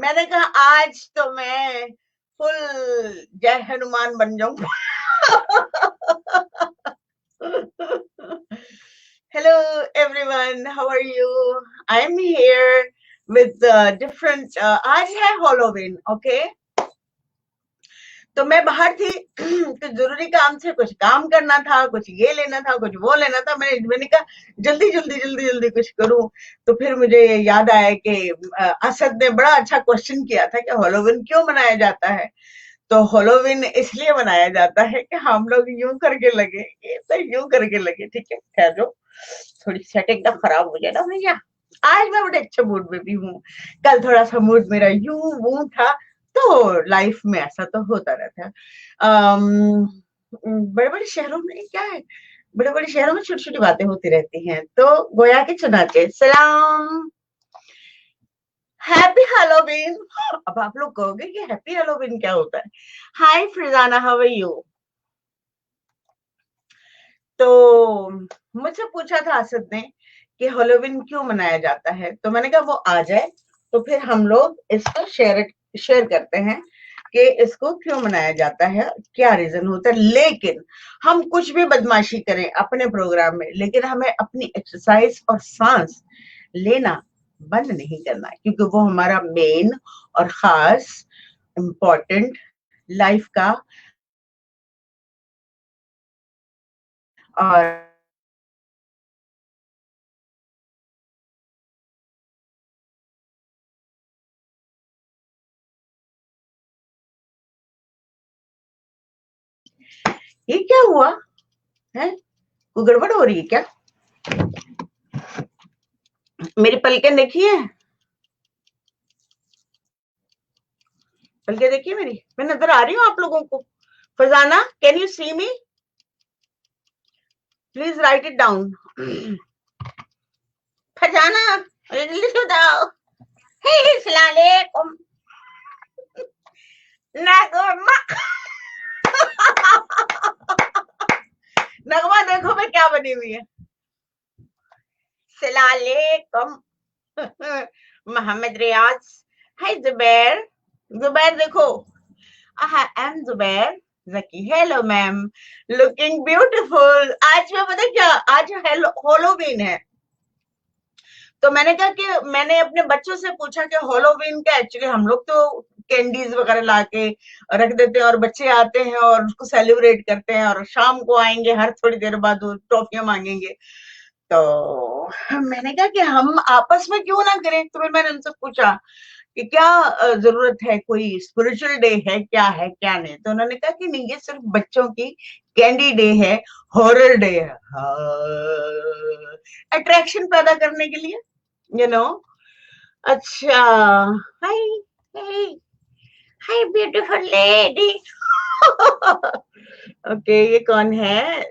मैंने कहा आज तो मैं फुल जय हनुमान बन जाऊंगा। Hello everyone, how are you? I'm here with different. आज है Halloween, okay? तो मैं बाहर थी कुछ जरूरी काम से, कुछ काम करना था, कुछ ये लेना था, कुछ वो लेना था। मैंने कहा जल्दी जल्दी जल्दी जल्दी कुछ करूं। तो फिर मुझे याद आया कि असद ने बड़ा अच्छा क्वेश्चन किया था कि हेलोवीन क्यों मनाया जाता है। तो हेलोवीन इसलिए मनाया जाता है कि हम लोग यूं करके लगे, ये तो यूं करके लगे। ठीक है, ठहरो, थोड़ी सेटिंग ना खराब हो जाए ना भैया। आज मैं बड़े अच्छे मूड में भी हूँ। कल थोड़ा सा मूड मेरा यूं वो था। तो लाइफ में ऐसा तो होता रहता है। बड़े बड़े शहरों में क्या है, बड़े बड़े शहरों में छोटी छोटी बातें होती रहती हैं। तो गोया के चुनाचे सलाम, हैप्पी हेलोवीन। अब आप लोग कहोगे कि हैप्पी हेलोवीन क्या होता है। हाय फ्रिजाना, हाउ आर यू। तो मुझसे पूछा था असद ने कि हेलोवीन क्यों मनाया जाता है। तो मैंने कहा वो आ जाए तो फिर हम लोग इसको शेयर करते हैं कि इसको क्यों मनाया जाता है, क्या रीजन होता है। लेकिन हम कुछ भी बदमाशी करें अपने प्रोग्राम में, लेकिन हमें अपनी एक्सरसाइज और सांस लेना बंद नहीं करना, क्योंकि वो हमारा मेन और खास इम्पोर्टेंट लाइफ का और ये क्या हुआ है, कोई गड़बड़ हो रही है क्या। मेरी पलकें देखिए, पलकें देखिए मेरी, मैं नजर आ रही हूँ आप लोगों को। Farzana, can you see me, please write it down. Farzana, जल्दी से बताओ। हे सलालेकुम नगमा। नगमा देखो मैं क्या बनी हुई है। सलालेकुम। मोहम्मद रियाज। हाय जुबैर, जुबैर देखो, I am Zubair Zaki. Hello ma'am, looking beautiful. आज मैं पता क्या, आज हेलोवीन है। तो मैंने कहा कि मैंने अपने बच्चों से पूछा कि हेलोवीन का एक्चुअली हम लोग तो कैंडीज वगैरह लाके रख देते हैं और बच्चे आते हैं और उसको सेलिब्रेट करते हैं और शाम को आएंगे, हर थोड़ी देर बाद वो टॉफियां मांगेंगे। तो मैंने कहा कि हम आपस में क्यों ना करें। तो फिर मैंने उनसे पूछा कि क्या जरूरत है, कोई स्पिरिचुअल डे है क्या नहीं। तो उन्होंने कहा कि नहीं, ये सिर्फ बच्चों की कैंडी डे है, हॉरर डे है, अट्रैक्शन पैदा करने के लिए, यू नो। अच्छा, हाय, हाय, हाय ब्यूटीफुल लेडी। ओके, ये कौन है।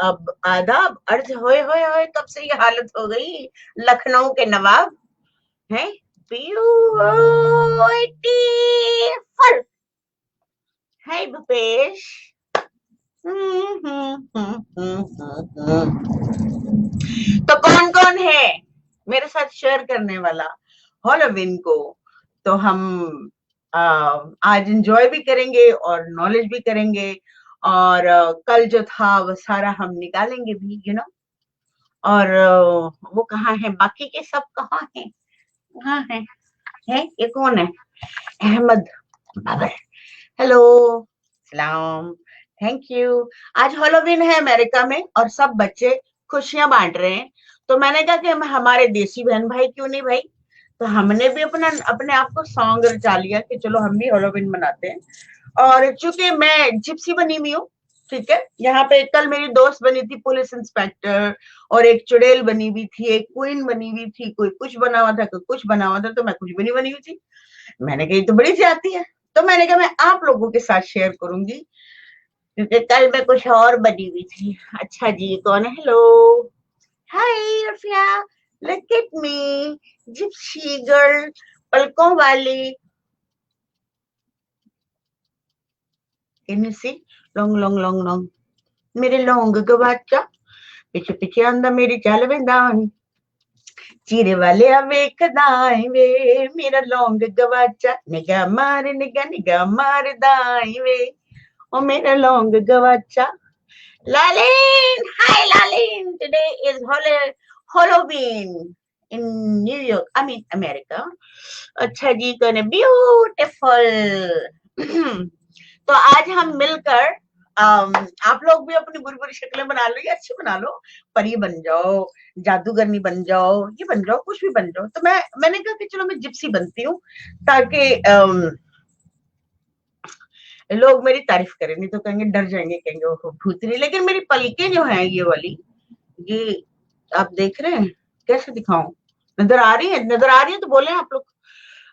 अब आदाब अर्ज होए होए होए, कब से ये हालत हो गई लखनऊ के नवाब है। ब्यूटीफुल है भूपेश। तो कौन कौन है मेरे साथ शेयर करने वाला हेलोवीन को। तो हम आज एंजॉय भी करेंगे और नॉलेज भी करेंगे। और कल जो था वो सारा हम निकालेंगे भी, और वो कहाँ है, बाकी के सब कहाँ हैं, कहाँ है ये कौन है, अहमद बाबर। हेलो, सलाम, थैंक यू। आज हेलोवीन है अमेरिका में और सब बच्चे खुशियां बांट रहे हैं। तो मैंने कहा कि हम हमारे देसी बहन भाई क्यों नहीं भाई। तो हमने भी अपने आप को सॉन्ग रचा लिया कि चलो हम भी हेलोवीन मनाते हैं। और चूंकि मैं जिप्सी बनी हुई हूँ, ठीक है, यहाँ पे कल मेरी दोस्त बनी थी पुलिस इंस्पेक्टर, और एक चुड़ैल बनी हुई थी, एक क्वीन बनी हुई थी, कोई कुछ बना हुआ था, कोई कुछ बना हुआ था, तो मैं कुछ भी नहीं बनी हुई थी। मैंने कही तो बड़ी ज्यादती है। तो मैंने कहा मैं आप लोगों के साथ शेयर करूंगी, क्योंकि कल मैं कुछ और बनी हुई थी। अच्छा जी, कौन है। Hello, hi Rafia, look at me, gypsy girl, पलकों वाली। Can you see, long long long long, मेरे लॉन्ग का बच्चा पीछे पीछे आंदा मेरी चल वेंदा। चीरे वाले वेखदाई वे मेरा लौंग गवाचा निगाह मार दाई वे ओ मेरा लौंग गवाचा Lalin, hi Lalin. Today is Halloween in New York. I mean America. अच्छा जी, gonna beautiful. तो आज हम मिलकर आप लोग भी अपनी बुरी बुरी शक्लें बना लो या अच्छी बना लो, परी बन जाओ, जादूगरनी बन जाओ, ये बन जाओ, कुछ भी बन जाओ। तो मैंने कहा कि चलो मैं जिप्सी बनती हूँ ताकि लोग मेरी तारीफ करें, नहीं तो कहेंगे, डर जाएंगे, कहेंगे ओहो भूतनी। लेकिन मेरी पलकें जो हैं ये वाली, ये आप देख रहे हैं, कैसे दिखाऊं, नजर आ रही है? नजर आ रही है तो बोले आप लोग।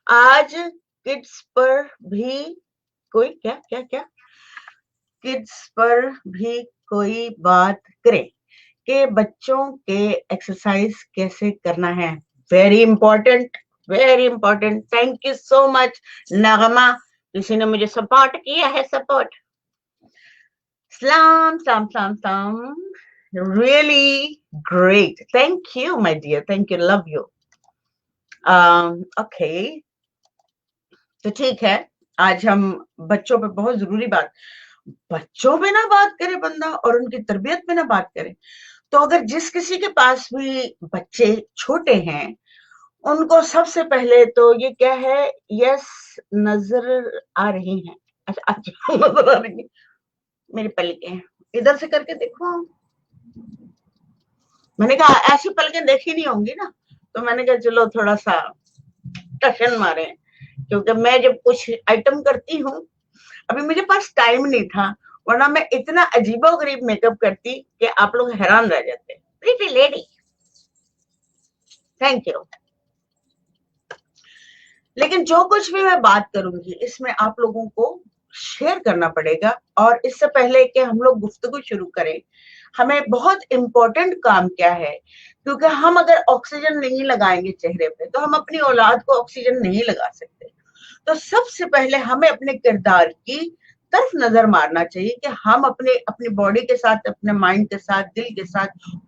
आज किड्स पर भी कोई क्या क्या क्या किड्स पर भी कोई बात करे कि बच्चों के एक्सरसाइज कैसे करना है। Very important, very important. Thank you so much Nagma, किसी ने मुझे सपोर्ट किया है। Support slam really great, thank you my dear, thank you, love you। okay, तो ठीक है, आज हम बच्चों पे बहुत जरूरी बात, बच्चों पे ना बात करे बंदा और उनकी तरबियत पे ना बात करे। तो अगर जिस किसी के पास भी बच्चे छोटे हैं, उनको सबसे पहले तो ये क्या है, यस नजर आ रही हैं, अच्छा अच्छा नजर आ रही है मेरी पलकें, इधर से करके देखो। मैंने कहा ऐसी पलकें देखी नहीं होंगी ना, तो मैंने कहा चलो थोड़ा सा टशन मारे, क्योंकि मैं जब कुछ आइटम करती हूँ, अभी मेरे पास टाइम नहीं था, वरना मैं इतना अजीबोगरीब मेकअप करती कि आप लोग हैरान रह जाते। Pretty lady, thank you. लेकिन जो कुछ भी मैं बात करूंगी इसमें आप लोगों को शेयर करना पड़ेगा। और इससे पहले कि हम लोग गुफ्तगू शुरू करें, हमें बहुत इंपॉर्टेंट काम क्या है, क्योंकि हम अगर ऑक्सीजन नहीं लगाएंगे चेहरे पे तो हम अपनी औलाद को ऑक्सीजन नहीं लगा सकते। तो सबसे पहले हमें अपने किरदार की तरफ नजर मारना चाहिए कि हम अपनी बॉडी के साथ, अपने माइंड के साथ, दिल के साथ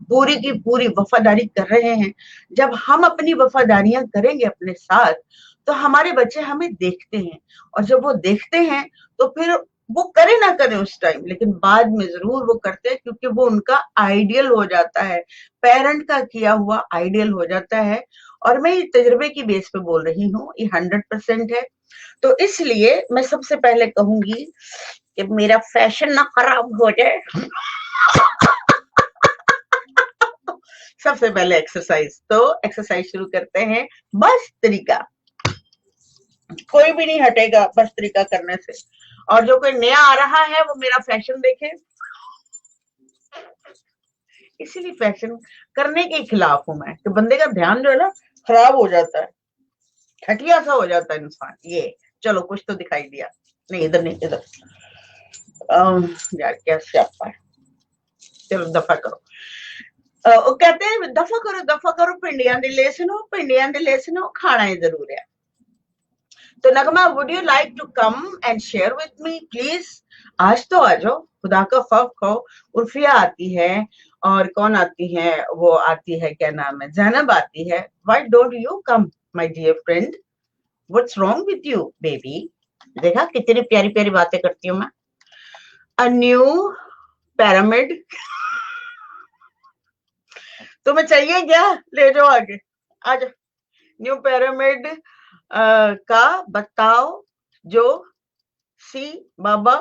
पूरी की पूरी वफादारी कर रहे हैं। जब हम अपनी वफादारियां करेंगे अपने साथ, तो हमारे बच्चे हमें देखते हैं, और जब वो देखते हैं तो फिर वो करे ना करे उस टाइम, लेकिन बाद में जरूर वो करते हैं, क्योंकि वो उनका आइडियल हो जाता है, पेरेंट का किया हुआ आइडियल हो जाता है। और मैं ये तजुर्बे की बेस पे बोल रही हूँ, ये 100% है। तो इसलिए मैं सबसे पहले कहूंगी कि मेरा फैशन ना खराब हो जाए। सबसे पहले एक्सरसाइज, तो एक्सरसाइज शुरू करते हैं। बस तरीका कोई भी नहीं हटेगा बस तरीका करने से। और जो कोई नया आ रहा है वो मेरा फैशन देखे, इसीलिए फैशन करने के खिलाफ हूं मैं, कि बंदे का ध्यान जो है ना खराब हो जाता है, घटिया सा हो जाता है इंसान। ये चलो कुछ तो दिखाई दिया, नहीं इधर नहीं, इधर यार क्या स्यापा है, चलो दफा करो। वो कहते हैं दफा करो पिंडियां दी लेसन हो, खाना ही जरूर है। तो Nagma, would you like to come and share with me please? आज तो आ जाओ, खुदा का खौफ खाओ। उर्फिया आती है, और कौन आती है, वो आती है, क्या नाम है, जैनब आती है। Why don't you come my dear friend? What's wrong with you baby? देखा कितनी प्यारी प्यारी बातें करती हूँ मैं। अ न्यू पिरामिड, तुम्हें चाहिए क्या? ले जाओ आगे, आ जाओ। न्यू पिरामिड का बताओ, जो सी बाबा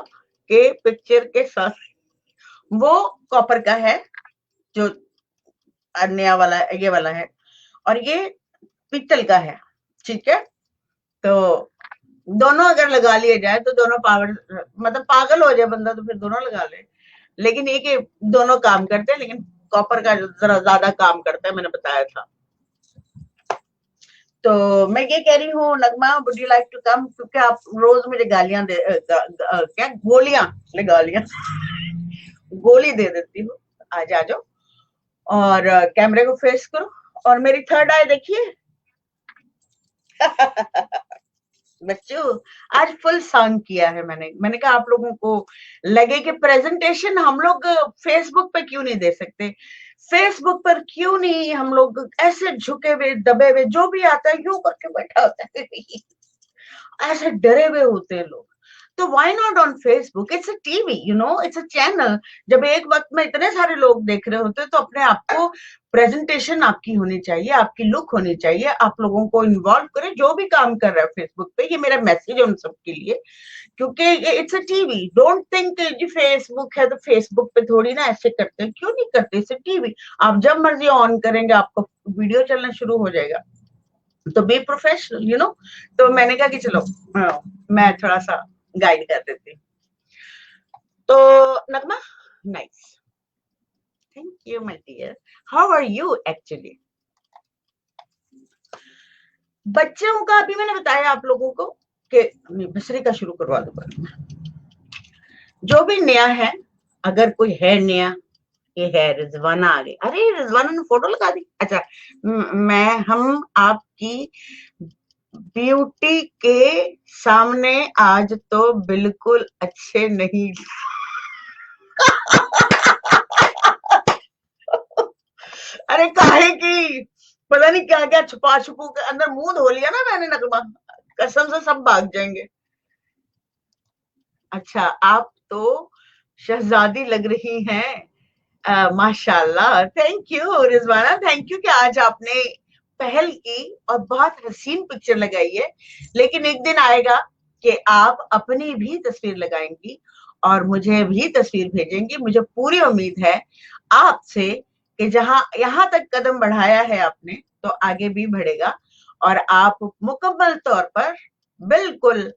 के पिक्चर के साथ, वो कॉपर का है, जो नया वाला ये वाला है, और ये पीतल का है, ठीक है। तो दोनों अगर लगा लिए जाए तो दोनों पावर, मतलब पागल हो जाए बंदा तो फिर दोनों लगा ले। लेकिन ये कि दोनों काम करते हैं, लेकिन कॉपर का जरा ज्यादा काम करता है, मैंने बताया था। तो मैं ये कह रही हूँ Nagma, would you like to come? क्योंकि आप रोज मुझे गालियां दे क्या गोलियां, गालियां गोली दे देती हूँ। आज आ जाओ और कैमरे को फेस करो, और मेरी थर्ड आई देखिए। बच्चों, आज फुल सॉन्ग किया है मैंने कहा आप लोगों को लगे कि प्रेजेंटेशन हम लोग फेसबुक पे क्यों नहीं दे सकते। फेसबुक पर क्यों नहीं हम लोग ऐसे झुके हुए दबे हुए, जो भी आता है यूं करके बैठा होता है ऐसे डरे हुए होते हैं लोग। तो why not on Facebook, it's a TV, you know, it's a channel. जब एक वक्त में इतने सारे लोग देख रहे होते हैं तो अपने आप को प्रेजेंटेशन आपकी होनी चाहिए, आपकी लुक होनी चाहिए, आप लोगों को इन्वॉल्व करें जो भी काम कर रहा है फेसबुक पे। ये मेरा मैसेज है उन सबके लिए, क्योंकि it's a TV. Don't think जी फेसबुक है तो फेसबुक पे थोड़ी ना ऐसे करते हैं, क्यों नहीं करते, इट्स अ टीवी। आप जब मर्जी ऑन करेंगे आपको वीडियो चलना शुरू हो जाएगा, तो बी प्रोफेशनल, यू नो। तो मैंने कहा कि चलो मैं थोड़ा सा गाइड कर देती हूँ। तो Nagma, nice, thank you my dear, how are you actually. बच्चों का अभी मैंने बताया आप लोगों को कि मिस्री का शुरू करवा दो। जो भी नया है, अगर कोई है नया, ये है रिजवाना आ गई। अरे रिजवाना ने फोटो लगा दी। अच्छा, हम आपकी ब्यूटी के सामने आज तो बिल्कुल अच्छे नहीं अरे काहे की, पता नहीं क्या क्या छुपा छुपू के अंदर मुंह धो लिया ना मैंने नगमा, कसम से सब भाग जाएंगे। अच्छा, आप तो शहजादी लग रही हैं। माशाल्लाह, thank you Rizwana, thank you कि आज आपने पहल की और बहुत हसीन पिक्चर लगाई है। लेकिन एक दिन आएगा कि आप अपनी भी तस्वीर लगाएंगी और मुझे भी तस्वीर भेजेंगी। मुझे पूरी उम्मीद है आपसे कि जहां यहां तक कदम बढ़ाया है आपने, तो आगे भी बढ़ेगा और आप मुकम्मल तौर पर बिल्कुल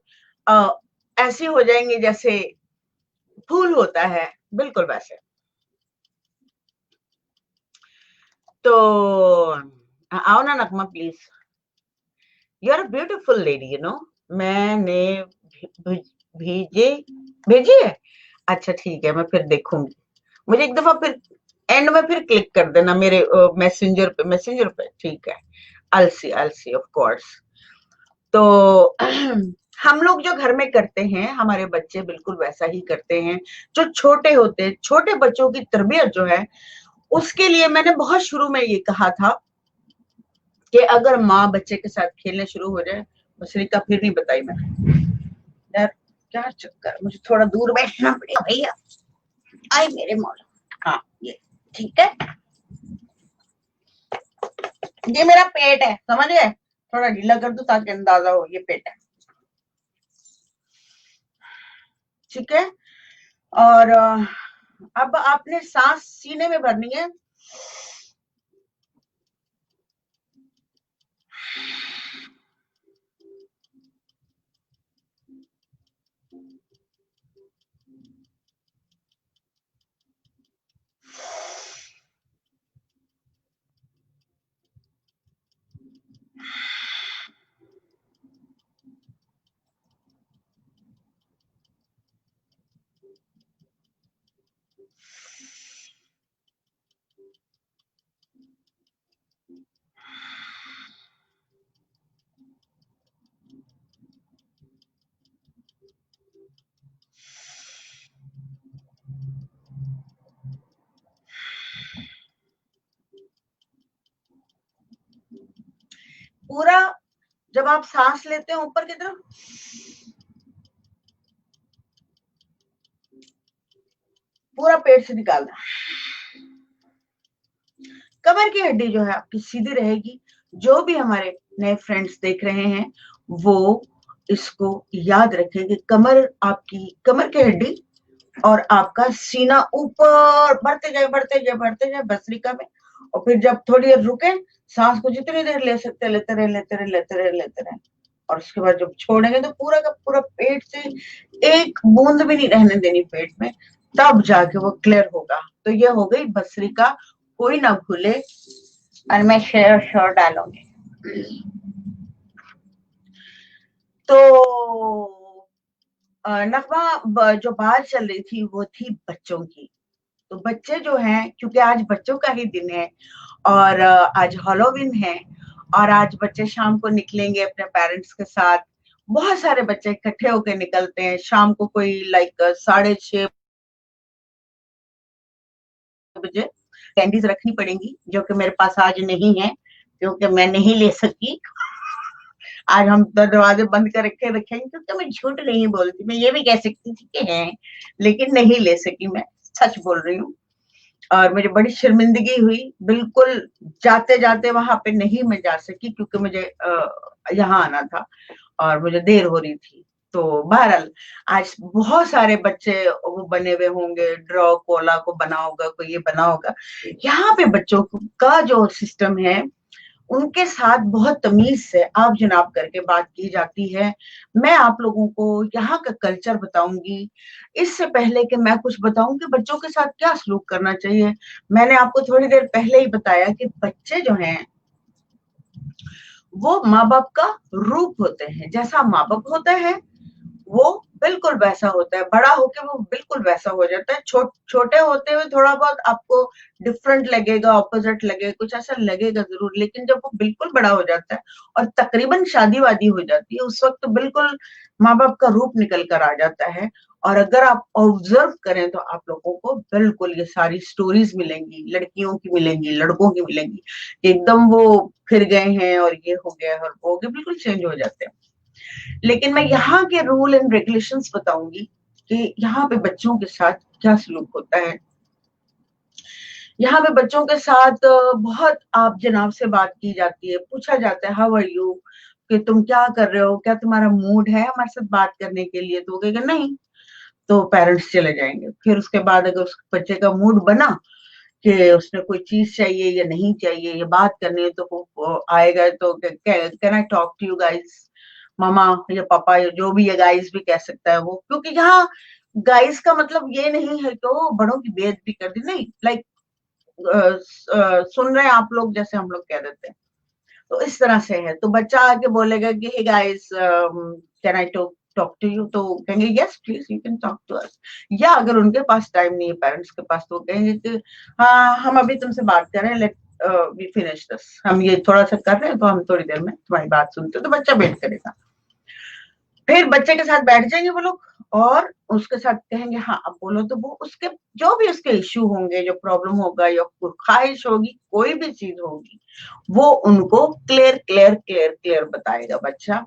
ऐसी हो जाएंगी जैसे फूल होता है, बिल्कुल वैसे। तो आओ ना Nagma please, you are a beautiful lady, you know. मैंने भेजे भेजी है। अच्छा ठीक है, मैं फिर देखूंगी। मुझे एक दफा फिर एंड में फिर क्लिक कर देना मेरे मैसेंजर पे, ठीक है। आई सी ऑफ कोर्स। तो हम लोग जो घर में करते हैं, हमारे बच्चे बिल्कुल वैसा ही करते हैं। जो छोटे होते हैं, छोटे बच्चों की तरबियत जो है, उसके लिए मैंने बहुत शुरू में ये कहा था कि अगर माँ बच्चे के साथ खेलने शुरू हो जाए, मछली का फिर नहीं बताई मैंने। यार क्या चक्कर, मुझे थोड़ा दूर बैठना पड़ेगा भैया। आई मेरे मौला, हाँ ये ठीक है। ये मेरा पेट है, समझ गए, थोड़ा ढीला कर दो ताकि अंदाजा हो, ये पेट है, ठीक है। और अब आपने सांस सीने में भरनी है। पूरा, जब आप सांस लेते हैं ऊपर की तरफ, पूरा पेट से निकालना। कमर की हड्डी जो है आपकी सीधी रहेगी। जो भी हमारे नए फ्रेंड्स देख रहे हैं वो इसको याद रखें कि कमर, आपकी कमर की हड्डी और आपका सीना ऊपर बढ़ते जाए, बढ़ते जाए, बढ़ते जाए भस्त्रिका में। और फिर जब थोड़ी देर रुके, सांस को जितनी देर ले सकते लेते रहे, लेते रहे, लेते रहे, लेते रहे। और उसके बाद जब छोड़ेंगे तो पूरा का पूरा पेट से एक बूंद भी नहीं रहने देनी पेट में, तब जाके वो क्लियर होगा। तो ये हो गई भस्त्रिका, कोई ना भूले। और मैं शेयर श्योर डालूंगी। तो नगमा, जो बात चल रही थी वो थी बच्चों की। तो बच्चे जो हैं, क्योंकि आज बच्चों का ही दिन है और आज हैलोवीन है, और आज बच्चे शाम को निकलेंगे अपने पेरेंट्स के साथ। बहुत सारे बच्चे इकट्ठे होकर निकलते हैं शाम को, कोई लाइक 6:30 बजे कैंडीज रखनी पड़ेंगी, जो कि मेरे पास आज नहीं है, क्योंकि मैं नहीं ले सकी। आज हम दरवाजे बंद कर रखे रखेंगे, क्योंकि मैं झूठ नहीं बोलती, मैं ये भी कह सकती थी कि है, लेकिन नहीं ले सकी, मैं सच बोल रही हूँ। और मुझे बड़ी शर्मिंदगी हुई, बिल्कुल जाते जाते वहां पे नहीं मैं जा सकी, क्योंकि मुझे यहाँ आना था और मुझे देर हो रही थी। तो बहरहाल आज बहुत सारे बच्चे वो बने हुए होंगे, ड्रॉ कोला को बना होगा, कोई ये बना होगा। यहाँ पे बच्चों का जो सिस्टम है, उनके साथ बहुत तमीज से आप जनाब करके बात की जाती है। मैं आप लोगों को यहाँ का कल्चर बताऊंगी। इससे पहले कि मैं कुछ बताऊं कि बच्चों के साथ क्या सलूक करना चाहिए, मैंने आपको थोड़ी देर पहले ही बताया कि बच्चे जो हैं वो माँ बाप का रूप होते हैं। जैसा माँ बाप होता है वो बिल्कुल वैसा होता है, बड़ा होके वो बिल्कुल वैसा हो जाता है। छोटे होते हुए थोड़ा बहुत आपको डिफरेंट लगेगा, ऑपोजिट लगेगा, कुछ ऐसा लगेगा जरूर, लेकिन जब वो बिल्कुल बड़ा हो जाता है और तकरीबन शादी वादी हो जाती है, उस वक्त तो बिल्कुल माँ बाप का रूप निकल कर आ जाता है। और अगर आप ऑब्जर्व करें तो आप लोगों को बिल्कुल ये सारी स्टोरीज मिलेंगी, लड़कियों की मिलेंगी, लड़कों की मिलेंगी, एकदम वो फिर गए हैं और ये हो गया और वो हो गया, बिल्कुल चेंज हो जाते हैं। लेकिन मैं यहाँ के रूल एंड रेगुलेशंस बताऊंगी कि यहाँ पे बच्चों के साथ क्या सलूक होता है। यहाँ पे बच्चों के साथ बहुत आप जनाब से बात की जाती है, पूछा जाता है हाउ आर यू, कि तुम क्या कर रहे हो, क्या तुम्हारा मूड है हमारे साथ बात करने के लिए, तो वो कहेगा नहीं, तो पेरेंट्स चले जाएंगे। फिर उसके बाद अगर उस बच्चे का मूड बना कि उसने कोई चीज चाहिए या नहीं चाहिए, या बात करनी है, तो वो आएगा, तो can I talk to you guys, मामा या पापा या जो भी है, गाइस भी कह सकता है वो, क्योंकि यहाँ गाइस का मतलब ये नहीं है कि वो बड़ों की बेइज्जती कर दी, नहीं, लाइक सुन रहे हैं आप लोग जैसे हम लोग कह देते हैं, तो इस तरह से है। तो बच्चा आके बोलेगा कि hey guys can I talk to you, तो कहेंगे yes please you can talk to us. या अगर उनके पास टाइम नहीं है पेरेंट्स के पास, तो कहेंगे कि हाँ हम अभी तुमसे बात कर रहे हैं, लेट वी फिनिश दिस, हम ये थोड़ा सा कर रहे हैं, तो हम थोड़ी देर में तुम्हारी बात सुनते हैं। तो बच्चा वेट करेगा, फिर बच्चे के साथ बैठ जाएंगे वो लोग और उसके साथ कहेंगे हाँ अब बोलो, तो वो उसके जो भी उसके इश्यू होंगे, जो प्रॉब्लम होगा या कोई ख्वाहिश होगी, कोई भी चीज होगी, वो उनको क्लियर क्लियर क्लियर क्लियर बताएगा बच्चा।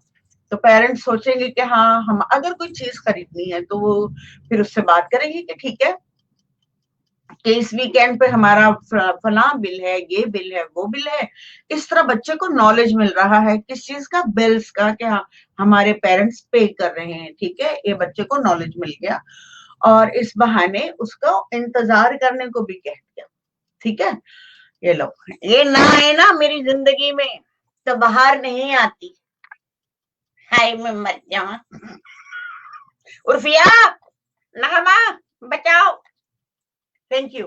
तो पेरेंट्स सोचेंगे कि हाँ हम अगर कोई चीज खरीदनी है तो वो फिर उससे बात करेंगे कि ठीक है कि इस वीकेंड पे हमारा फला बिल है, ये बिल है, वो बिल है। इस तरह बच्चे को नॉलेज मिल रहा है किस चीज का, बिल्स का, कि हाँ हमारे पेरेंट्स पे कर रहे हैं, ठीक है, ये बच्चे को नॉलेज मिल गया। और इस बहाने उसको इंतजार करने को भी कह दिया, ठीक है। ये लो, ये ना है ना मेरी जिंदगी में तो बाहर नहीं आती, हाय मैं मर जाऊं। उर्फिया, नगमा, बचाओ, थैंक यू।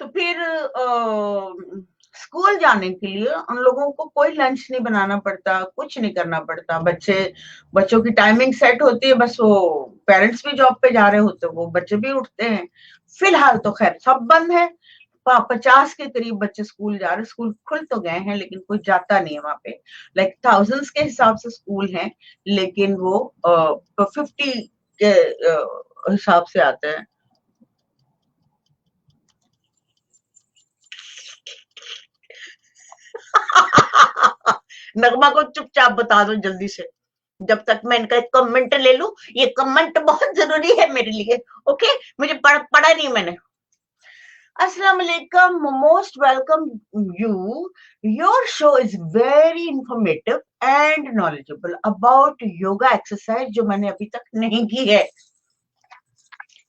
तो फिर स्कूल जाने के लिए उन लोगों को कोई लंच नहीं बनाना पड़ता, कुछ नहीं करना पड़ता। बच्चों की टाइमिंग सेट होती है, बस वो पेरेंट्स भी जॉब पे जा रहे होते हैं, वो बच्चे भी उठते हैं। फिलहाल तो खैर सब बंद है, 50 के करीब बच्चे स्कूल जा रहे, स्कूल खुल तो गए हैं लेकिन कोई जाता नहीं है वहां पे, लाइक थाउजेंड्स के हिसाब से स्कूल हैं, लेकिन वो 50 के हिसाब से आते हैं। नगमा को चुपचाप बता दो जल्दी से, जब तक मैं इनका कमेंट ले लूं। ये कमेंट बहुत जरूरी है मेरे लिए, ओके, मुझे पढ़ा नहीं मैंने। Assalamu alaikum, most welcome you. Your show is very informative and knowledgeable about yoga exercise जो मैंने अभी तक नहीं की है।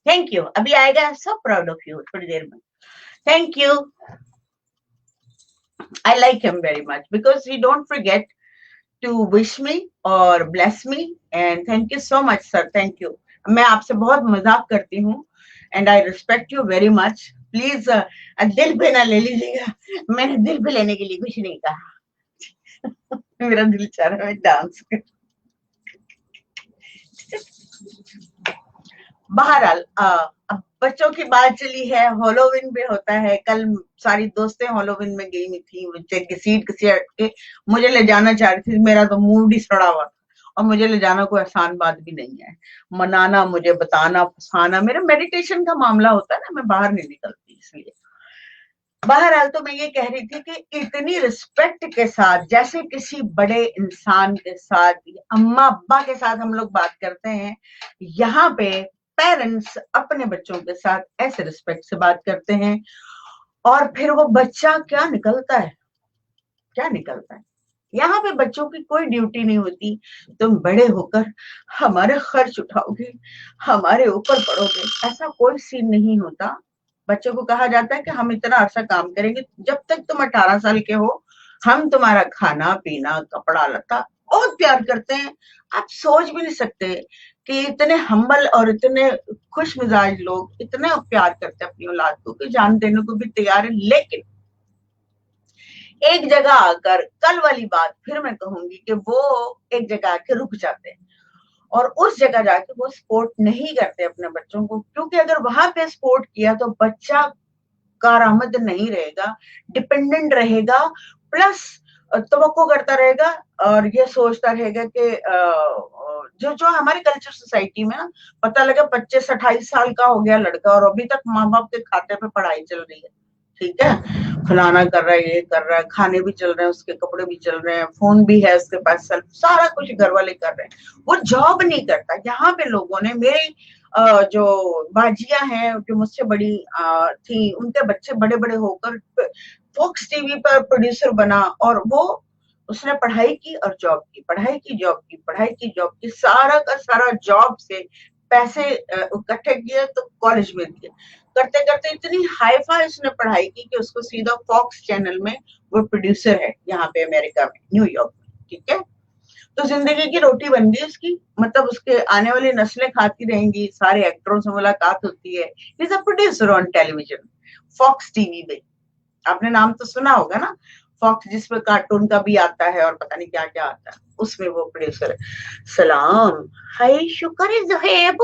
थैंक यू, अभी आएगा, so proud of you थोड़ी देर में। Thank you, I like him very much because he don't forget to wish me or bless me, and thank you so much sir, thank you। मैं आपसे बहुत मजाक करती हूँ and I respect you very much। Please दिल पे ना ले लीजिएगा, मैंने दिल पे लेने के लिए कुछ नहीं कहा। मेरा दिल चाह रहा है डांस कर। बहरहाल अब बच्चों की बात चली है, हॉलोविन भी होता है। कल सारी दोस्तें हॉलोविन में गई हुई थी, घसीट घसीट के मुझे ले जाना चाह रही थी, मेरा तो मूड ही सड़ा हुआ था। और मुझे ले जाना कोई आसान बात भी नहीं है। मनाना, मुझे बताना, फंसाना, मेरा मेडिटेशन का मामला होता है ना, मैं बाहर नहीं निकलती इसलिए। बहरहाल तो मैं ये कह रही थी कि इतनी रिस्पेक्ट के साथ, जैसे किसी बड़े इंसान के साथ, अम्मा अब्बा के साथ हम लोग बात करते हैं, यहाँ पे पेरेंट्स अपने बच्चों के साथ ऐसे रिस्पेक्ट से बात करते हैं। और फिर वो बच्चा क्या निकलता है, क्या निकलता है। यहाँ पे बच्चों की कोई ड्यूटी नहीं होती, तुम बड़े होकर हमारे खर्च उठाओगे, हमारे ऊपर पड़ोगे, ऐसा कोई सीन नहीं होता। बच्चों को कहा जाता है कि हम इतना अरसा काम करेंगे, जब तक तुम 18 साल के हो हम तुम्हारा खाना पीना कपड़ा लता बहुत प्यार करते हैं। आप सोच भी नहीं सकते कि इतने हम्बल और इतने खुश मिजाज लोग इतने प्यार करते हैं अपनी औलाद को कि जान देने को भी तैयार है। लेकिन एक जगह आकर, कल वाली बात फिर मैं कहूंगी कि वो एक जगह आके रुक जाते हैं और उस जगह जाके वो सपोर्ट नहीं करते अपने बच्चों को, क्योंकि अगर वहां पे सपोर्ट किया तो बच्चा कारआमद नहीं रहेगा, डिपेंडेंट रहेगा, प्लस तवक्को करता रहेगा और ये सोचता रहेगा कि जो जो हमारे कल्चर सोसाइटी में ना, पता लगा 25-28 साल का हो गया लड़का और अभी तक माँ बाप के खाते पे पढ़ाई चल रही है, ठीक है, फलाना कर रहा है, ये कर रहा है, खाने भी चल रहे हैं, उसके कपड़े भी चल रहे हैं, फोन भी है उसके पास, सारा कुछ घर वाले कर रहे हैं, वो जॉब नहीं करता। यहाँ पे लोगों ने, मेरे जो बाजियां हैं जो मुझसे बड़ी थी, उनके बच्चे बड़े बड़े होकर फॉक्स टीवी पर प्रोड्यूसर बना और वो उसने पढ़ाई की और जॉब की, पढ़ाई की जॉब की, पढ़ाई की जॉब की, सारा का सारा जॉब से पैसे इकट्ठे किए तो कॉलेज में दिए, करते करते इतनी हाई फाई उसने पढ़ाई की कि उसको सीधा फॉक्स चैनल में वो प्रोड्यूसर है यहाँ पे अमेरिका में, न्यूयॉर्क में, ठीक है। तो जिंदगी की रोटी बन गई उसकी, मतलब उसके आने वाली नस्लें खाती रहेंगी, सारे एक्टरों से मुलाकात होती है। He is a producer on television, Fox TV पे, आपने नाम तो सुना होगा ना, फॉक्स जिसमें कार्टून का भी आता है और पता नहीं क्या क्या आता है, उसमें वो प्रोड्यूसर है। सलाम, हाय शुक्र ज़ुहैब,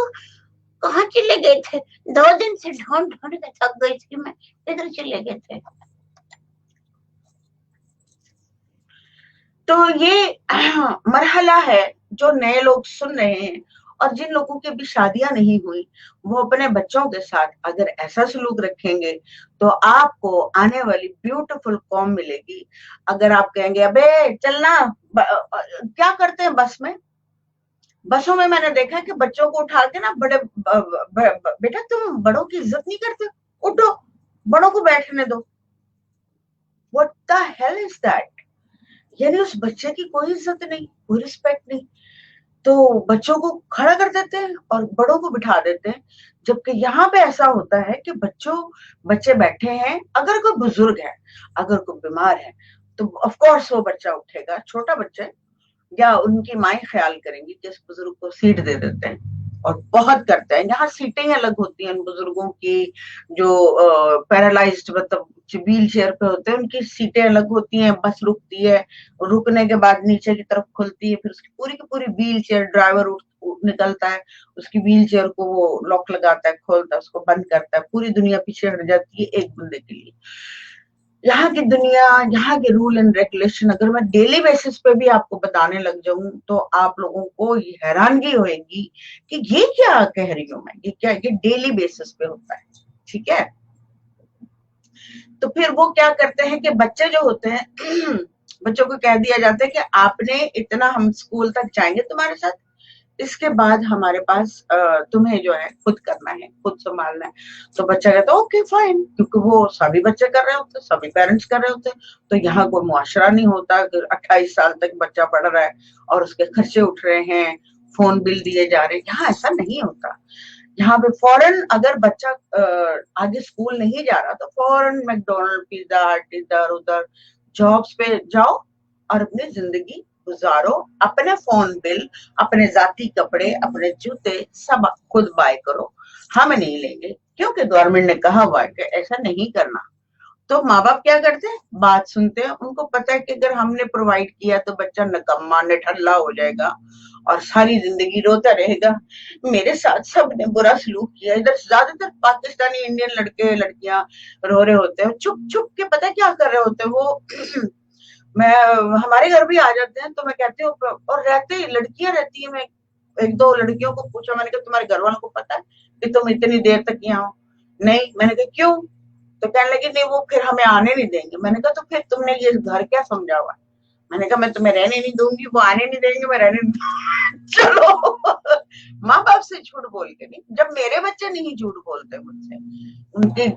कहाँ चले गए थे? 2 दिन से ढूंढ ढूंढ के थक गई थी मैं, इधर चले गए थे। तो ये मरहला है जो नए लोग सुन रहे हैं और जिन लोगों की अभी शादियां नहीं हुई, वो अपने बच्चों के साथ अगर ऐसा सलूक रखेंगे तो आपको आने वाली ब्यूटीफुल कौम मिलेगी। अगर आप कहेंगे अबे चलना, क्या करते हैं बस में, बसों में मैंने देखा कि बच्चों को उठा के ना बड़े बेटा तुम बड़ों की इज्जत नहीं करते, उठो बड़ों को बैठने दो। What the hell is that? यानी उस बच्चे की कोई इज्जत नहीं, कोई रिस्पेक्ट नहीं। तो बच्चों को खड़ा कर देते हैं और बड़ों को बिठा देते हैं, जबकि यहाँ पे ऐसा होता है कि बच्चे बैठे हैं, अगर कोई बुजुर्ग है, अगर कोई बीमार है तो ऑफ कोर्स वो बच्चा उठेगा, छोटा बच्चा है, या उनकी माएं ख्याल करेंगी कि इस बुजुर्ग को सीट दे देते हैं। और बहुत करते हैं, यहाँ सीटें अलग होती हैं उन बुजुर्गों की, जो पैरालाइज्ड मतलब व्हील चेयर पे होते हैं, उनकी सीटें अलग होती हैं, बस रुकती है, रुकने के बाद नीचे की तरफ खुलती है, फिर उसकी पूरी की पूरी व्हील चेयर, ड्राइवर निकलता है, उसकी व्हील चेयर को वो लॉक लगाता है, खोलता है, उसको बंद करता है, पूरी दुनिया पीछे हट जाती है एक बंदे के लिए। यहाँ की दुनिया, यहाँ के रूल एंड रेगुलेशन अगर मैं डेली बेसिस पे भी आपको बताने लग जाऊं तो आप लोगों को हैरानगी होगी कि ये क्या कह रही हूं मैं, ये क्या, ये डेली बेसिस पे होता है, ठीक है। तो फिर वो क्या करते हैं कि बच्चे जो होते हैं बच्चों को कह दिया जाता है कि आपने इतना, हम स्कूल तक जाएंगे तुम्हारे साथ, इसके बाद हमारे पास तुम्हें जो है खुद करना है, खुद संभालना है। तो बच्चा कहता है ओके फाइन, क्योंकि वो सभी बच्चे कर रहे होते, सभी पेरेंट्स कर रहे होते, तो यहाँ कोई मुआशरा नहीं होता। 28 साल तक बच्चा पढ़ रहा है और उसके खर्चे उठ रहे हैं, फोन बिल दिए जा रहे हैं, यहाँ ऐसा नहीं होता। यहाँ पे फौरन अगर बच्चा आगे स्कूल नहीं जा रहा तो फौरन मैकडोनल्ड, पिज्जा हट, इधर उधर जॉब्स पे जाओ और अपनी जिंदगी गुजारो, अपने फोन बिल, अपने जाती कपड़े, अपने जूते सब खुद बाय करो, हम नहीं लेंगे, क्योंकि गवर्नमेंट ने कहा हुआ है कि ऐसा नहीं करना। तो माँ बाप क्या करते हैं, बात सुनते हैं, उनको पता है कि अगर हमने प्रोवाइड किया तो बच्चा निकम्मा निठल्ला हो जाएगा और सारी जिंदगी रोता रहेगा, मेरे साथ सबने बुरा सलूक किया। इधर ज्यादातर पाकिस्तानी इंडियन लड़के लड़कियां रो रहे होते हैं, चुप चुप के, पता क्या कर रहे होते हैं वो मैं हमारे घर भी आ जाते हैं तो मैं कहती हूँ, और रहते लड़कियां रहती है, मैं एक दो लड़कियों को पूछा, मैंने कहा तुम्हारे घर वालों को पता है कि तुम इतनी देर तक यहाँ हो? नहीं। मैंने कहा क्यों? तो कहने लगी नहीं वो फिर हमें आने नहीं देंगे। मैंने कहा तो फिर तुमने ये घर क्या समझा हुआ? मैंने कहा मैं तुम्हें रहने नहीं दूंगी, वो आने नहीं देंगे, मैं रहने नहीं चलो माँ बाप से झूठ बोल के नहीं, जब मेरे बच्चे नहीं झूठ बोलते मुझसे, उनके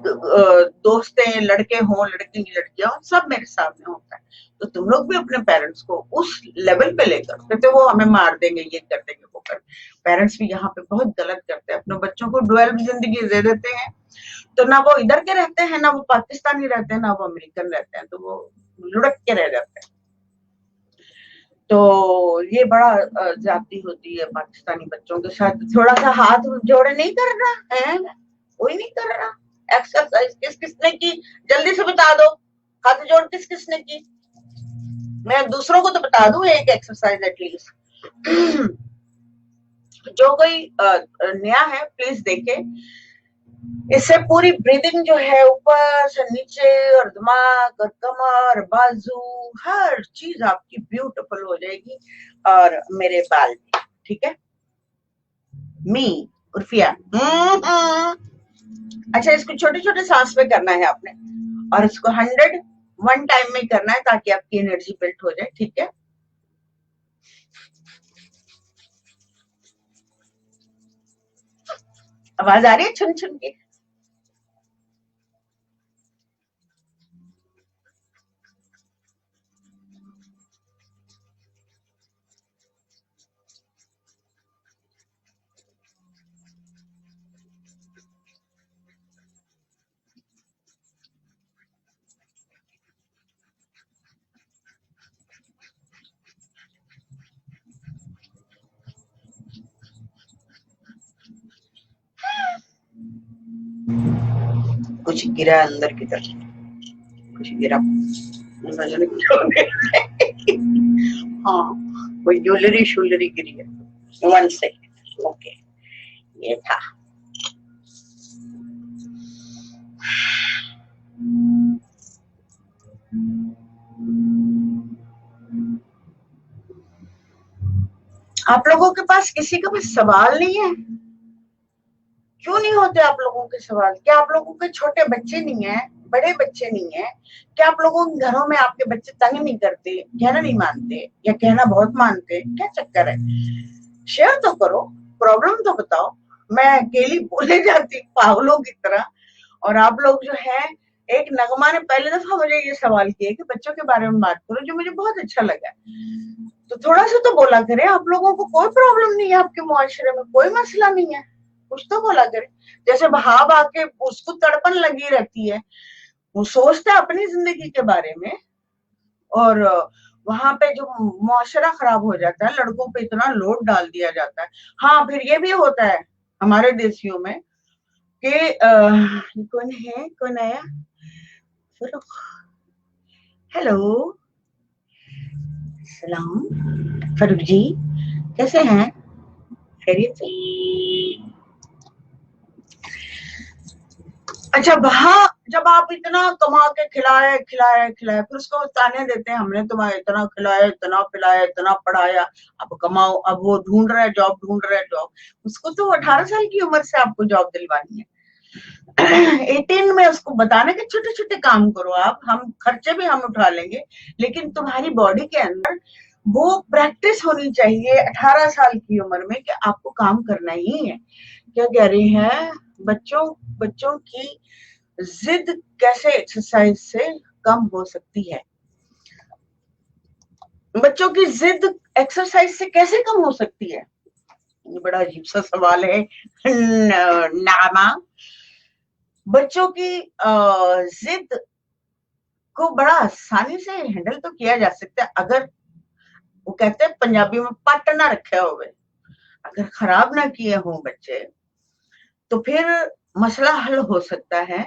दोस्तें लड़के हों लड़की की लड़कियां हों, सब मेरे सामने होता है। तो तुम लोग भी अपने पेरेंट्स को उस लेवल पे लेकर, कहते वो हमें मार देंगे, ये कर देंगे, वो कर। पेरेंट्स भी यहाँ पे बहुत गलत करते हैं, अपने बच्चों को डुअल जिंदगी दे देते हैं। तो ना वो इधर के रहते हैं, ना वो पाकिस्तानी रहते हैं, ना वो अमेरिकन रहते हैं, तो वो लुढ़क के रह जाते हैं। तो ये बड़ा जाती होती है पाकिस्तानी बच्चों के साथ। थोड़ा सा हाथ जोड़े नहीं कर रहा है, कोई नहीं कर रहा। एक्सरसाइज किस किसने की, जल्दी से बता दो, हाथ जोड़ किस किसने की? मैं दूसरों को तो बता दूं एक एक्सरसाइज एटलीस्ट। जो कोई नया है प्लीज देखे, इससे पूरी ब्रीदिंग जो है ऊपर से नीचे, और दिमाग और कमर बाजू हर चीज आपकी ब्यूटीफुल हो जाएगी, और मेरे बाल भी। ठीक है, मी उर्फिया। अच्छा, इसको छोटे छोटे सांस में करना है आपने, और इसको 100 वन टाइम में करना है ताकि आपकी एनर्जी बिल्ट हो जाए। ठीक है, आवाज आ रही है छुन छुन की? कुछ गिरा अंदर की तरफ, कुछ गिरा, हाँ कोई ज्वेलरी शूलरी गिरी है। 1 सेकेंड, ओके, ये था। आप लोगों के पास किसी का भी सवाल नहीं है? क्यों नहीं होते आप लोगों के सवाल? क्या आप लोगों के छोटे बच्चे नहीं है, बड़े बच्चे नहीं है? क्या आप लोगों के घरों में आपके बच्चे तंग नहीं करते, कहना नहीं मानते, या कहना बहुत मानते? क्या चक्कर है? शेयर तो करो, प्रॉब्लम तो बताओ। मैं अकेली बोले जाती पागलों की तरह, और आप लोग जो है, एक नगमा ने पहले दफा मुझे ये सवाल किया कि बच्चों के बारे में बात करो, जो मुझे बहुत अच्छा लगा। तो थोड़ा सा तो बोला करें, आप लोगों को कोई प्रॉब्लम नहीं है, आपके मुआशरे में कोई मसला नहीं है, कुछ तो बोला करें। जैसे भाव आके उसको तड़पन लगी रहती है, वो सोचता है अपनी जिंदगी के बारे में, और वहां पे जो मुआशरा खराब हो जाता है, लड़कों पे इतना लोड डाल दिया जाता है। हाँ, फिर ये भी होता है हमारे देशियों में कि कौन है, कौन आया? हेलो, सलाम फरूक जी, कैसे हैं? खैरियत से? अच्छा, वहां जब आप इतना कमा के खिलाए खिलाए खिलाए, फिर उसको ताने देते हैं हमने तुम्हें इतना खिलाया, इतना पिलाया, इतना पढ़ाया, अब कमाओ। अब वो ढूंढ रहा है जॉब, ढूंढ रहा है जॉब। उसको तो 18 साल की उम्र से आपको जॉब दिलवानी है। 18 में उसको बताने के छोटे छोटे काम करो आप, हम खर्चे भी हम उठा लेंगे, लेकिन तुम्हारी बॉडी के अंदर वो प्रैक्टिस होनी चाहिए 18 साल की उम्र में कि आपको काम करना ही है। क्या कह रही है? बच्चों बच्चों की जिद कैसे एक्सरसाइज से कम हो सकती है? बच्चों की जिद एक्सरसाइज से कैसे कम हो सकती है? ये बड़ा अजीब सा सवाल है नामा। बच्चों की जिद को बड़ा आसानी से हैंडल तो किया जा सकता है, अगर वो कहते हैं पंजाबी में पट ना रखे हुए, अगर खराब ना किए हों बच्चे, तो फिर मसला हल हो सकता है।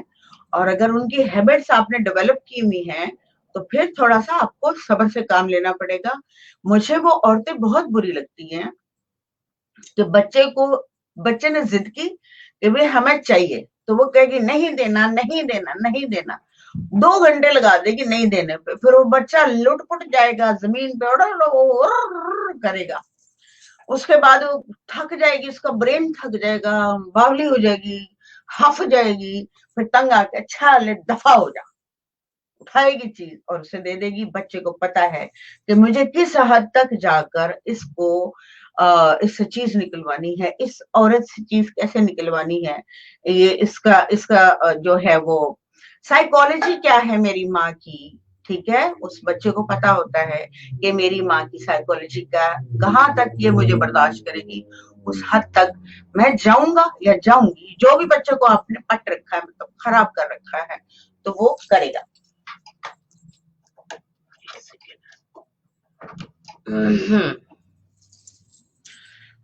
और अगर उनकी हैबिट्स आपने डेवलप की हुई हैं, तो फिर थोड़ा सा आपको सब्र से काम लेना पड़ेगा। मुझे वो औरतें बहुत बुरी लगती हैं कि बच्चे ने जिद की कि भाई हमें चाहिए, तो वो कहेगी नहीं देना, नहीं देना, नहीं देना, 2 घंटे लगा देगी नहीं देने पे, फिर वो बच्चा लुट-पुट जाएगा जमीन पे और करेगा। उसके बाद वो थक जाएगी, उसका ब्रेन थक जाएगा, बावली हो जाएगी, हफ जाएगी, फिर तंग आके अच्छा ले दफा हो जा, उठाएगी चीज और उसे दे देगी। बच्चे को पता है कि मुझे किस हद तक जाकर इसको इससे चीज निकलवानी है, इस औरत से चीज कैसे निकलवानी है। ये इसका इसका जो है वो साइकोलॉजी क्या है मेरी माँ की, ठीक है। उस बच्चे को पता होता है कि मेरी माँ की साइकोलॉजी का कहाँ तक ये मुझे बर्दाश्त करेगी, उस हद तक मैं जाऊंगा या जाऊंगी। जो भी बच्चे को आपने पट रखा है, मतलब खराब कर रखा है, तो वो करेगा।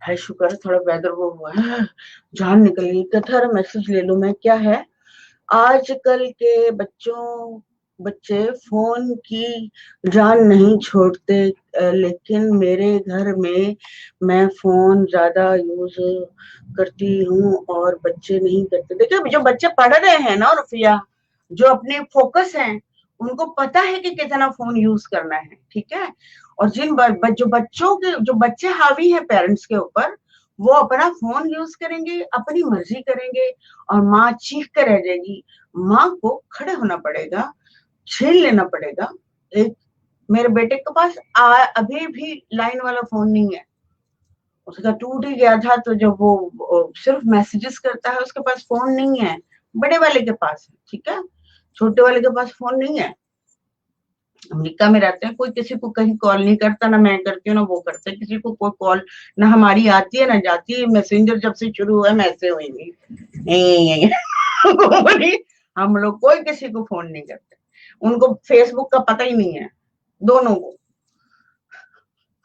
है शुक्र थोड़ा वेदर वो हुआ है, जान निकल गई। कथर मैसेज ले लूं मैं, क्या है। आजकल के बच्चे फोन की जान नहीं छोड़ते, लेकिन मेरे घर में मैं फोन ज्यादा यूज करती हूँ और बच्चे नहीं करते। देखिए जो बच्चे पढ़ रहे हैं ना रुफिया, जो अपने फोकस हैं, उनको पता है कि कितना फोन यूज करना है, ठीक है। और जो बच्चे हावी हैं पेरेंट्स के ऊपर, वो अपना फोन यूज करेंगे, अपनी मर्जी करेंगे, और माँ चीख कर रह जाएगी। माँ को खड़े होना पड़ेगा, छीन लेना पड़ेगा। एक मेरे बेटे के पास अभी भी लाइन वाला फोन नहीं है, उसका टूट ही गया था। तो जब वो सिर्फ मैसेजेस करता है, उसके पास फोन नहीं है। बड़े वाले के पास है, ठीक है, छोटे वाले के पास फोन नहीं है। अमेरिका में रहते हैं, कोई किसी को कहीं कॉल नहीं करता, ना मैं करती हूँ ना वो करते, किसी को कोई कॉल ना हमारी आती है ना जाती है। मैसेंजर जब से शुरू हुआ मैं ऐसे हुई नहीं हम लोग कोई किसी को फोन नहीं करते, उनको फेसबुक का पता ही नहीं है दोनों को,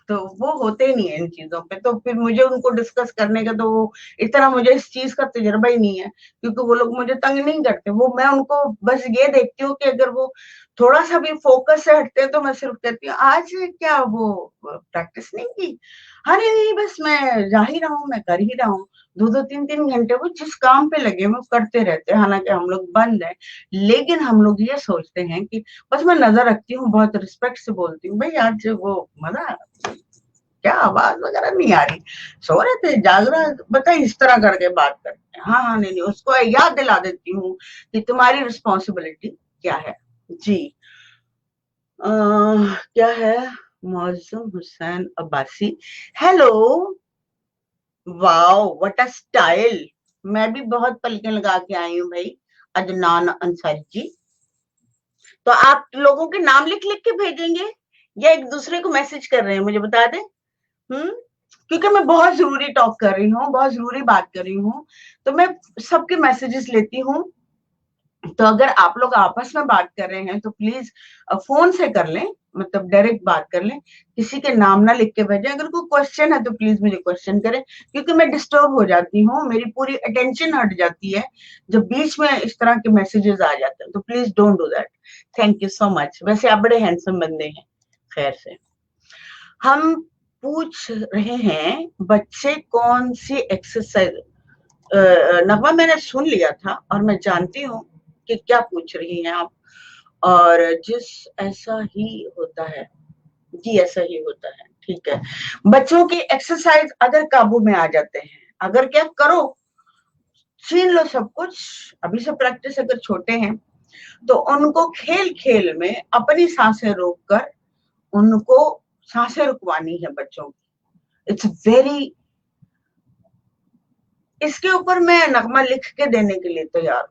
तो वो होते ही नहीं है इन चीजों पे। तो फिर मुझे उनको डिस्कस करने का तो वो इतना मुझे इस चीज का तजुर्बा ही नहीं है, क्योंकि वो लोग मुझे तंग नहीं करते। वो मैं उनको बस ये देखती हूँ कि अगर वो थोड़ा सा भी फोकस से हटते हैं तो मैं सिर्फ कहती हूँ आज क्या वो प्रैक्टिस नहीं की। अरे नहीं बस मैं जा ही रहा हूँ, मैं कर ही रहा हूँ। 2-2 3-3 घंटे वो जिस काम पे लगे वो करते रहते हैं, हालांकि हम लोग बंद है, लेकिन हम लोग ये सोचते हैं कि बस मैं नजर रखती हूँ, बहुत रिस्पेक्ट से बोलती हूँ, भाई आज वो मजा क्या आवाज वगैरह नहीं आ रही, सो रहे थे जाग रहा, बता इस तरह करके बात करते हैं। हाँ हाँ नहीं नहीं, उसको याद दिला देती हूँ कि तुम्हारी रिस्पॉन्सिबिलिटी क्या है। जी क्या है। Mauzum Hussain Abbasi, hello, wow what a style. मैं भी बहुत पलके लगा के आई हूँ भाई, अदनान अंसारी जी। तो आप लोगों के नाम लिख लिख के भेजेंगे या एक दूसरे को मैसेज कर रहे हैं, मुझे बता दें। हम्म, क्योंकि मैं बहुत जरूरी टॉक कर रही हूँ, बहुत जरूरी बात कर रही हूँ, तो मैं सबके मैसेजेस लेती हूँ। तो अगर आप लोग आपस में बात कर रहे हैं तो प्लीज फोन से कर लें, मतलब डायरेक्ट बात कर लें, किसी के नाम ना लिख के भेजें। अगर कोई क्वेश्चन है तो प्लीज मुझे क्वेश्चन करें, क्योंकि मैं डिस्टर्ब हो जाती हूँ, मेरी पूरी अटेंशन हट जाती है जब बीच में इस तरह के मैसेजेस आ जाते हैं। तो please don't do that. Thank you so much. वैसे आप बड़े हैंडसम बंदे हैं। खैर से हम पूछ रहे हैं बच्चे कौन सी एक्सरसाइज, नगमा मैंने सुन लिया था और मैं जानती हूँ कि क्या पूछ रही हैं आप। और जिस ऐसा ही होता है, जी ऐसा ही होता है, ठीक है। बच्चों की एक्सरसाइज अगर काबू में आ जाते हैं, अगर क्या करो, छीन लो सब कुछ, अभी से प्रैक्टिस, अगर छोटे हैं तो उनको खेल खेल में अपनी सांसें रोककर उनको सांसें रुकवानी है बच्चों की। इट्स वेरी, इसके ऊपर मैं नगमा लिख के देने के लिए तैयार,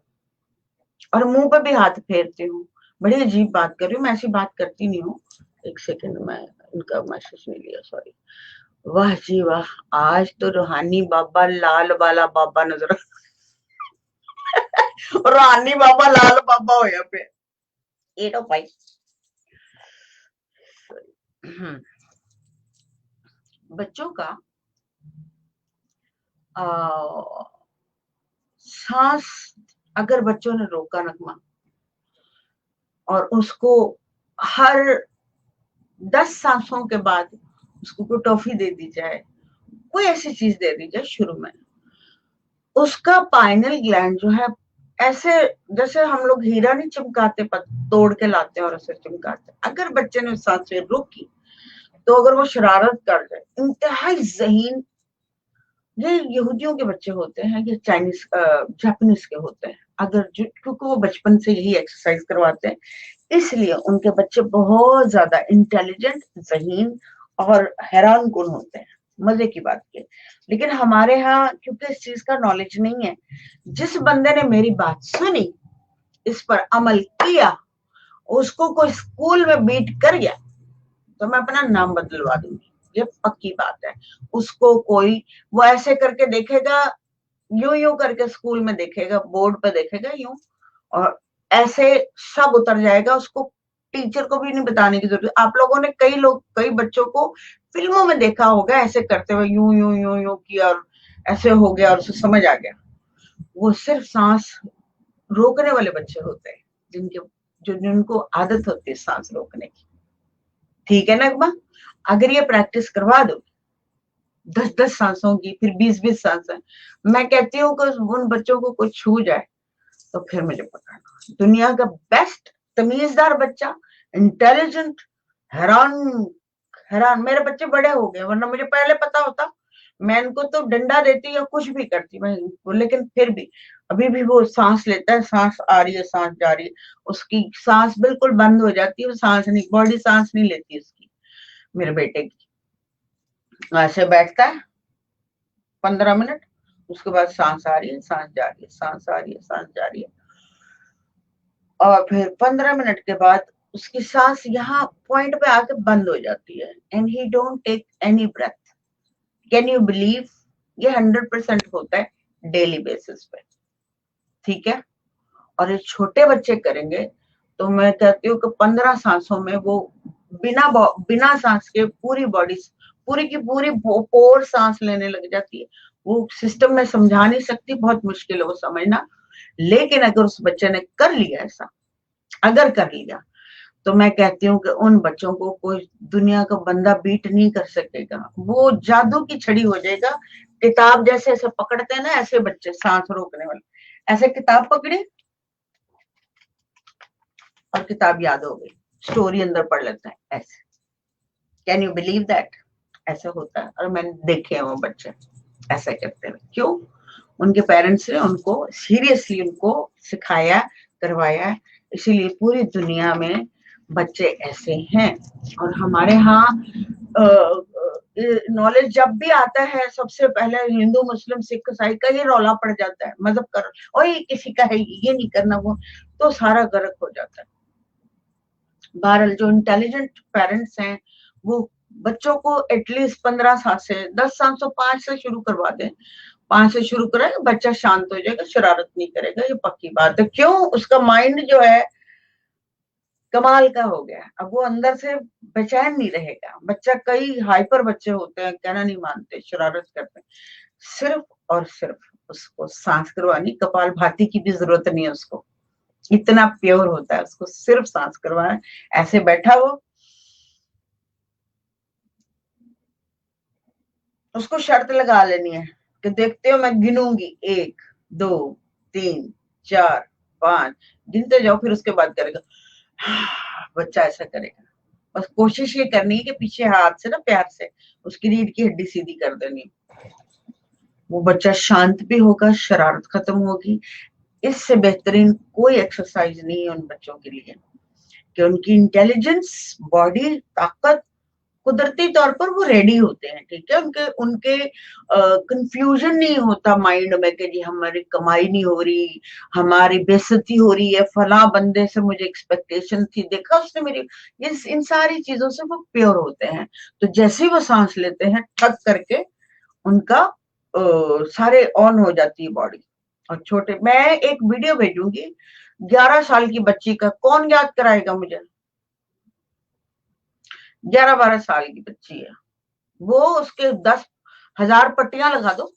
और मुंह पे भी हाथ फेरती हूँ। बड़ी अजीब बात कर रही हूँ मैं, ऐसी बात करती नहीं हूँ। एक सेकंड, मैं इनका मैसेज नहीं लिया, सॉरी। वाह जी वाह, आज तो रूहानी बाबा लाल वाला बाबा नजर रूहानी बाबा लाल बाबा होया पे 805। बच्चों का सांस, अगर बच्चों ने रोका नगमा और उसको हर 10 सांसों के बाद उसको कोई टॉफी दे दी जाए, कोई ऐसी चीज दे दी जाए शुरू में, उसका पाइनल ग्लैंड जो है ऐसे जैसे हम लोग हीरा नहीं चमकाते, तोड़ के लाते हैं और उसे चमकाते। अगर बच्चे ने सांसें रोकी तो अगर वो शरारत कर जाए, इंतहाई ज़हीन, ये यहूदियों के बच्चे होते हैं, ये चाइनीज जापानीज के होते हैं, अगर क्योंकि वो बचपन से यही एक्सरसाइज करवाते हैं, इसलिए उनके बच्चे बहुत ज्यादा इंटेलिजेंट, ज़हीन और हैरान कुन होते हैं। मजे की बात की, लेकिन हमारे यहाँ क्योंकि इस चीज का नॉलेज नहीं है, जिस बंदे ने मेरी बात सुनी, इस पर अमल किया, उसको कोई स्कूल में बीट कर गया तो मैं अपना नाम बदलवा दूंगी, ये पक्की बात है। उसको कोई, वो ऐसे करके देखेगा, यूं यूं करके स्कूल में देखेगा, बोर्ड पे देखेगा यूं, और ऐसे सब उतर जाएगा, उसको टीचर को भी नहीं बताने की जरूरत। आप लोगों ने कई बच्चों को फिल्मों में देखा होगा, ऐसे करते हुए यूं यूं यूं यूं किया और ऐसे हो गया और उसे समझ आ गया। वो सिर्फ सांस रोकने वाले बच्चे होते हैं, जिनको आदत होती है सांस रोकने की। ठीक है नगमा, अगर ये प्रैक्टिस करवा दो 10-10 सांसों की, फिर 20-20 सांसें, मैं कहती हूँ कि उन बच्चों को कुछ छू जाए तो फिर मुझे पकड़ना। दुनिया का बेस्ट तमीजदार बच्चा, इंटेलिजेंट, हैरान हैरान। मेरे बच्चे बड़े हो गए, वरना मुझे पहले पता होता मैं इनको तो डंडा देती या कुछ भी करती मैं, लेकिन फिर भी अभी भी वो सांस लेता है, सांस आ रही है, सांस जा रही है, उसकी सांस बिल्कुल बंद हो जाती है, वो सांस नहीं, बॉडी सांस नहीं लेती उसकी, मेरे बेटे की। ऐसे बैठता है 15 मिनट, उसके बाद सांस आ रही है, सांस जा रही है, सांस आ रही है, सांस जा रही है, और फिर 15 मिनट के बाद उसकी सांस यहाँ पॉइंट पे आके बंद हो जाती है, and he don't take any breath. Can you believe? ये 100% होता है डेली बेसिस पे, ठीक है। और ये छोटे बच्चे करेंगे तो मैं कहती हूँ कि 15 सांसों में वो बिना बिना सांस के पूरी बॉडी, पूरी की पूरी पोर सांस लेने लग जाती है। वो सिस्टम में समझा नहीं सकती, बहुत मुश्किल है वो समझना, लेकिन अगर उस बच्चे ने कर लिया ऐसा, अगर कर लिया, तो मैं कहती हूँ कि उन बच्चों को कोई दुनिया का बंदा बीट नहीं कर सकेगा। वो जादू की छड़ी हो जाएगा। किताब जैसे ऐसे पकड़ते हैं ना, ऐसे बच्चे सांस रोकने वाले, ऐसे किताब पकड़े और किताब याद हो गई, स्टोरी अंदर पढ़ लेते हैं ऐसे। Can you believe that? ऐसे होता है, और मैंने देखे हैं वो बच्चे ऐसा करते हैं। क्यों? उनके पेरेंट्स ने उनको सीरियसली उनको सिखाया, करवाया, इसीलिए पूरी दुनिया में बच्चे ऐसे हैं। और हमारे यहाँ नॉलेज जब भी आता है, सबसे पहले हिंदू मुस्लिम सिख ईसाई का ही रौला पड़ जाता है, मजहब कर, और किसी का है ये नहीं करना, वो तो सारा गर्क हो जाता है। बहरहाल जो इंटेलिजेंट पेरेंट्स हैं वो बच्चों को एटलीस्ट 15 साल से 10 साल से 5 से शुरू करवा दें। 5 से शुरू करें, बच्चा शांत हो जाएगा, शरारत नहीं करेगा, ये पक्की बात है। क्यों? उसका माइंड जो है कमाल का हो गया, अब वो अंदर से बेचैन नहीं रहेगा। बच्चा, कई हाइपर बच्चे होते हैं, कहना नहीं मानते, शरारत करते हैं, सिर्फ और सिर्फ उसको सांस करवानी, कपाल भाती की भी जरूरत नहीं है उसको, इतना प्योर होता है, उसको सिर्फ सांस करवाना। ऐसे बैठा वो, उसको शर्त लगा लेनी है कि देखते हो मैं गिनूंगी 1 2 3 4 5, गिनते जाओ, फिर उसके बाद करेगा। बच्चा ऐसा करेगा। बस कोशिश ये करनी है कि पीछे हाथ से ना प्यार से उसकी रीढ़ की हड्डी सीधी कर देनी। वो बच्चा शांत भी होगा, शरारत खत्म होगी। इससे बेहतरीन कोई एक्सरसाइज नहीं है उन बच्चों के लिए, कि उनकी इंटेलिजेंस, बॉडी, ताकत, कुदरती तौर पर वो रेडी होते हैं, ठीक है। उनके उनके कंफ्यूजन नहीं होता माइंड में कि जी हमारी कमाई नहीं हो रही, हमारी बेइज्जती हो रही है, फला बंदे से मुझे एक्सपेक्टेशन थी, देखा उसने मेरी, इन सारी चीजों से वो प्योर होते हैं। तो जैसे ही वो सांस लेते हैं, ठक करके उनका सारे ऑन हो जाती है बॉडी। और छोटे, मैं एक वीडियो भेजूंगी 11 साल की बच्ची का, कौन याद कराएगा मुझे? 11-12 साल की बच्ची है वो, उसके 10,000 पट्टियां लगा दो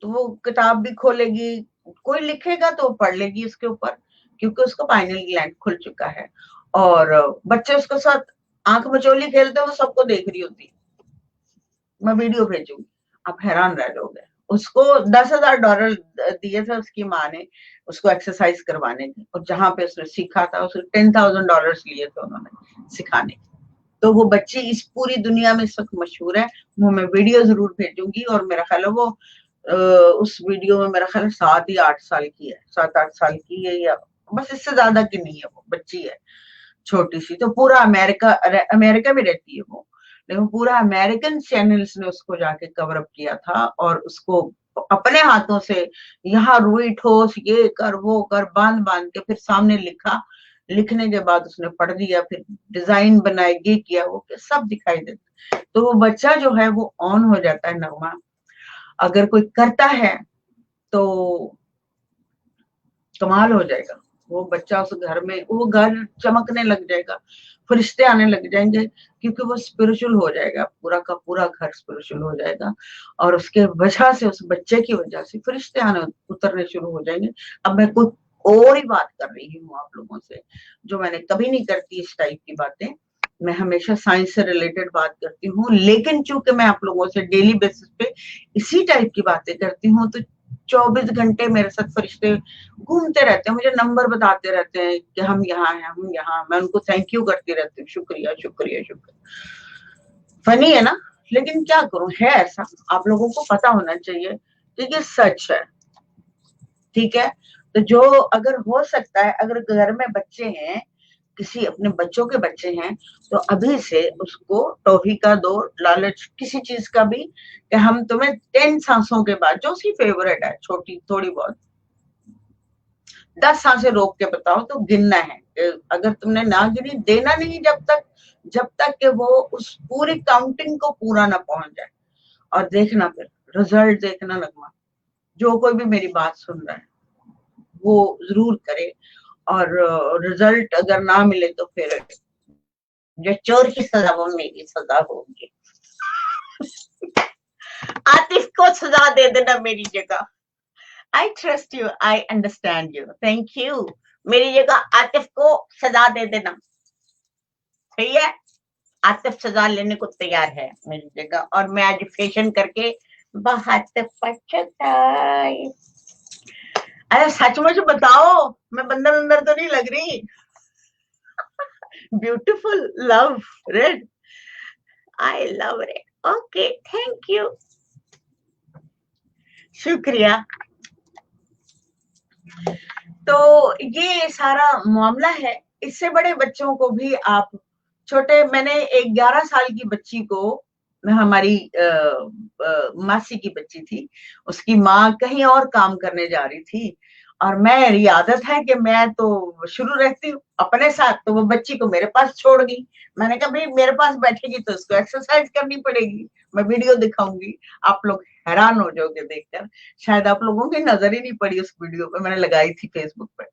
तो वो किताब भी खोलेगी, कोई लिखेगा तो वो पढ़ लेगी उसके ऊपर, क्योंकि उसको पाइनियल ग्लैंड खुल चुका है। और बच्चे उसके साथ आंख मचोली खेलते हैं, वो सबको देख रही होती। मैं वीडियो भेजूंगी, आप हैरान रह जाओगे। उसको $10,000 दिए थे उसकी माँ ने, उसको एक्सरसाइज करवाने थे, और जहां पे उसने सीखा था उसने $10,000 लिए थे उन्होंने सिखाने। तो वो बच्ची इस पूरी दुनिया में इस वक्त मशहूर है। वो मैं वीडियो जरूर भेजूंगी, और मेरा ख्याल है वो उस वीडियो में मेरा ख्याल 7 या 8 साल की है, 7-8 साल की है, या बस इससे ज्यादा की नहीं है। वो बच्ची है छोटी सी। तो पूरा अमेरिका अमेरिका में रहती है वो, लेकिन पूरा अमेरिकन चैनल्स ने उसको जाके कवर अप किया था, और उसको अपने हाथों से यहाँ रुई ठोस, ये कर वो कर, बांध बांध के फिर सामने लिखा। लिखने के बाद उसने पढ़ दिया, फिर डिजाइन बनाए, ये किया वो किया, सब दिखाई देता। तो वो बच्चा जो है वो ऑन हो जाता है नगमा, अगर कोई करता है तो कमाल हो जाएगा। वो बच्चा उस घर में, वो घर चमकने लग जाएगा, फरिश्ते आने लग जाएंगे, क्योंकि वो स्पिरिचुअल हो जाएगा, पूरा का पूरा घर स्पिरिचुअल हो जाएगा। और उसके वजह से, उस बच्चे की वजह से फरिश्ते आने उतरने शुरू हो जाएंगे। अब मैं कोई और ही बात कर रही हूँ आप लोगों से, जो मैंने कभी नहीं करती इस टाइप की बातें। मैं हमेशा साइंस से रिलेटेड बात करती हूँ, लेकिन चूंकि मैं आप लोगों से डेली बेसिस पे इसी टाइप की बातें करती हूँ, तो 24 घंटे मेरे साथ फरिश्ते घूमते रहते हैं, मुझे नंबर बताते रहते हैं कि हम यहाँ हैं, हम यहाँ। मैं उनको थैंक यू करती रहती हूँ, शुक्रिया शुक्रिया शुक्रिया। फनी है ना, लेकिन क्या करूं, है ऐसा। आप लोगों को पता होना चाहिए कि ये सच है, ठीक है। तो जो अगर हो सकता है, अगर घर में बच्चे हैं, किसी अपने बच्चों के बच्चे हैं, तो अभी से उसको टॉफी का दो, लालच किसी चीज का भी, कि हम तुम्हें 10 सांसों के बाद, जो उसकी फेवरेट है छोटी थोड़ी बहुत, 10 सांसें रोक के बताओ तो गिनना है। अगर तुमने ना गिनी, देना नहीं जब तक कि वो उस पूरी काउंटिंग को पूरा ना पहुंच जाए। और देखना फिर रिजल्ट देखना लगवा। जो कोई भी मेरी बात सुन रहा है वो जरूर करे, और रिजल्ट अगर ना मिले तो फिर जो चोर की सजा वो मेरी सजा होगी। आतिफ को सजा दे देना मेरी जगह। I trust you, I understand you, thank you. मेरी जगह आतिफ को सजा दे देना, सही है। आतिफ सजा लेने को तैयार है मेरी जगह, और मैं आज फेशन करके बहुत पछताई। अरे सचमुच बताओ, मैं बंदर अंदर तो नहीं लग रही? Beautiful, love, red, I love red. Okay, thank you, शुक्रिया। तो ये सारा मामला है। इससे बड़े बच्चों को भी आप छोटे, मैंने एक 11 साल की बच्ची को, हमारी मासी की बच्ची थी, उसकी माँ कहीं और काम करने जा रही थी, और मेरी आदत है कि मैं तो शुरू रहती हूँ अपने साथ, तो वो बच्ची को मेरे पास छोड़ गई। मैंने कहा भाई मेरे पास बैठेगी तो उसको एक्सरसाइज करनी पड़ेगी, मैं वीडियो दिखाऊंगी, आप लोग हैरान हो जाओगे देखकर। शायद आप लोगों की नजर ही नहीं पड़ी उस वीडियो पे, मैंने लगाई थी फेसबुक पे।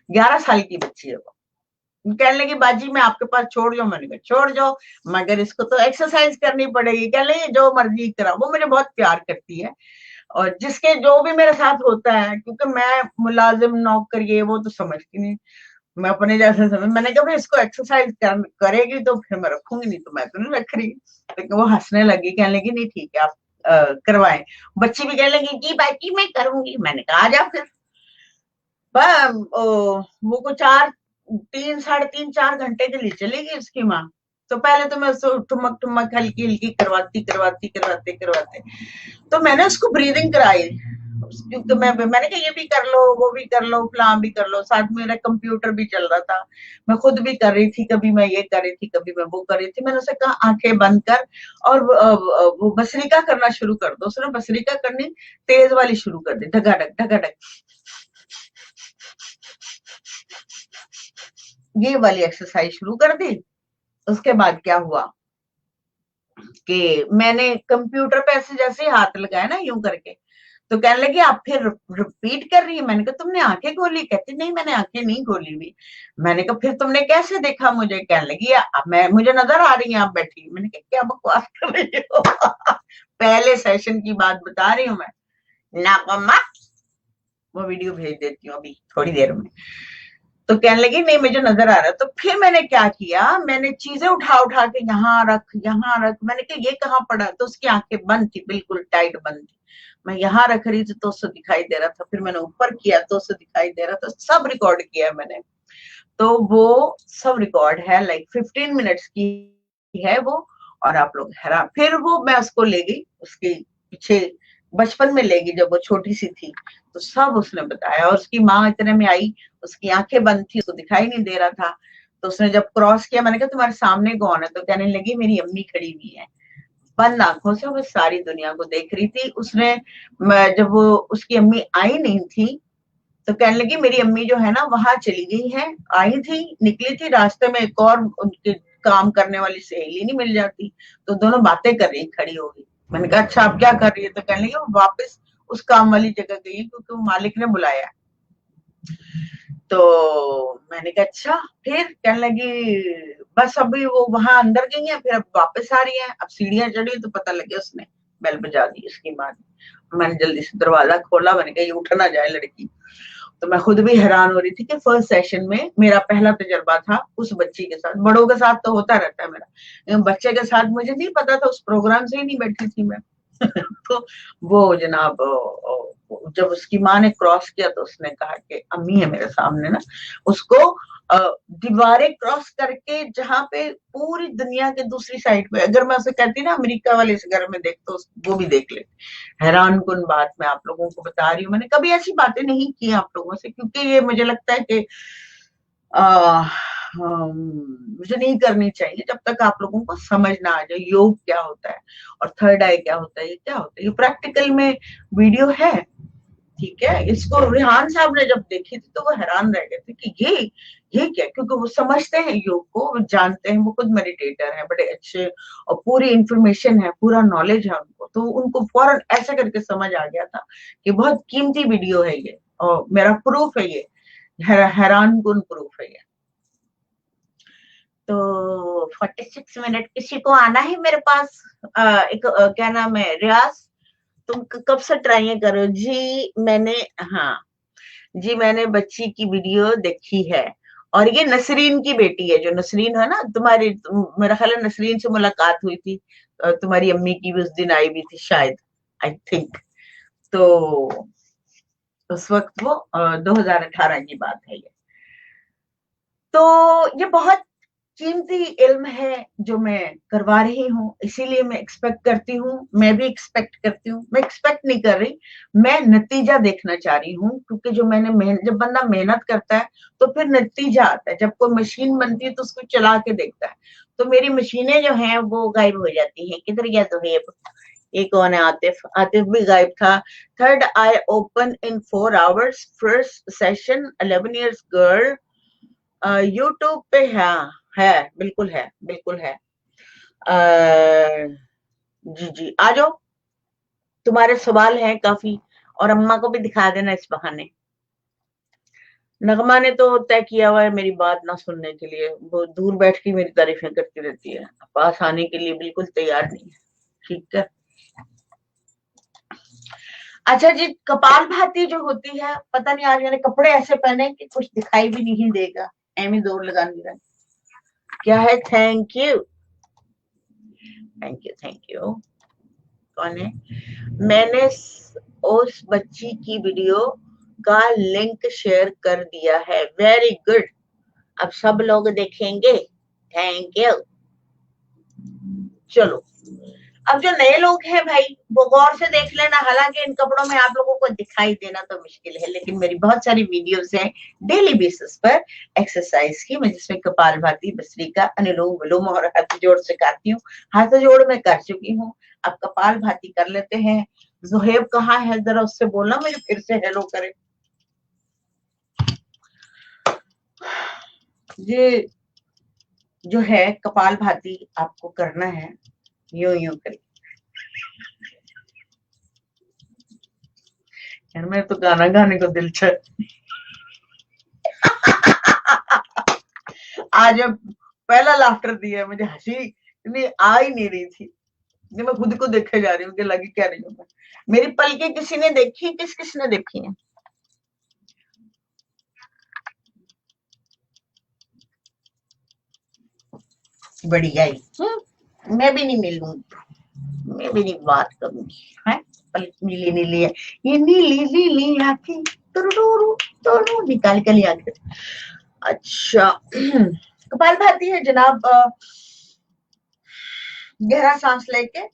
11 साल की बच्ची है वो। कहने लगी बाजी मैं आपके पास छोड़ जाऊं, मैंने कहा छोड़ जाओ, मगर इसको तो एक्सरसाइज करनी पड़ेगी। कहने लगी जो मर्जी करा। वो मुझे बहुत प्यार करती है, और जिसके जो भी मेरे साथ होता है, क्योंकि मैं मुलाजिम नौकर ये वो तो समझती नहीं, मैं अपने जैसे समझ। मैंने कहा भाई इसको एक्सरसाइज करेगी तो फिर मैं रखूंगी, नहीं तो मैं तो नहीं रख रही। लेकिन वो हंसने लगी, कहने लगी नहीं ठीक है आप करवाएं। बच्ची भी कहने लगी जी बाजी मैं करूंगी। मैंने कहा आ जा फिर। वो को 3, 3, 4 घंटे के लिए चली गई उसकी माँ। तो पहले तो मैं उसको ठुमक ठुमक हल्की हल्की करवाती करवाते करवाते, तो मैंने उसको ब्रीदिंग कराई, क्योंकि मैंने कहा ये भी कर लो, वो भी कर लो, फलां भी कर लो। साथ में मेरा कंप्यूटर भी चल रहा था, मैं खुद भी कर रही थी, कभी मैं ये कर रही थी, कभी मैं वो कर रही थी। मैंने उसे कहा आंखें बंद कर और वो बसरिका करना शुरू कर दो। उसने बसरिका करनी तेज वाली शुरू कर दी, ढगाढक ढगाढक, ये वाली एक्सरसाइज शुरू कर दी। उसके बाद क्या हुआ कि मैंने कंप्यूटर पे ऐसे जैसे हाथ लगाया ना यूं करके, तो कहने लगी आप फिर रिपीट कर रही है। मैंने कहा तुमने आंखें खोली? कहती नहीं मैंने आंखें नहीं खोली हुई। मैंने कहा फिर तुमने कैसे देखा मुझे? कहने लगी मैं मुझे नजर आ रही है आप बैठी। मैंने कहा क्या बकवास कर रही हो? पहले सेशन की बात बता रही हूँ मैं ना। वो वीडियो भेज देती हूँ अभी थोड़ी देर में। तो कहने लगी नहीं मुझे नजर आ रहा है। तो फिर मैंने क्या किया, मैंने चीजें उठा उठा के यहाँ रख यहाँ रख। मैंने कहा ये कहाँ पड़ा? तो उसकी आंखें बंद थी, बिल्कुल टाइट बंद थी। मैं यहाँ रख रही थी तो उससे दिखाई दे रहा था, फिर मैंने ऊपर किया तो उससे दिखाई दे रहा था, सब रिकॉर्ड किया मैंने। तो वो सब रिकॉर्ड है, लाइक 15 मिनट्स की है वो। और आप लोग हैरान, फिर वो मैं उसको ले गई उसके पीछे, बचपन में ले गई जब वो छोटी सी थी, तो सब उसने बताया। और उसकी माँ इतने में आई, उसकी आंखें बंद थी, उसको दिखाई नहीं दे रहा था। तो उसने जब क्रॉस किया, मैंने कहा तुम्हारे सामने कौन है, तो कहने लगी मेरी अम्मी खड़ी हुई है। बंद आंखों से वो सारी दुनिया को देख रही थी। उसने जब वो उसकी अम्मी आई नहीं थी, तो कहने लगी मेरी अम्मी जो है ना वहां चली गई है, आई थी निकली थी, रास्ते में एक और उनके काम करने वाली सहेली नहीं मिल जाती, तो दोनों बातें कर रही खड़ी हो गई। मैंने कहा अच्छा आप क्या कर रही है, तो कहने लगी वो वापस उस काम वाली जगह गई क्योंकि वो मालिक ने बुलाया। तो मैंने कहा अच्छा, फिर कहने लगी बस अभी वो वहां अंदर गई है, फिर अब वापस आ रही है। अब सीढ़ियां चढ़ी तो पता लगे उसने बेल बजा दी उसकी माँ ने। मैंने जल्दी से दरवाजा खोला, मैंने कहा ये उठ ना जाए लड़की। तो मैं खुद भी हैरान हो रही थी कि फर्स्ट सेशन में मेरा पहला तजर्बा था उस बच्ची के साथ। बड़ों के साथ तो होता रहता है मेरा, लेकिन बच्चे के साथ मुझे नहीं पता था, उस प्रोग्राम से ही नहीं बैठी थी मैं। तो वो जनाब जब उसकी माँ ने क्रॉस किया तो उसने कहा कि अम्मी है मेरे सामने ना। उसको दीवारें क्रॉस करके, जहाँ पे पूरी दुनिया के दूसरी साइड पे, अगर मैं उसे कहती ना अमेरिका वाले इस घर में देख, तो वो भी देख ले। हैरान कुन बात मैं आप लोगों को बता रही हूँ, मैंने कभी ऐसी बातें नहीं की आप लोगों से, क्योंकि ये मुझे लगता है कि मुझे नहीं करनी चाहिए जब तक आप लोगों को समझ ना आ जाए योग क्या होता है और थर्ड आई क्या होता है, ये क्या होता है। ये प्रैक्टिकल में वीडियो है, ठीक है। इसको रेहान साहब ने जब देखी थी तो वो हैरान रह गए थे कि ये क्या, क्योंकि वो समझते हैं योग को, वो जानते हैं, वो खुद मेडिटेटर हैं बड़े अच्छे, और पूरी इंफॉर्मेशन है, पूरा नॉलेज है उनको। तो उनको फौरन ऐसे करके समझ आ गया था कि बहुत कीमती वीडियो है ये, और मेरा प्रूफ है ये, हैरान कुन प्रूफ है ये। तो 46 मिनट किसी को आना है मेरे पास। एक क्या नाम है, रियाज, तुम कब से ट्राई करो जी। मैंने, हाँ जी, मैंने बच्ची की वीडियो देखी है। और ये नसरीन की बेटी है, जो नसरीन है ना तुम्हारी, मेरा ख्याल है नसरीन से मुलाकात हुई थी, तुम्हारी अम्मी की भी उस दिन आई भी थी शायद, आई थिंक। तो उस वक्त वो 2018 की बात है ये। तो ये बहुत कीमती इल्म है जो मैं करवा रही हूँ, इसीलिए मैं एक्सपेक्ट करती हूँ, मैं भी एक्सपेक्ट करती हूँ, मैं एक्सपेक्ट नहीं कर रही, मैं नतीजा देखना चाह रही हूँ। क्योंकि जो जब बंदा मेहनत करता है तो फिर नतीजा आता है। जब कोई मशीन बनती है तो उसको चला के देखता है। तो मेरी मशीनें जो हैं वो गायब हो जाती हैं, किधर गया तो है। ये कौन है, आतिफ, आतिफ भी गायब था। Third I open in 4 hours, first session 11 years girl, YouTube पे है, बिल्कुल है, बिल्कुल है। जी जी, आ जाओ, तुम्हारे सवाल हैं काफी, और अम्मा को भी दिखा देना इस बहाने। नगमा ने तो तय किया हुआ है मेरी बात ना सुनने के लिए, वो दूर बैठ के मेरी तारीफें करती रहती है, पास आने के लिए बिल्कुल तैयार नहीं है। ठीक है, अच्छा जी, कपाल भाती जो होती है, पता नहीं आज मैंने कपड़े ऐसे पहने कि कुछ दिखाई भी नहीं देगा, एमी जोर लगा नहीं रहा। क्या है, thank you, thank you, thank you. कौन है, मैंने उस बच्ची की वीडियो का लिंक शेयर कर दिया है, वेरी गुड, अब सब लोग देखेंगे, थैंक यू। चलो, अब जो नए लोग हैं भाई वो गौर से देख लेना, हालांकि इन कपड़ों में आप लोगों को दिखाई देना तो मुश्किल है, लेकिन मेरी बहुत सारी वीडियोस हैं डेली बेसिस पर एक्सरसाइज की, मैं जिसमें कपाल भाती, भस्त्रिका, अनुलोम विलोम और हाथ जोड़ सिखाती हूँ। हाथ जोड़ में कर चुकी हूँ, अब कपाल भाती कर लेते हैं। जुहेब कहाँ है, जरा उससे बोलना मुझे फिर से हेलो करे। ये जो है कपाल भाती आपको करना है, यूं यूं करके। यार मेरे तो गाना गाने को दिल चाह, आज पहला लाफ्टर दिया, मुझे हंसी इतनी आ ही नहीं रही थी, मैं खुद को देखे जा रही हूँ कि लगी क्या रही हूँ। मेरी पलके किसी ने देखी, किस किसने देखी है? बढ़िया ही, मैं भी नहीं मिलूंगी, मैं भी नहीं बात करूंगी, है पलक नीली नीली है, ये नीली नीली आंखें तो निकाल के लिया। अच्छा कपालभाति है जनाब। गहरा सांस लेके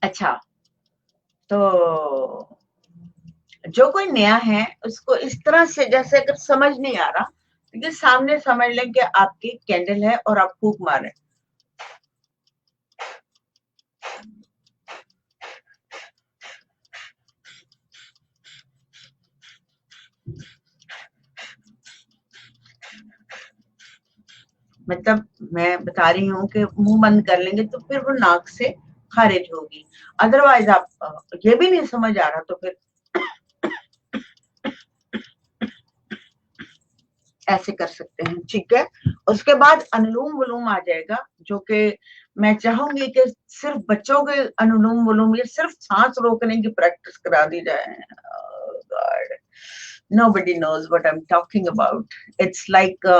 अच्छा, तो जो कोई नया है उसको इस तरह से, जैसे अगर समझ नहीं आ रहा, क्योंकि सामने समझ लें कि आपकी कैंडल है और आप फूंक मारे। मतलब मैं बता रही हूँ कि मुंह बंद कर लेंगे तो फिर वो नाक से खारिज होगी। अदरवाइज आप ये भी नहीं समझ आ रहा तो फिर ऐसे कर सकते हैं, ठीक है। उसके बाद अनुलोम विलोम आ जाएगा, जो कि मैं चाहूंगी कि सिर्फ बच्चों के अनुलोम विलोम, ये सिर्फ सांस रोकने की प्रैक्टिस करा दी जाए। God, nobody knows what I'm talking about. It's like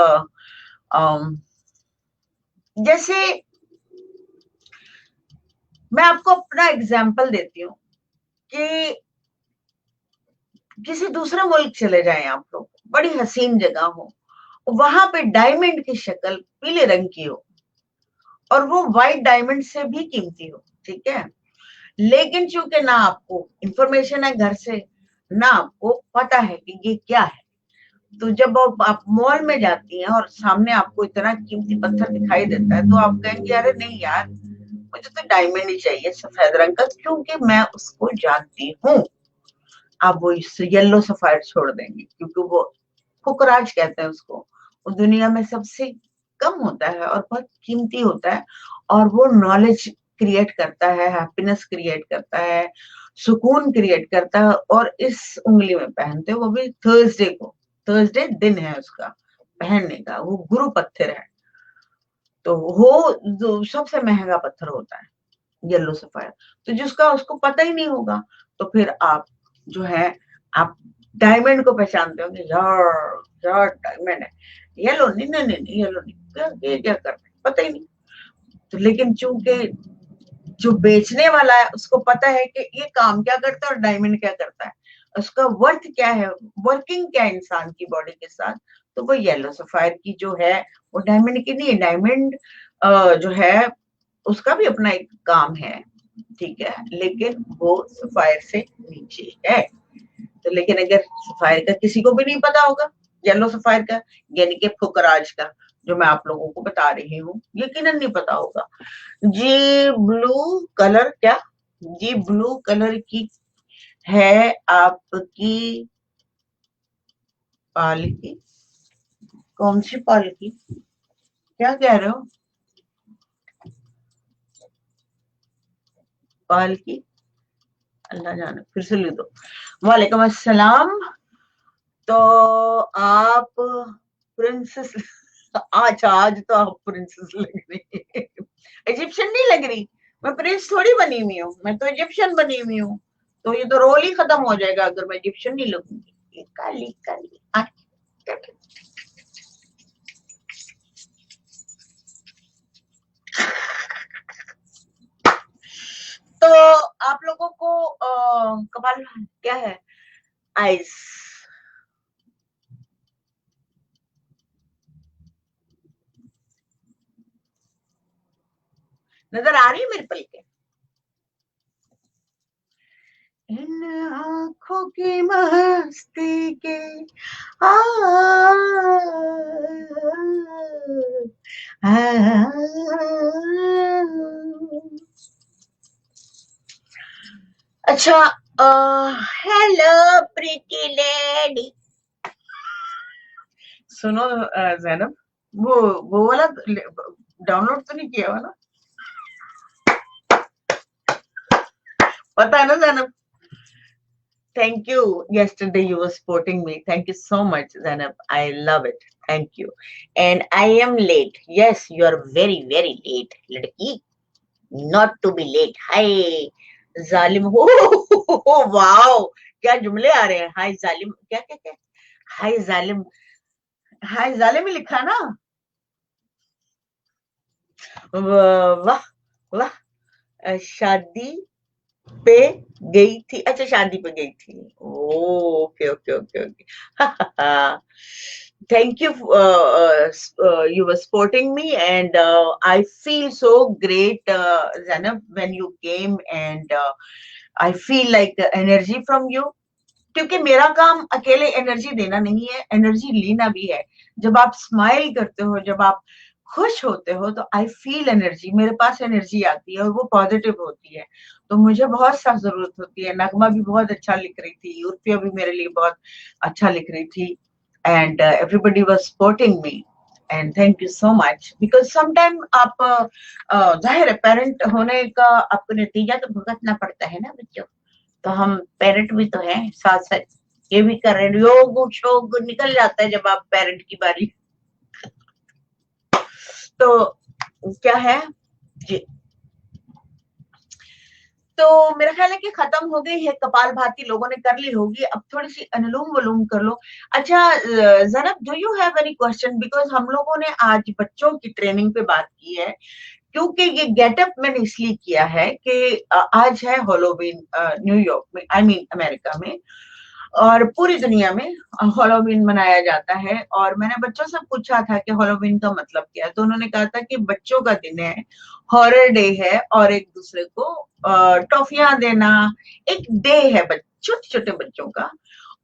जैसे मैं आपको अपना एग्जाम्पल देती हूँ कि किसी दूसरे मुल्क चले जाएं आप लोग, बड़ी हसीन जगह हो, वहां पे डायमंड की शक्ल पीले रंग की हो और वो व्हाइट डायमंड से भी कीमती हो, ठीक है। लेकिन चूंकि ना आपको इंफॉर्मेशन है घर से, ना आपको पता है कि ये क्या है, तो जब आप मॉल में जाती हैं और सामने आपको इतना कीमती पत्थर दिखाई देता है, तो आप कहेंगे अरे नहीं यार, मुझे तो डायमंड ही चाहिए सफेद रंग का, क्योंकि मैं उसको जानती हूँ। आप वो येलो सफायर छोड़ देंगे, क्योंकि वो फुकराज कहते हैं उसको, वो दुनिया में सबसे कम होता है और बहुत कीमती होता है, और वो नॉलेज क्रिएट करता है, हैप्पीनेस क्रिएट करता है, सुकून क्रिएट करता है। और इस उंगली में पहनते हैं, वो भी थर्सडे को, थर्सडे दिन है उसका पहनने का, वो गुरु पत्थर है, तो वो जो सबसे महंगा पत्थर होता है येलो सफायर। तो जिसका उसको पता ही नहीं होगा, तो फिर आप जो है, आप डायमंड को पहचानते होंगे, यार यार डायमंड है, येलो नहीं नहीं नहीं, येलो नहीं, ये क्या कर रहे हैं पता ही नहीं। तो लेकिन चूंकि जो बेचने वाला है उसको पता है कि ये काम क्या करता है और डायमंड क्या करता है, उसका वर्थ क्या है, वर्किंग क्या है इंसान की बॉडी के साथ, तो वो येलो सफायर की जो है वो डायमंड की नहीं है। डायमंड जो है उसका भी अपना एक काम है, ठीक है, लेकिन वो सफायर से नीचे है। तो लेकिन अगर सफायर का किसी को भी नहीं पता होगा, येलो सफायर का यानी कि फुकराज का, जो मैं आप लोगों को बता रही हूँ, यकीनन नहीं पता होगा। जी ब्लू कलर क्या, जी ब्लू कलर की है आपकी पालकी। कौन सी पालकी, क्या कह रहे हो? पालकी, अल्लाह जाने, फिर से लिख दो। वालेकुम अस्सलाम। तो आप प्रिंसेस, अच्छा आज तो आप प्रिंसेस लग रही है, इजिप्शियन नहीं लग रही। मैं प्रिंस थोड़ी बनी हुई हूँ, मैं तो इजिप्शियन बनी हुई हूँ, तो ये तो रोल ही खत्म हो जाएगा अगर मैं इजिप्शियन नहीं लगूंगी। ये काली काली तो आप लोगों को कपाल क्या है, आइस नजर आ रही है मेरे पल के? इन आंखों की मस्ती के आ, आ, अच्छा, हेलो प्रीति लेडी। सुनो जैनब, वो वाला डाउनलोड तो नहीं किया हुआ ना? पता है ना Zainab, Thank you. Yesterday you were supporting me. Thank you so much, Zainab. I love it. Thank you. And I am late. Yes, you are very, very late. Ladki, not to be late. Hi, जालिम हो wow क्या जुमले आ रहे हैं हाय जालिम क्या क्या क्या हाय जालिम ही लिखा ना वाह वाह शादी पे गई थी अच्छा शादी पे गई थी okay okay okay okay thank you you were supporting me and I feel so great Zainab when you came and I feel like energy from you क्योंकि मेरा काम अकेले एनर्जी देना नहीं है एनर्जी लेना भी है जब आप स्माइल करते हो जब आप खुश होते हो तो आई फील एनर्जी मेरे पास एनर्जी आती है और वो पॉजिटिव होती है तो मुझे बहुत सा जरूरत होती है नगमा भी बहुत अच्छा लिख रही थी उर्फिया भी मेरे लिए बहुत अच्छा लिख रही थी and everybody was supporting me and thank you so much because sometime आप जाहिर है पेरेंट होने का आपको नतीजा तो भुगतना पड़ता है ना बच्चों तो हम पेरेंट भी तो हैं साथ साथ ये भी कर रहे हैं योग शोग निकल जाता है जब आप पेरेंट की बारी तो क्या है जी तो मेरा ख्याल है कि खत्म हो गई है कपाल भाती लोगों ने कर ली होगी अब थोड़ी सी अनुलोम विलोम कर लो अच्छा जनाब do you have any question because हम लोगों ने आज बच्चों की ट्रेनिंग पे बात की है क्योंकि ये गेटअप मैंने इसलिए किया है कि आज है हॉलोवीन न्यूयॉर्क में आई मीन अमेरिका में और पूरी दुनिया में हॉलोवीन मनाया जाता है और मैंने बच्चों से पूछा था कि हॉलोवीन का मतलब क्या है तो उन्होंने कहा था कि बच्चों का दिन है हॉरर डे है और एक दूसरे को टॉफियां देना एक डे है छोटे छोटे बच्चों का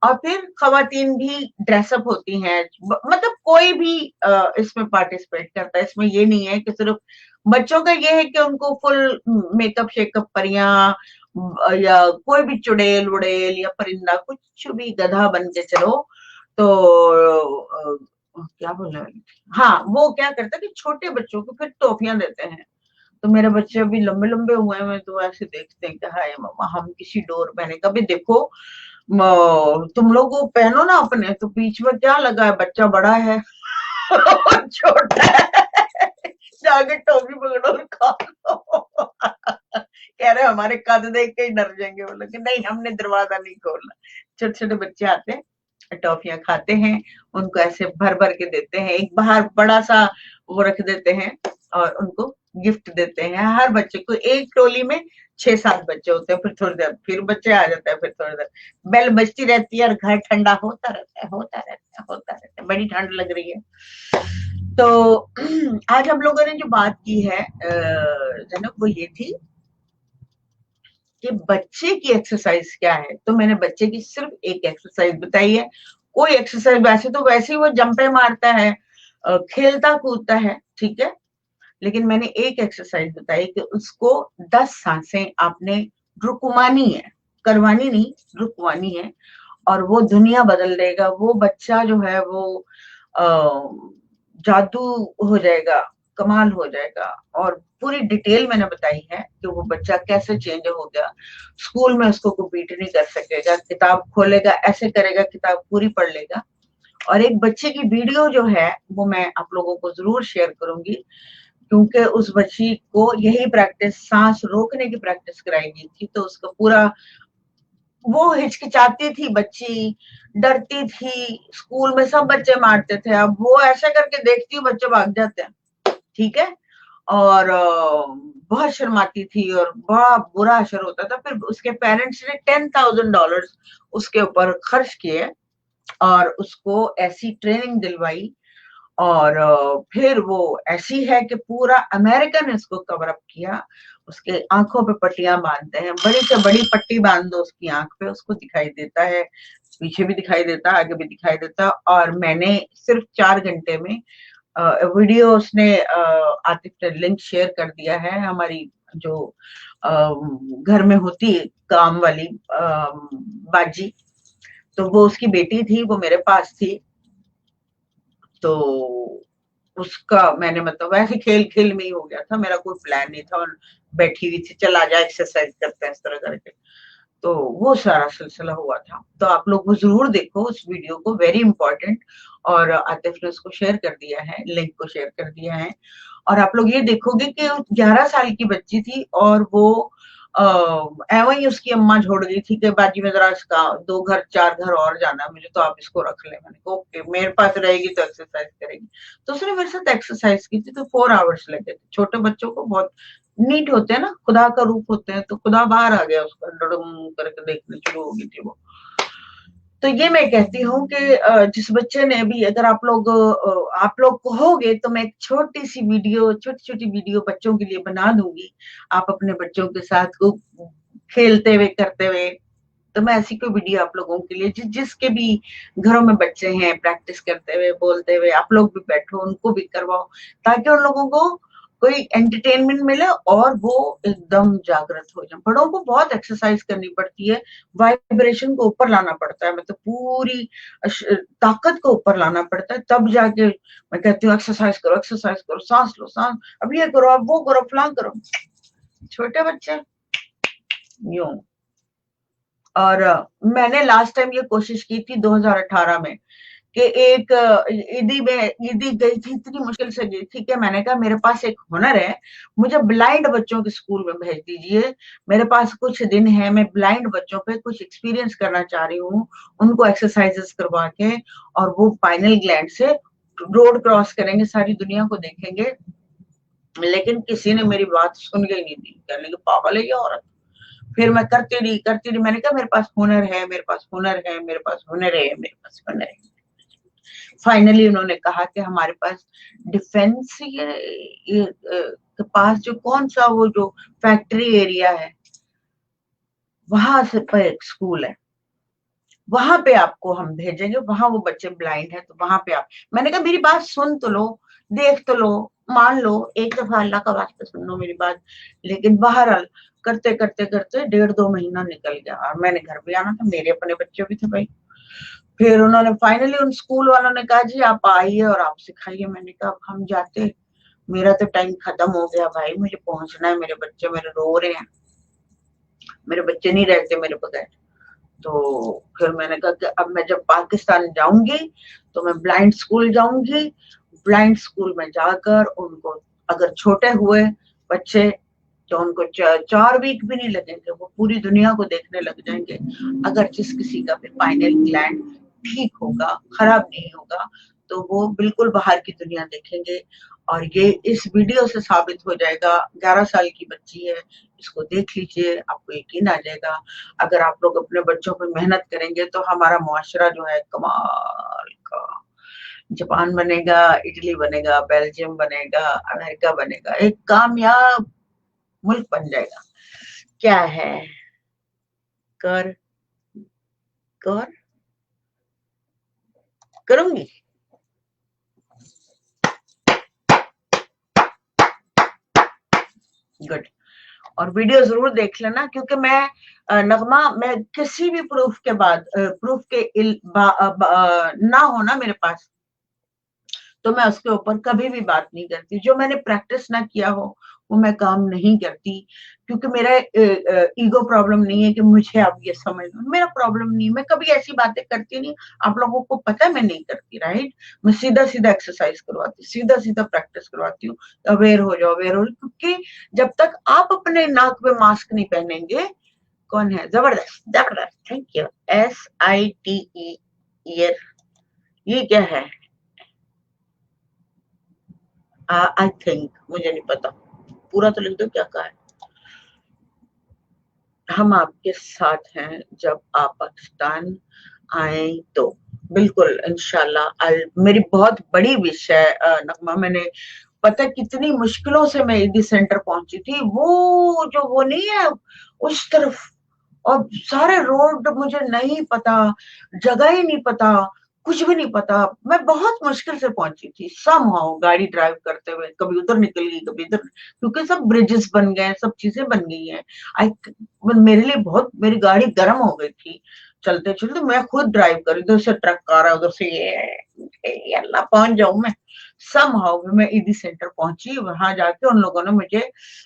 और फिर खवातीन भी ड्रेसअप होती हैं मतलब कोई भी इसमें पार्टिसिपेट करता है इसमें ये नहीं है कि सिर्फ बच्चों का ये है कि उनको फुल मेकअप शेकअप परियां या कोई भी चुड़ैल उड़ेल या परिंदा कुछ भी गधा बन के चलो तो क्या बोल रहे हाँ वो क्या करता है कि छोटे बच्चों को फिर टॉफियां देते हैं तो मेरे बच्चे अभी लंबे लंबे हुए हैं तो ऐसे देखते हैं कि हाय मम्मा हम किसी डोर पहने कभी देखो तुम लोग वो पहनो ना अपने तो बीच में क्या लगा है बच्चा बड़ा है छोटा है जाके टॉफी पकड़ो और खा लो कह रहे हमारे कद देख के ही डर जाएंगे वो लोग नहीं हमने दरवाजा नहीं खोलना छोटे छोटे बच्चे आते हैं टॉफियां खाते हैं उनको ऐसे भर भर के देते हैं एक बाहर बड़ा सा वो रख देते हैं और उनको गिफ्ट देते हैं हर बच्चे को एक टोली में 6-7 बच्चे होते हैं फिर थोड़ी देर फिर बच्चे आ जाते हैं फिर थोड़ी देर बेल बजती रहती है और घर ठंडा होता रहता है होता रहता है होता रहता है बड़ी ठंड लग रही है तो आज हम लोगों ने जो बात की है जनक वो ये थी कि बच्चे की एक्सरसाइज क्या है तो मैंने बच्चे की सिर्फ एक एक्सरसाइज बताई है कोई एक्सरसाइज वैसे ही वो जंपे मारता है खेलता कूदता है ठीक है लेकिन मैंने एक एक्सरसाइज बताई कि उसको 10 सांसें आपने रुकवानी है करवानी नहीं रुकवानी है और वो दुनिया बदल देगा वो बच्चा जो है वो जादू हो जाएगा कमाल हो जाएगा और पूरी डिटेल मैंने बताई है कि वो बच्चा कैसे चेंज हो गया स्कूल में उसको कोई बीट नहीं कर सकेगा किताब खोलेगा ऐसे करेगा किताब पूरी पढ़ लेगा और एक बच्चे की वीडियो जो है वो मैं आप लोगों को जरूर शेयर करूंगी क्योंकि उस बच्ची को यही प्रैक्टिस सांस रोकने की प्रैक्टिस कराई गई थी तो उसका पूरा वो हिचकिचाती थी बच्ची डरती थी स्कूल में सब बच्चे मारते थे अब वो ऐसा करके देखती हूँ बच्चे भाग जाते हैं ठीक है और बहुत शर्माती थी और बड़ा बुरा असर होता था फिर उसके पेरेंट्स ने $10,000 उसके ऊपर खर्च किए और उसको ऐसी ट्रेनिंग दिलवाई और फिर वो ऐसी है कि पूरा अमेरिका ने उसको कवर अप किया उसके आंखों पे पट्टियां बांधते हैं बड़ी से बड़ी पट्टी बांध दो उसकी आंख पे उसको दिखाई देता है पीछे भी दिखाई देता आगे भी दिखाई देता और मैंने सिर्फ 4 घंटे में वीडियो उसने आतिफ ने लिंक शेयर कर दिया है हमारी जो घर में होती है काम वाली बाजी तो वो उसकी बेटी थी वो मेरे पास थी तो उसका मैंने मतलब वैसे खेल खेल में ही हो गया था मेरा कोई प्लान नहीं था और बैठी हुई थी चल आजा एक्सरसाइज करते हैं इस तरह करके तो वो सारा सिलसिला हुआ था। तो आप लोग वो जरूर देखो उस वीडियो को, वेरी इंपॉर्टेंट। और आतिफ ने उसको शेयर कर दिया है, लिंक को शेयर कर दिया है। और आप लोग ये देखोगे कि 11 साल की बच्ची थी और वो एवं ही उसकी अम्मा छोड़ गई थी कि बाजी में जरा इसका 2 घर 4 घर और जाना है मुझे, तो आप इसको रख ले। मैंने कहा ओके, मेरे पास रहेगी तो एक्सरसाइज करेगी। तो उसने मेरे साथ एक्सरसाइज की थी, तो 4 आवर्स लगे थे। छोटे बच्चों को बहुत नीट होते हैं ना, खुदा का रूप होते हैं, तो खुदा बाहर आ गया उसका, डुडुम करके देखने शुरू हो गई थी वो। तो ये मैं कहती हूँ कि जिस बच्चे ने भी, अगर आप लोग कहोगे तो मैं एक छोटी सी वीडियो, छोटी छोटी वीडियो बच्चों के लिए बना दूंगी। आप अपने बच्चों के साथ को खेलते हुए करते हुए, तो मैं ऐसी कोई वीडियो आप लोगों के लिए, जिसके भी घरों में बच्चे हैं, प्रैक्टिस करते हुए बोलते हुए, आप लोग भी बैठो, उनको भी करवाओ, ताकि उन लोगों को कोई एंटरटेनमेंट मिले और वो एकदम जागृत हो जाए। बड़ों को बहुत एक्सरसाइज करनी पड़ती है, वाइब्रेशन को ऊपर लाना पड़ता है, मतलब पूरी ताकत को ऊपर लाना पड़ता है, तब जाके मैं कहती हूँ एक्सरसाइज करो, एक्सरसाइज करो, सांस लो, सांस, अब ये करो, अब वो करो, फलां करो। छोटे बच्चे यूं। और मैंने लास्ट टाइम ये कोशिश की थी 2018 में कि एक ईदी गई थी, इतनी मुश्किल से गई थी कि मैंने कहा मेरे पास एक हुनर है, मुझे ब्लाइंड बच्चों के स्कूल में भेज दीजिए, मेरे पास कुछ दिन है, मैं ब्लाइंड बच्चों पे कुछ एक्सपीरियंस करना चाह रही हूँ, उनको एक्सरसाइजेस करवा के, और वो पाइनल ग्लैंड से रोड क्रॉस करेंगे, सारी दुनिया को देखेंगे। लेकिन किसी ने मेरी बात सुन गई नहीं थी, कहने की पागल है ये औरत। फिर मैं करती रही, मैंने कहा मेरे पास हुनर है, मेरे पास हुनर है, मेरे पास हुनर है, मेरे पास हुनर है। फाइनली उन्होंने कहा कि हमारे पास डिफेंस के पास जो कौन सा वो जो फैक्ट्री एरिया है, वहां से पर एक स्कूल है, वहां पे आपको हम भेजेंगे, वहां वो बच्चे ब्लाइंड है, तो वहां पे आप। मैंने कहा मेरी बात सुन तो लो, देख तो लो, मान लो, एक दफा अल्लाह का वास्ता सुन लो मेरी बात। लेकिन बहरहाल करते करते करते 1.5-2 महीना निकल गया, और मैंने घर भी आना था, मेरे अपने बच्चे भी थे भाई। फिर उन्होंने फाइनली, उन स्कूल वालों ने कहा जी आप आइए और आप सिखाइए। मैंने कहा अब हम जाते, मेरा तो टाइम खत्म हो गया भाई, मुझे पहुंचना है, मेरे बच्चे मेरे रो रहे हैं, मेरे बच्चे नहीं रहते मेरे बगैर। तो फिर मैंने कहा कि अब मैं जब पाकिस्तान जाऊंगी तो मैं ब्लाइंड स्कूल जाऊंगी, ब्लाइंड स्कूल में जाकर उनको, अगर छोटे हुए बच्चे तो उनको 4 वीक भी नहीं लगेंगे, वो पूरी दुनिया को देखने लग जाएंगे। अगर जिस किसी का भी पाइनल ग्लैंड ठीक होगा, खराब नहीं होगा, तो वो बिल्कुल बाहर की दुनिया देखेंगे। और ये इस वीडियो से साबित हो जाएगा। 11 साल की बच्ची है, इसको देख लीजिए, आपको यकीन आ जाएगा। अगर आप लोग अपने बच्चों पर मेहनत करेंगे तो हमारा मुआशरा जो है कमाल का, जापान बनेगा, इटली बनेगा, बेल्जियम बनेगा, अमेरिका बनेगा, एक कामयाब मुल्क बन जाएगा। क्या है, कर कर करूंगी। गुड। और वीडियो जरूर देख लेना, क्योंकि मैं नगमा, मैं किसी भी प्रूफ के बाद, प्रूफ के ना होना मेरे पास, तो मैं उसके ऊपर कभी भी बात नहीं करती। जो मैंने प्रैक्टिस ना किया हो वो मैं काम नहीं करती, क्योंकि मेरा ईगो प्रॉब्लम नहीं है कि मुझे आप ये समझ लो, मेरा प्रॉब्लम नहीं, मैं कभी ऐसी बातें करती नहीं। आप लोगों को पता है मैं नहीं करती, राइट। मैं सीधा सीधा एक्सरसाइज करवाती, सीधा सीधा प्रैक्टिस करवाती हूँ, अवेयर हो जाओ, अवेयर हो, क्योंकि जब तक आप अपने नाक पे मास्क नहीं पहनेंगे, कौन है, जबरदस्त जबरदस्त, थैंक यू, SITE, ईयर, ये क्या है, आई थिंक, मुझे नहीं पता, पूरा तो लिख दो क्या कहा है। हम आपके साथ हैं जब आप पाकिस्तान आए तो, बिल्कुल इंशाल्लाह। मेरी बहुत बड़ी विश है नगमा, मैंने पता कितनी मुश्किलों से मैं ईदी सेंटर पहुंची थी, वो जो वो नहीं है उस तरफ, और सारे रोड मुझे नहीं पता, जगह ही नहीं पता, कुछ भी नहीं पता। मैं बहुत मुश्किल से पहुंची थी, समहाउ गाड़ी ड्राइव करते हुए, कभी उधर निकल गई, कभी इधर, क्योंकि सब ब्रिजेस बन गए, सब चीजें बन गई हैं। आई, मेरे लिए बहुत, मेरी गाड़ी गर्म हो गई थी चलते चलते। मैं खुद ड्राइव कर, इधर से ट्रक आ रहा है, उधर से ये अल्लाह पहुंच जाऊं मैं। समहाउ मैं ईदी सेंटर पहुंची, वहां जाके उन लोगों ने मुझे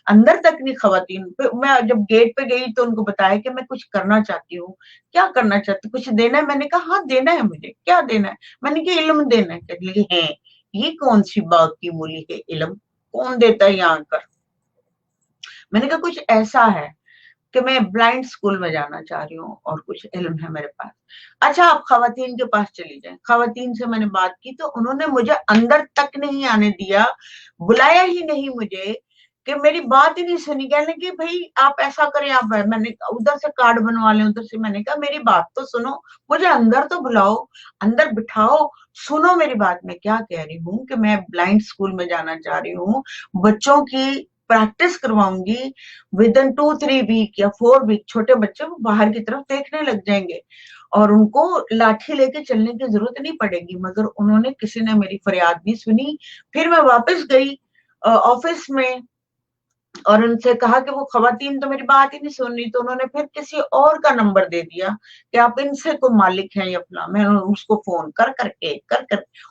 अंदर तक नहीं, खवातीन पे मैं जब गेट पे गई तो उनको बताया कि मैं कुछ करना चाहती हूँ। क्या करना चाहती, कुछ देना है? मैंने कहा हाँ देना है मुझे। क्या देना है? मैंने कहा इल्म देना है। कहने लगी है ये कौन सी बात की मूली है इल्म, कौन देता है यहाँ कर? मैंने कहा कुछ ऐसा है कि मैं ब्लाइंड स्कूल में जाना चाह रही हूँ और कुछ इल्म है मेरे पास। अच्छा आप खवातीन के पास चली जाए। खवातीन से मैंने बात की तो उन्होंने मुझे अंदर तक नहीं आने दिया, बुलाया ही नहीं मुझे, कि मेरी बात ही नहीं सुनी। कहने की भाई आप ऐसा करें, आप मैंने उधर से कार्ड बनवा लें उधर से। मैंने कहा मेरी बात तो सुनो, मुझे अंदर तो बुलाओ, अंदर बिठाओ, सुनो मेरी बात। मैं क्या कह रही हूँ कि मैं ब्लाइंड स्कूल में जाना चाह रही हूँ, बच्चों की प्रैक्टिस करवाऊंगी। विद इन 2-3 वीक या 4 वीक छोटे बच्चे वो बाहर की तरफ देखने लग जाएंगे और उनको लाठी लेके चलने की जरूरत नहीं पड़ेगी। मगर उन्होंने, किसी ने मेरी फरियाद नहीं सुनी। फिर मैं वापस गई ऑफिस में और उनसे कहा कि वो खवातीन तो मेरी बात ही नहीं सुन रही। तो उन्होंने फिर किसी और का नंबर दे दिया कि आप इनसे को मालिक हैं अपना। मैं उसको फोन कर करके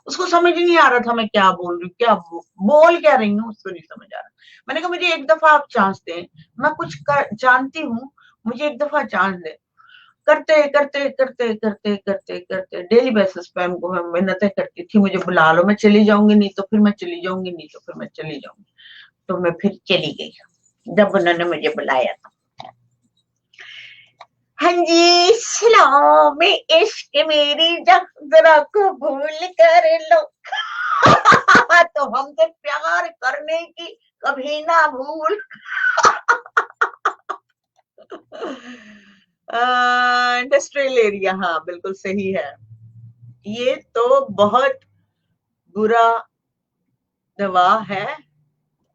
उसको समझ ही नहीं आ रहा था मैं क्या बोल रही हूँ, क्या बोल क्या रही हूँ, उसको नहीं समझ आ रहा। मैंने कहा मुझे एक दफा आप चांस दें, मैं कुछ जानती हूँ, मुझे एक दफा चांस दे। करते करते करते करते करते करते डेली बेसिस पे हमको मैं मिन्नतें करती थी, मुझे बुला लो, मैं चली जाऊंगी, नहीं तो फिर मैं चली जाऊंगी, नहीं तो फिर मैं चली जाऊंगी। तो मैं फिर चली गई जब उन्होंने मुझे बुलाया था। हाँ जी, सलाम इश्क मेरी जरा कबूल कर लो। तो हमसे प्यार करने की कभी ना भूल। इंडस्ट्रियल एरिया, हाँ बिल्कुल सही है। ये तो बहुत बुरा दवा है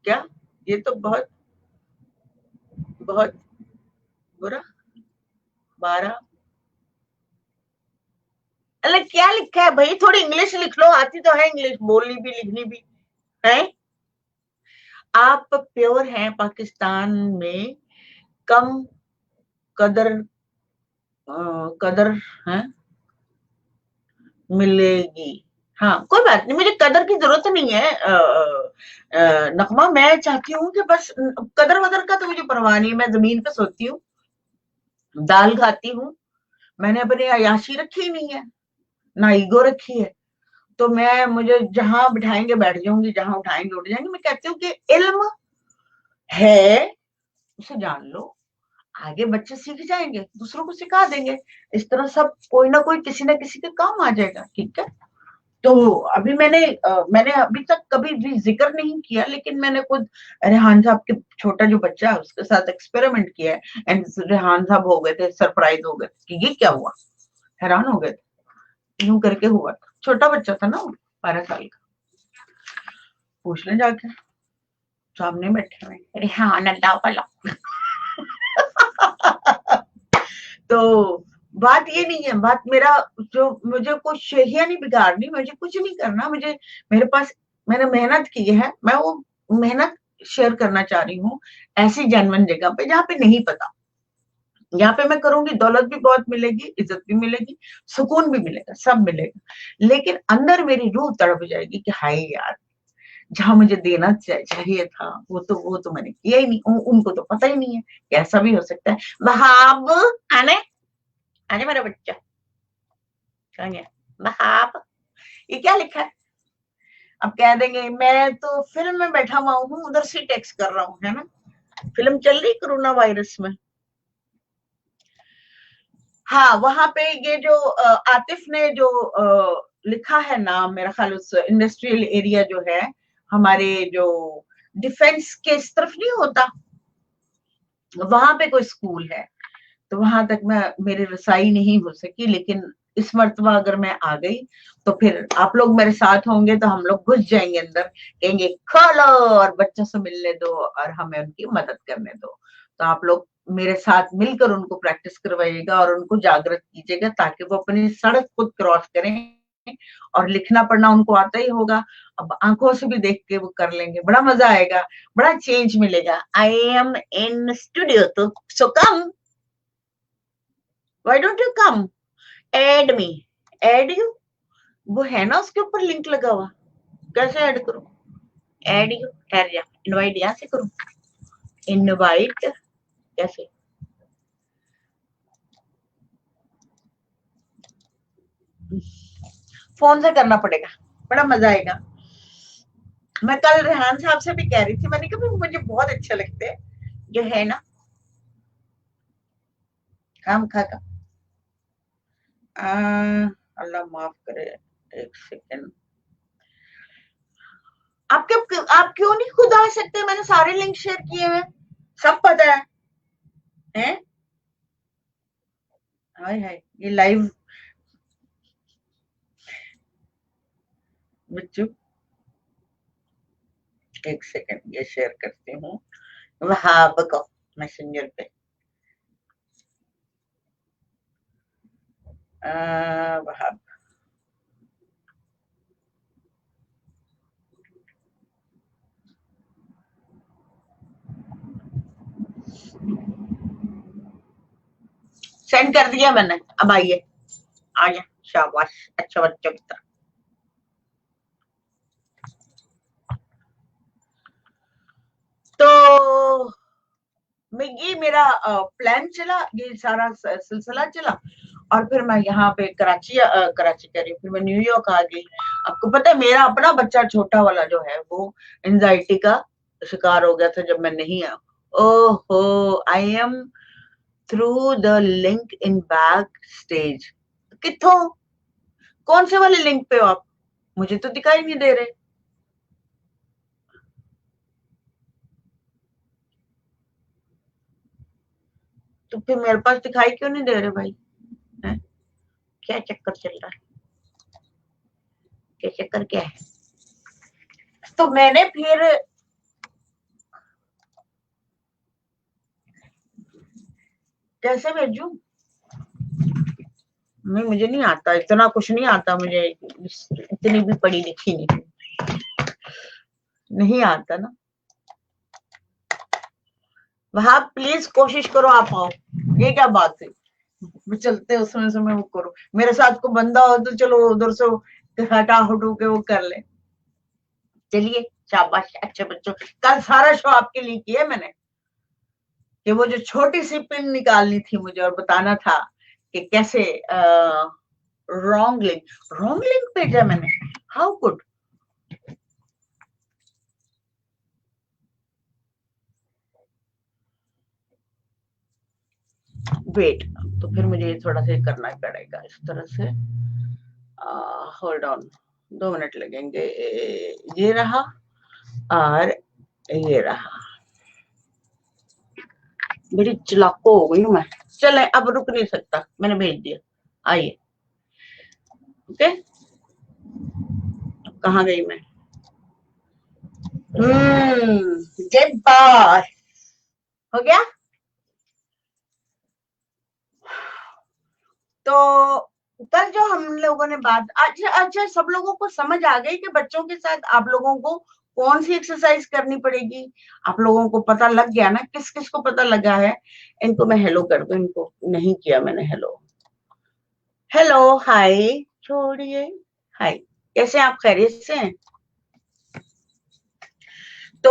क्या? ये तो बहुत बहुत बुरा 12। अरे क्या लिखा है भाई, थोड़ी इंग्लिश लिख लो, आती तो है इंग्लिश, बोलनी भी लिखनी भी है। आप प्योर हैं पाकिस्तान में, कम कदर कदर है मिलेगी। हाँ कोई बात नहीं, मुझे कदर की जरूरत नहीं है। नकमा, मैं चाहती हूँ कि बस कदर वदर का तो मुझे परवाह नहीं है। मैं जमीन पे सोती हूँ, दाल खाती हूँ, मैंने अपनी अयाशी रखी ही नहीं है, ना ईगो रखी है। तो मैं, मुझे जहां बिठाएंगे बैठ जाऊंगी, जहां उठाएंगे उठ जाएंगे। मैं कहती हूँ कि इल्म है उसे जान लो, आगे बच्चे सीख जाएंगे, दूसरों को सिखा देंगे। इस तरह सब कोई ना कोई किसी ना किसी के काम आ जाएगा। ठीक है, तो अभी मैंने अभी तक कभी भी जिक्र नहीं किया, लेकिन मैंने खुद रेहान साहब के छोटा जो बच्चा है उसके साथ एक्सपेरिमेंट किया है। एंड रेहान साहब हो गए थे, सरप्राइज हो गए कि ये क्या हुआ, हैरान हो गए थे, यूं करके हुआ था। छोटा बच्चा था ना, 12 साल का। पूछ ले जाके, सामने बैठे हुए रेहान अल्लाह वाला। तो बात ये नहीं है, बात मेरा, जो मुझे कुछ शैया नहीं बिगाड़नी, मुझे कुछ नहीं करना, मुझे मेरे पास, मैंने मेहनत की है, मैं वो मेहनत शेयर करना चाह रही हूँ ऐसी जनवन जगह पे जहाँ पे नहीं पता। यहाँ पे मैं करूंगी, दौलत भी बहुत मिलेगी, इज्जत भी मिलेगी, सुकून भी मिलेगा, सब मिलेगा। लेकिन अंदर मेरी रूह तड़प जाएगी कि हाय यार, जहां मुझे देना चाहिए था वो तो मैंने किया ही नहीं। उनको तो पता ही नहीं है कि ऐसा भी हो सकता है। वहाब आने, आने मेरा बच्चा, कहाँ गया वहाब? ये क्या लिखा है? अब कह देंगे मैं तो फिल्म में बैठा हुआ हूँ, उधर से टेक्स्ट कर रहा हूँ, है ना, फिल्म चल रही कोरोना वायरस में। हाँ वहां पे ये जो आतिफ ने जो लिखा है नाम, मेरा ख्याल उस इंडस्ट्रियल एरिया जो है हमारे, जो डिफेंस के इस तरफ नहीं होता, वहां पे कोई स्कूल है। तो वहां तक मैं, मेरी रसाई नहीं हो सकी, लेकिन इस मर्तबा अगर मैं आ गई तो फिर आप लोग मेरे साथ होंगे, तो हम लोग घुस जाएंगे अंदर, कहेंगे खोलो और बच्चों से मिलने दो और हमें उनकी मदद करने दो। तो आप लोग मेरे साथ मिलकर उनको प्रैक्टिस करवाइएगा और उनको जागृत कीजिएगा, ताकि वो अपनी सड़क खुद क्रॉस करें। और लिखना पढ़ना उनको आता ही होगा, अब आंखों से भी देख के वो कर लेंगे, बड़ा मजा आएगा, बड़ा चेंज मिलेगा। आई एम इन स्टूडियो, तो so come, why don't you come, add me, add you, वो है ना उसके ऊपर लिंक लगा हुआ, कैसे ऐड करूं? ऐड यू, ठहर जा, इनवाइट यहाँ से करूं? इनवाइट कैसे? फोन से करना पड़ेगा, बड़ा मजा आएगा। मैं कल रेहान साहब से भी कह रही थी, मैंने कहा मुझे बहुत अच्छे लगते हैं जो है ना काम खा का। अल्लाह माफ करे, एक सेकेंड। आप क्यों नहीं खुद आ सकते? मैंने सारे लिंक शेयर किए हैं, सब पता है हैं? हाय हाय, ये लाइव बच्चों, एक सेकेंड ये शेयर करती हूँ वहाब को मैसेंजर पे। वहाब, सेंड कर दिया मैंने, अब आइए, आ गया, शाबाश, अच्छा बच्चों की तरह। तो मैं ये मेरा प्लान चला, ये सारा सिलसिला चला, और फिर मैं यहाँ पे कराची कह रही हूँ, फिर मैं न्यूयॉर्क आ गई। आपको पता है मेरा अपना बच्चा छोटा वाला जो है वो एंजाइटी का शिकार हो गया था जब मैं नहीं आया। ओहो, I am through the link in back stage. किथों? कौन से वाले लिंक पे हो आप? मुझे तो दिखाई नहीं दे रहे। तो फिर मेरे पास दिखाई क्यों नहीं दे रहे भाई? है? क्या चक्कर चल रहा है? क्या चक्कर क्या है? तो मैंने फिर कैसे भेजू? नहीं, मुझे नहीं आता, इतना कुछ नहीं आता मुझे, इतनी भी पढ़ी लिखी नहीं आता ना। वहां प्लीज कोशिश करो आप आओ, ये क्या बात है? चलते उसमें से मैं वो करो, मेरे साथ को बंदा हो तो चलो उधर से हटा हटू के वो कर ले। चलिए, शाबाश अच्छे बच्चों। कल सारा शो आपके लिए किया मैंने, कि वो जो छोटी सी पिन निकालनी थी मुझे और बताना था कि कैसे रॉन्ग लिंक भेजा मैंने। How good. वेट, तो फिर मुझे थोड़ा सा करना पड़ेगा इस तरह से। होल्ड ऑन, 2 मिनट लगेंगे। ये रहा और ये रहा। बड़ी चलाको हो गई हूँ मैं। चले, अब रुक नहीं सकता, मैंने भेज दिया, आइए। ओके, कहाँ गई मैं? गेट बार हो गया। तो कल जो हम लोगों ने बात, अच्छा अच्छा, सब लोगों को समझ आ गई कि बच्चों के साथ आप लोगों को कौन सी एक्सरसाइज करनी पड़ेगी? आप लोगों को पता लग गया ना? किस किस को पता लगा है? इनको मैं हेलो कर दूं, इनको नहीं किया मैंने हेलो। हेलो, हाय, छोड़िए, हाय, कैसे आप? खैरियत से हैं? तो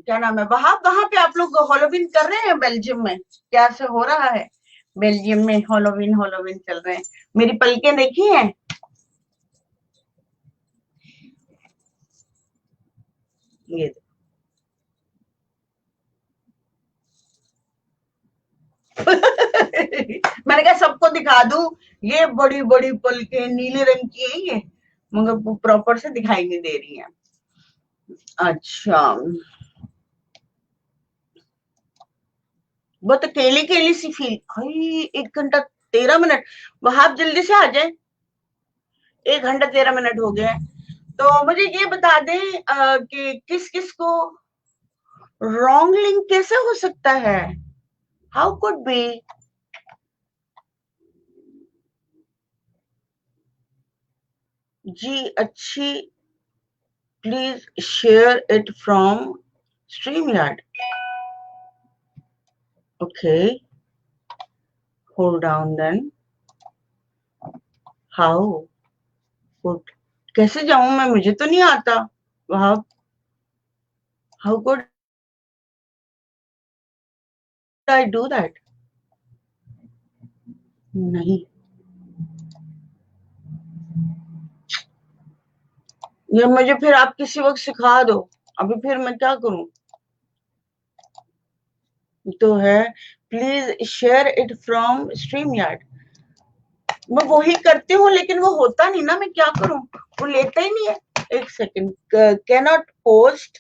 क्या नाम है, वहां वहां पे आप लोग हॉलोवीन कर रहे हैं बेल्जियम में? क्या से हो रहा है बेल्जियम में? हॉलोवीन हॉलोवीन चल रहे हैं। मेरी पलकें देखी हैं? ये मैंने कहा सबको दिखा दूं, ये बड़ी बड़ी पलकें नीले रंग की है ये, मगर प्रॉपर से दिखाई नहीं दे रही है। अच्छा, वो तो केली केली सी फील। भाई 1 घंटा 13 मिनट, वहां आप जल्दी से आ जाए। 1 घंटा 13 मिनट हो गया है। तो मुझे ये बता दें कि किस किस को रॉन्ग लिंक कैसे हो सकता है? How could be? जी अच्छी, please share it from StreamYard. Okay, hold down then. How? Good. कैसे जाऊं मैं, मुझे तो नहीं आता। वाह, how could I do that? नहीं, ये मुझे फिर आप किसी वक्त सिखा दो। अभी फिर मैं क्या करूं? तो है, please share it from stream yard. मैं वही करती हूँ, लेकिन वो होता नहीं ना, मैं क्या करूं? वो लेता ही नहीं है। एक second, cannot post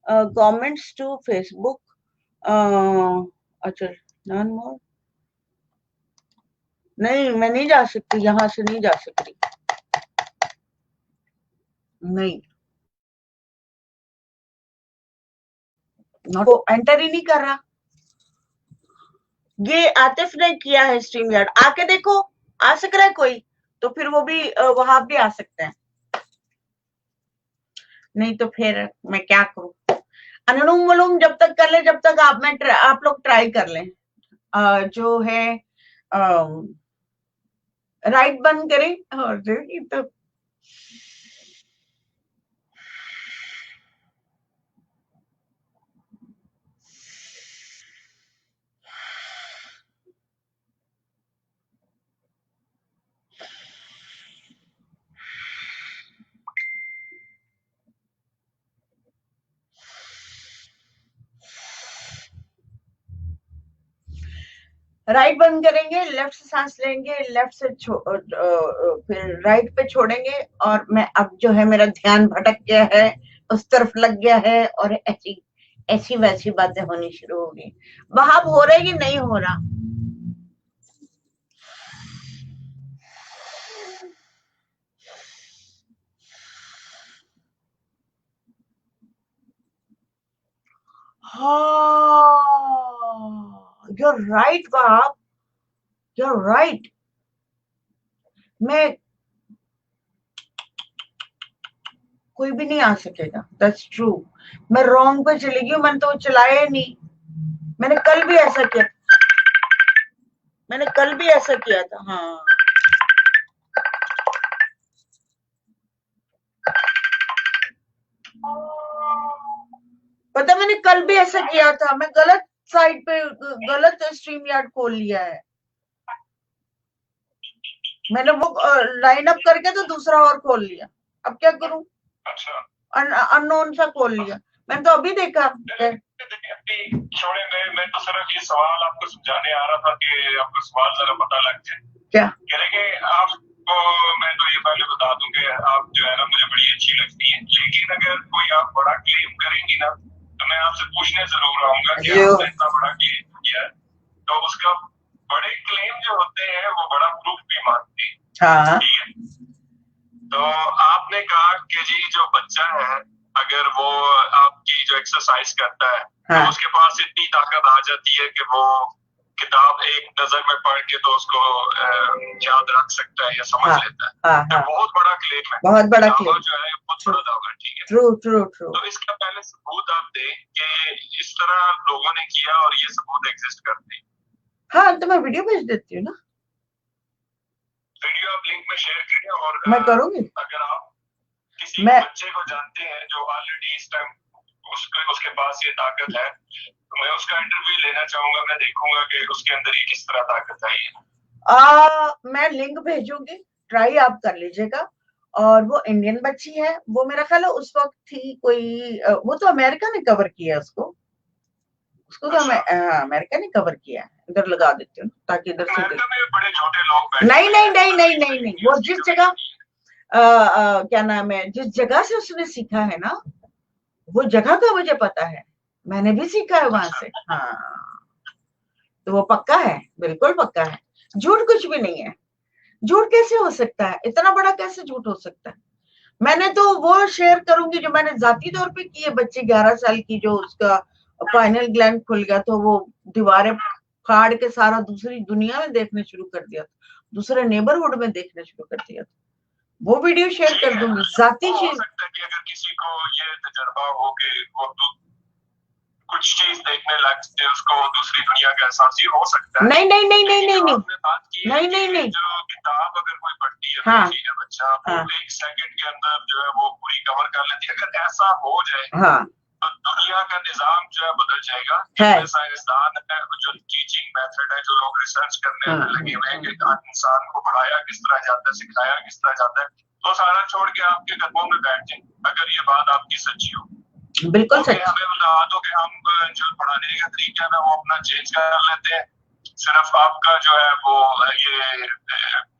comments to Facebook. अच्छा, नॉन मोर। नहीं, मैं नहीं जा सकती, यहाँ से नहीं जा सकती। नहीं, वो एंटर ही नहीं कर रहा। ये आतिफ ने किया है स्ट्रीम यार्ड, आके देखो। आ सक रहा है कोई? तो फिर वो भी वहां भी आ सकते हैं। नहीं तो फिर मैं क्या करूं? अनुलोम विलोम जब तक कर ले, जब तक आप लोग ट्राई कर लें। जो है राइट बंद करें और तो राइट बंद करेंगे, लेफ्ट से सांस लेंगे, लेफ्ट से फिर राइट पे छोड़ेंगे। और मैं अब जो है, मेरा ध्यान भटक गया है, उस तरफ लग गया है, और ऐसी ऐसी वैसी बातें होनी शुरू हो गई। वहां हो रहा है कि नहीं हो रहा? हाँ, you're right बाप, you're right। मैं, कोई भी नहीं आ सकेगा, दैट्स ट्रू। मैं रॉन्ग पे चली गई, मैंने तो चलाया ही नहीं। मैंने कल भी ऐसा किया, मैंने कल भी ऐसा किया था। हाँ, पता, मैंने कल भी ऐसा किया था। मैं गलत साइड पे, गलत स्ट्रीम यार्ड खोल लिया है। मैंने वो लाइन अप करके तो दूसरा और खोल लिया। अब क्या करूं? अच्छा, अननोन सा खोल लिया। मैंने तो अभी देखा। छोड़े, मैं तो सिर्फ ये सवाल आपको समझाने आ रहा था कि आपको सवाल जरा पता लग जाए। क्या कह रहे कि आपको, मैं तो ये पहले बता दूं कि आप जो है ना, मुझे बड़ी अच्छी लगती है, लेकिन अगर कोई आप बड़ा क्लेम करेंगी ना, तो मैं आपसे पूछने जरूर आऊंगा कि आपने इतना बड़ा क्लेम किया है, तो उसका, बड़े क्लेम जो होते हैं वो बड़ा प्रूफ भी मांगते हैं। हाँ, ठीक है। तो आपने कहा कि जी जो बच्चा है, अगर वो आपकी जो एक्सरसाइज करता है, हाँ, तो उसके पास इतनी ताकत आ जाती है कि वो किताब एक नजर में पढ़ के तो उसको याद रख सकता है या समझ लेता है। हाँ, हाँ, बहुत बड़ा क्लेम है, बहुत बड़ा क्लेम जो है, बहुत बड़ा दावा। ठीक है, ट्रू ट्रू ट्रू। तो इसका पहले सबूत आप दें कि इस तरह लोगों ने किया और ये सबूत एग्जिस्ट करते हैं। हाँ, तो मैं वीडियो भेज देती हूँ ना। वीडियो आप लिंक में शेयर करिए, और मैं करूंगी। अगर आप किसी बच्चे को जानते हैं जो ऑलरेडी इस टाइम उसके पास ये ताकत है, तो मैं उसका इंटरव्यू लेना चाहूंगा। मैं देखूंगा कि उसके अंदर ये किस तरह ताकत आई है। मैं लिंक भेजूंगी, ट्राई आप कर लीजिएगा। और वो इंडियन बच्ची है, वो मेरा ख्याल है उस वक्त थी कोई, वो तो अमेरिका ने कवर किया उसको। उसको तो अमेरिका ने कवर किया है। इधर लगा देती हूँ ताकि इधर से बड़े छोटे लोग, नहीं नहीं नहीं नहीं नहीं नहीं, वो जिस जगह क्या नाम है, जिस जगह से उसने सीखा है ना, वो जगह का मुझे पता है। मैंने भी सीखा है वहां से। हाँ, तो वो पक्का है, बिल्कुल पक्का है। झूठ कुछ भी नहीं है। झूठ कैसे हो सकता है? इतना बड़ा कैसे झूठ हो सकता है? मैंने तो वो शेयर करूंगी जो मैंने जाती तौर पे की है। बच्ची 11 साल की, जो उसका फाइनल ग्लैंड खुल गया, तो वो दीवारें फाड़ के सारा दूसरी दुनिया में देखने शुरू कर दिया, दूसरे नेबरहुड में देखने शुरू कर दिया। वो वीडियो शेयर कर दूंगी, जाती चीज। अगर किसी को ये तजर्बा हो कि वो कुछ चीज देखने लगते हैं, उसको दूसरी दुनिया का एहसास ही हो सकता है। नहीं नहीं नहीं नहीं लेकिन नहीं जो नहीं आपने बात की है नहीं कि नहीं नहीं जो किताब अगर कोई पढ़ती है, हाँ देखी है बच्चा, वो हाँ 1 सेकंड के अंदर जो है वो पूरी कवर कर लेती है। अगर ऐसा हो जाए हाँ तो दुनिया का निजाम जो है बदल जाएगा। है जितने साइंसदान है, जो टीचिंग मेथड है, जो लोग रिसर्च करने में लगे हुए हैं कि इंसान को पढ़ाया किस तरह जाता है, सिखाया किस तरह जाता है, तो सारा छोड़ के आपके कदमों में बैठ जाए अगर ये बात आपकी सच्ची हो। बिल्कुल ओके, सच हमें बता दो कि हम जो पढ़ाने का तरीका है ना वो अपना चेंज कर लेते हैं। सिर्फ आपका जो है वो ये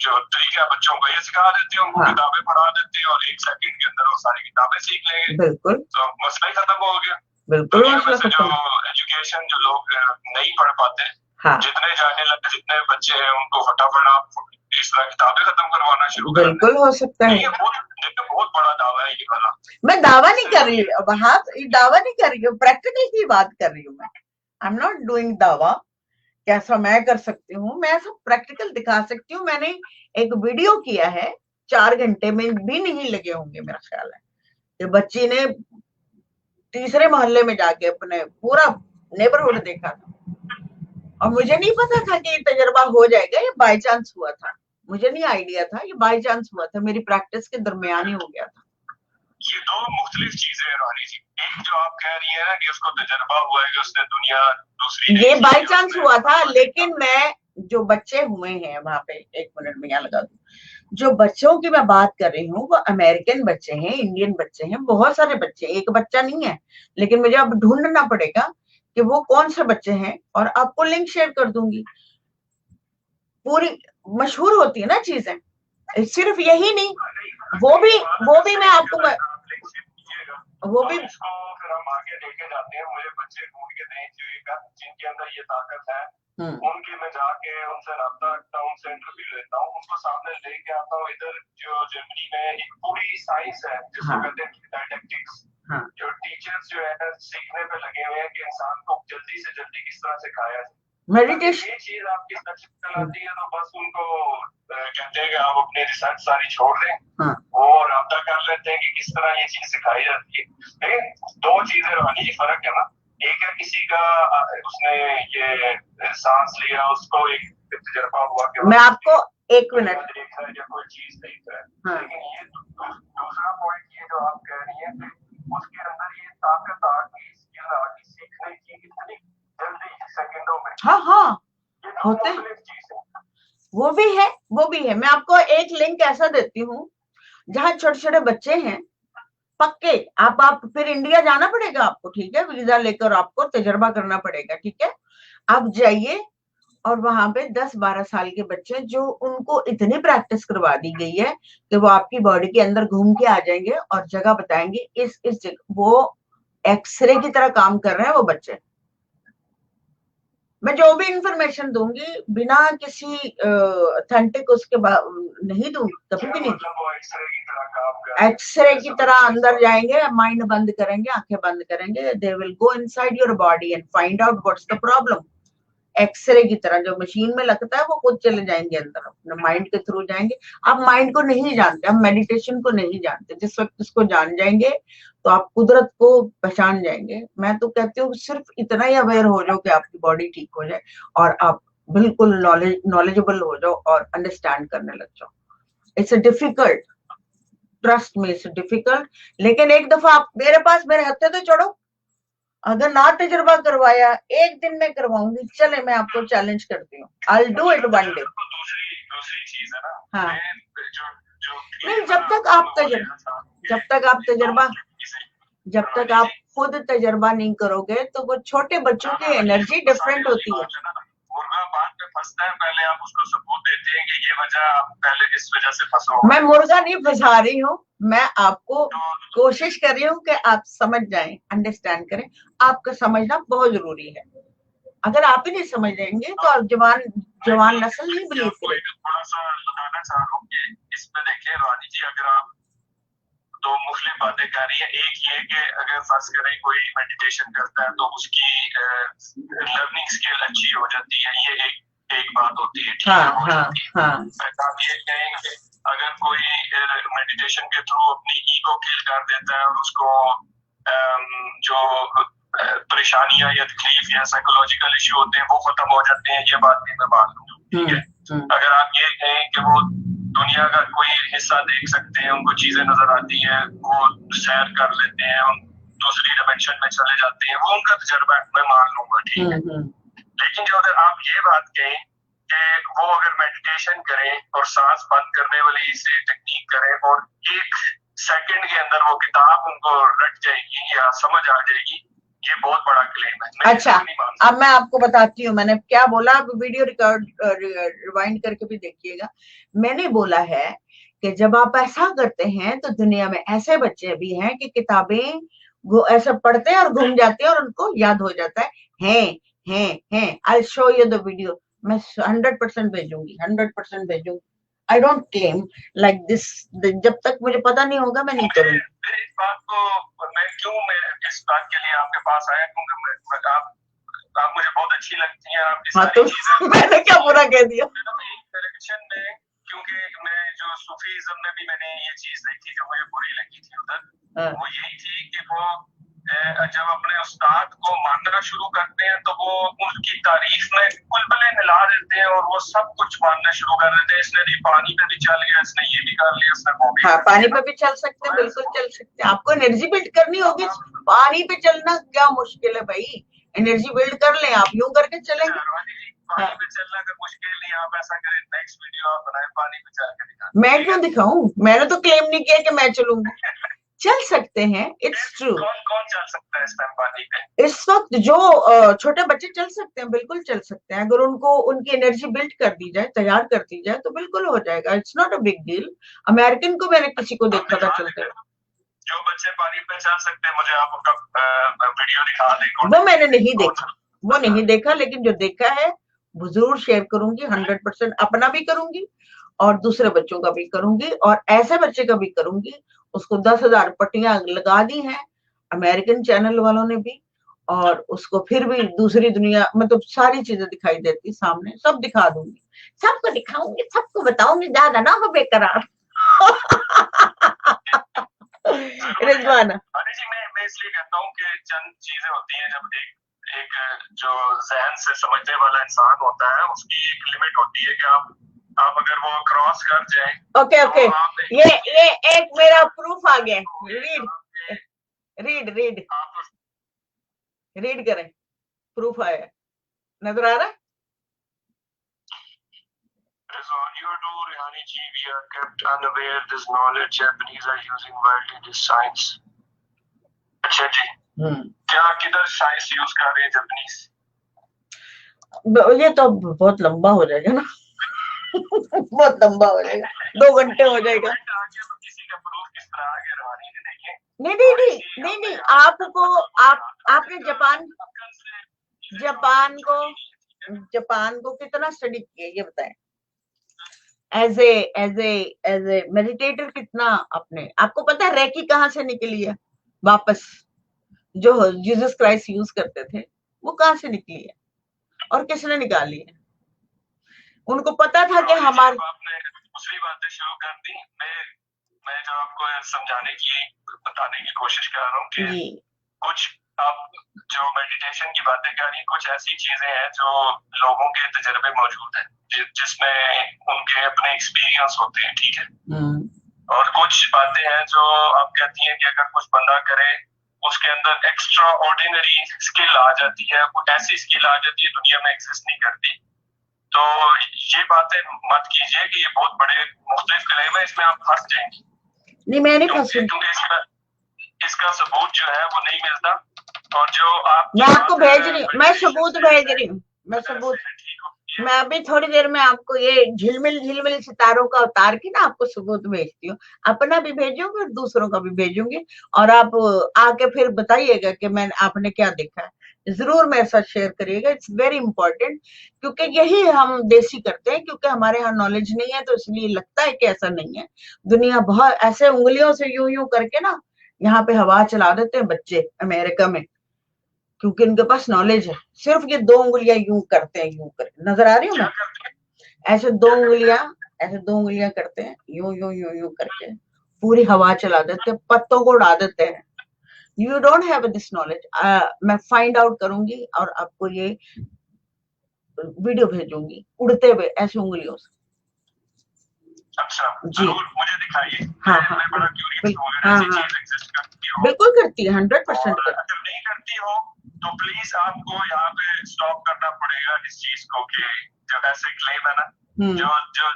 जो तरीका है बच्चों को ये सिखा देते हैं, उनको हाँ किताबें पढ़ा देते हैं और 1 सेकंड के अंदर वो सारी किताबें सीख लेंगे, बिल्कुल तो मसला ही खत्म हो गया। बिल्कुल दुनिया में मसला से जो खत्म एजुकेशन जो लोग नहीं पढ़ पाते, हाँ जितने जाने लगे, जितने बच्चे हैं, उनको फटाफट आप इस तरह किताबें खत्म करवाना शुरू कर दें। बिल्कुल हो सकता है। ये बहुत बड़ा दावा है ये वाला। मैं दावा नहीं कर रही हूँ, हाँ दावा नहीं कर रही हूँ, प्रैक्टिकल की बात कर रही हूँ मैं। आई एम नॉट डूइंग दावा कैसा मैं कर सकती हूँ, मैं सब प्रैक्टिकल दिखा सकती हूँ। मैंने एक वीडियो किया है, 4 घंटे में भी नहीं लगे होंगे मेरा ख्याल है, कि बच्ची ने तीसरे मोहल्ले में जाके अपने पूरा नेबरहुड देखा था, और मुझे नहीं पता था कि ये तजर्बा हो जाएगा, ये बाय चांस हुआ था, मुझे नहीं आइडिया था, ये बाय चांस हुआ था, मेरी प्रैक्टिस के दरमियान ही हो गया था। ये दो मुख्तलिफ चीजें हैं रानी जी। एक जो आप कह रही है ना कि उसको तजर्बा हुआ है कि उसने दुनिया दूसरी, ये बाय चांस हुआ था, लेकिन मैं जो बच्चे हुए हैं वहां पे, 1 मिनट में यहाँ लगा दूं, जो बच्चों की मैं बात कर रही हूँ वो अमेरिकन बच्चे हैं, इंडियन बच्चे हैं, बहुत सारे बच्चे, एक बच्चा नहीं है, लेकिन मुझे अब ढूंढना पड़ेगा कि वो कौन से बच्चे हैं, और आपको लिंक शेयर कर दूंगी। पूरी मशहूर होती है ना चीजें, सिर्फ यही नहीं, वो भी मैं आपको वो भी इसको फिर हम आगे लेके जाते हैं। मुझे बच्चे ढूंढ के दें जिनके अंदर ये ताकत है, उनके मैं जाके उनसे रब्ता रखता हूँ, उनसे इंटरव्यू लेता हूँ, उनको सामने लेके आता हूँ। इधर जो जर्मनी में एक पूरी साइंस है जिसको कहते हैं डायडेक्टिक्स, जो टीचर्स जो है सीखने पे लगे हुए हैं कि इंसान को जल्दी से जल्दी किस तरह सिखाया जाए। मेडिटेशन ये चीज आपकी सक्सेसफुल आती है तो बस उनको कहते हैं कि आप अपनी रिसर्च सारी छोड़ दें और रब्ता कर लेते हैं कि किस तरह ये चीज सिखाई जाती है। लेकिन दो चीजें रानी जी फर्क है ना, एक है किसी का उसने ये सांस लिया, उसको एक तजर्बा हुआ कि मैं आपको 1 मिनट देख रहा है या कोई चीज देख रहा है। लेकिन ये दूसरा पॉइंट ये जो आप कह रही है कि उसके अंदर ये ताकत आ गई, स्किल आ गई सीखने की इतनी जल्दी सेकंडों में। हाँ हाँ होते हैं, वो भी है, वो भी है। मैं आपको एक लिंक ऐसा देती हूँ जहाँ छोटे छोटे बच्चे हैं पक्के, आप फिर इंडिया जाना पड़ेगा आपको, ठीक है, वीजा लेकर आपको तजर्बा करना पड़ेगा, ठीक है, आप जाइए, और वहां पे 10-12 साल के बच्चे, जो उनको इतनी प्रैक्टिस करवा दी गई है कि वो आपकी बॉडी के अंदर घूम के आ जाएंगे और जगह बताएंगे, इस जगह वो एक्सरे की तरह काम कर रहे हैं वो बच्चे। मैं जो भी इंफॉर्मेशन दूंगी बिना किसी ऑथेंटिक उसके नहीं दूंगी, कभी भी नहीं। एक्सरे की तरह अंदर जाएंगे, माइंड बंद करेंगे, आंखें बंद करेंगे, they will go inside your body and find out what's the problem. X-ray की तरह जो मशीन में लगता है वो खुद चले जाएंगे अंदर, अपने माइंड के थ्रू जाएंगे। आप माइंड को नहीं जानते, आप मेडिटेशन को नहीं जानते, जिस वक्त इसको जान जाएंगे तो आप कुदरत को पहचान जाएंगे। मैं तो कहती हूँ सिर्फ इतना ही अवेयर हो जाओ कि आपकी बॉडी ठीक हो जाए और आप बिल्कुल नॉलेजेबल हो जाओ और अंडरस्टैंड करने लग जाओ। इट्स डिफिकल्ट, ट्रस्ट में, इट्स डिफिकल्ट, लेकिन एक दफा आप मेरे पास, मेरे हत्थे तो चढ़ो, अगर ना तजुर्बा करवाया, एक दिन में करवाऊंगी, चले मैं आपको चैलेंज करती हूँ, I will do it one day. दूसरी चीज है ना, हाँ जो नहीं, जब तक आप खुद तजर्बा नहीं करोगे तो वो छोटे बच्चों की एनर्जी डिफरेंट होती है। मुर्गा बात में फंसता है, पहले आप उसको सबूत देते हैं कि ये वजह, आप पहले इस वजह से फंसो। मैं मुर्गा नहीं फंसा रही हूँ, मैं आपको कोशिश कर रही हूँ कि आप समझ जाएं, अंडरस्टैंड करें। आपका समझना बहुत जरूरी है, अगर आप ही नहीं समझ लेंगे तो आप जवान नस्ल नहीं बिलीव करेगी। थोड़ा सा बताना चाह रहा हूँ कि इसमें देखिए रानी जी, अगर आप दो मुख्तलिफ बातें कर रही है, एक ये कि अगर फर्ज करें कोई मेडिटेशन करता है तो उसकी लर्निंग स्किल अच्छी हो जाती है, ये एक बात होती है, ठीक है, हो जाती है। आप ये कहेंगे अगर कोई मेडिटेशन के थ्रू अपनी ईगो किल कर देता है और उसको जो परेशानियां या तकलीफ या साइकोलॉजिकल इश्यू होते हैं वो खत्म हो जाते हैं, ये बात भी मैं मान लूँ, ठीक है। अगर आप ये कहें कि वो दुनिया का कोई हिस्सा देख सकते हैं, उनको चीजें नजर आती हैं, वो सैर कर लेते हैं, उन दूसरी डायमेंशन में चले जाते हैं, वो उनका तजर्बा मैं मान लूंगा, ठीक है। लेकिन जो अगर आप ये बात कहें कि वो अगर मेडिटेशन करें और सांस बंद करने वाली से टेक्निक करें और 1 सेकंड के अंदर वो किताब उनको रट जाएगी या समझ आ जाएगी, ये बहुत बड़ा क्लेम है। अच्छा, अब मैं आपको बताती हूँ मैंने क्या बोला, आप वीडियो रिवाइंड करके भी देखिएगा। मैंने बोला है कि जब आप ऐसा करते हैं तो दुनिया में ऐसे बच्चे भी हैं कि किताबें ऐसे पढ़ते हैं और घूम जाते हैं और उनको याद हो जाता है। I show you the video, मैं 100% भेजूंगी, 100% भेजूंगी। I don't claim like this, जब तक मुझे पता नहीं होगा मैं नहीं करूंगी। इस बात को मैं इस बात के लिए आपके पास आया क्योंकि आप मुझे बहुत अच्छी लगती हैं, आपकी सारी चीजें। मैंने क्या बुरा कह दिया? डायरेक्शन में, क्योंकि मैं जो सूफीज्म में भी मैंने ये चीज देखी जो मुझे बुरी लगी थी उधर, वो यही थी कि वो जब अपने उस्ताद को मानना शुरू करते हैं तो वो उनकी तारीफ में बुलबुलें हिला देते हैं और वो सब कुछ मानना शुरू कर देते हैं। इसने पानी पे भी चल गया, इसने ये भी कर लिया, इसने वो भी। हाँ, पानी पे भी चल सकते हैं, बिल्कुल चल सकते हैं। आपको एनर्जी बिल्ड करनी होगी, पानी पे चलना क्या मुश्किल है भाई, एनर्जी बिल्ड कर ले आप, यूं करके चलेंगे। पानी पे चलना अगर मुश्किल नहीं, आप ऐसा करें, नेक्स्ट वीडियो आप बनाए पानी पे चल के दिखाएं। मैं क्यों दिखाऊं? मैंने तो क्लेम नहीं किया कि मैं चलूंगी। चल सकते हैं, इट्स ट्रू। कौन चल सकता है इस टाइम पानी पे? इस वक्त जो छोटे बच्चे चल सकते हैं, बिल्कुल चल सकते हैं। अगर उनको उनकी एनर्जी बिल्ड कर दी जाए, तैयार कर दी जाए तो बिल्कुल हो जाएगा। It's not a big deal. American को मैंने किसी को देखा था चलते हुए। जो बच्चे पानी पे चल सकते हैं, मुझे आप उनका वीडियो दिखा दें। वो मैंने नहीं देखा, वो नहीं देखा, लेकिन जो देखा है वो जरूर शेयर करूंगी। 100% अपना भी करूंगी और दूसरे बच्चों का भी करूंगी, और ऐसे बच्चे का भी करूंगी। उसको 10,000 पट्टियां लगा दी हैं अमेरिकन चैनल वालों ने भी, और उसको फिर भी दूसरी दुनिया मतलब सारी चीजें दिखाई देती सामने, सब दिखा दूंगी, सबको दिखाऊंगी, सबको बताऊंगी, ज्यादा ना हो बेकरार। रिजवाना, मैं इसलिए कहता हूँ कि चंद चीजें होती हैं, जब एक जो जहन से समझने वाला इंसान होता है उसकी एक लिमिट होती है कि आप अगर वो क्रॉस कर जाए। ओके, ये एक मेरा प्रूफ आ गया। रीड करें, प्रूफ आया, नजर आ रहा है? We are kept unaware this knowledge Japanese are using widely this science. अच्छा जी, क्या किधर साइंस यूज कर रहे हैं जापानीज? ये तो बहुत लंबा हो जाएगा ना। बहुत लंबा हो जाएगा, 2 घंटे हो जाएगा। किसी का प्रूफ किस तरह आगे रवानी ने देखे? नहीं, आपने जापान को कितना स्टडी किया ये बताएं? एज ए मेडिटेटर कितना आपको पता है रेकी कहाँ से निकली है? वापस जो जीसस क्राइस्ट यूज करते थे वो कहाँ से निकली है और किसने निकाली है? उनको पता था कि हमारे, आपने दूसरी बातें शुरू कर दी। मैं जो आपको समझाने की बताने की कोशिश कर रहा हूँ कि कुछ आप जो मेडिटेशन की बातें कर रही, कुछ ऐसी चीजें हैं जो लोगों के तजर्बे मौजूद है जिसमें उनके अपने एक्सपीरियंस होते हैं, ठीक है। और कुछ बातें हैं जो आप कहती हैं कि अगर कुछ बंदा करे उसके अंदर एक्स्ट्रा ऑर्डिनरी स्किल आ जाती है, कुछ ऐसी स्किल आ जाती है दुनिया में एग्जिस्ट नहीं करती। तो ये बातें मत कीजिए कि ये बहुत बड़े मुख्तलिफ क्लेम है, इसमें आप फंस जाएंगे। नहीं, मैं नहीं फंसूंगी, क्योंकि इसका सबूत जो है वो नहीं मिलता। और जो मैं आपको भेज रही हूँ, मैं सबूत भेज रही हूँ, मैं अभी थोड़ी देर में आपको ये झिलमिल सितारों का उतार के ना आपको सबूत भेजती हूँ। अपना भी भेजूंगी और दूसरों का भी भेजूंगी, और आप आके फिर बताइएगा कि आपने क्या देखा है। जरूर मेरे साथ शेयर करिएगा, इट्स वेरी इंपॉर्टेंट, क्योंकि यही हम देसी करते हैं, क्योंकि हमारे यहाँ नॉलेज नहीं है तो इसलिए लगता है कि ऐसा नहीं है। दुनिया बहुत ऐसे उंगलियों से यूं करके ना यहाँ पे हवा चला देते हैं बच्चे अमेरिका में, क्योंकि इनके पास नॉलेज है। सिर्फ ये 2 उंगलियां यूं करते हैं, यूं करके, नजर आ रही हूँ मैं? ऐसे 2 उंगलियां करते हैं, यूं करके पूरी हवा चला देते हैं, पत्तों को उड़ा देते हैं। You don't have this knowledge. मैं फाइंड आउट करूंगी और आपको ये वीडियो भेजूंगी उड़ते हुए ऐसी उंगलियों से। अच्छा, जी मुझे दिखाइए। हाँ हाँ मैं बड़ा क्यूरियस हूँ, हाँ ऐसी हाँ चीज एग्जिस्ट करती हो बिल्कुल करती है, 100% करती। अगर नहीं करती हो तो प्लीज आपको यहाँ पे स्टॉप करना पड़ेगा इस चीज को, कि जो ऐसे क्लेम है ना, जो जो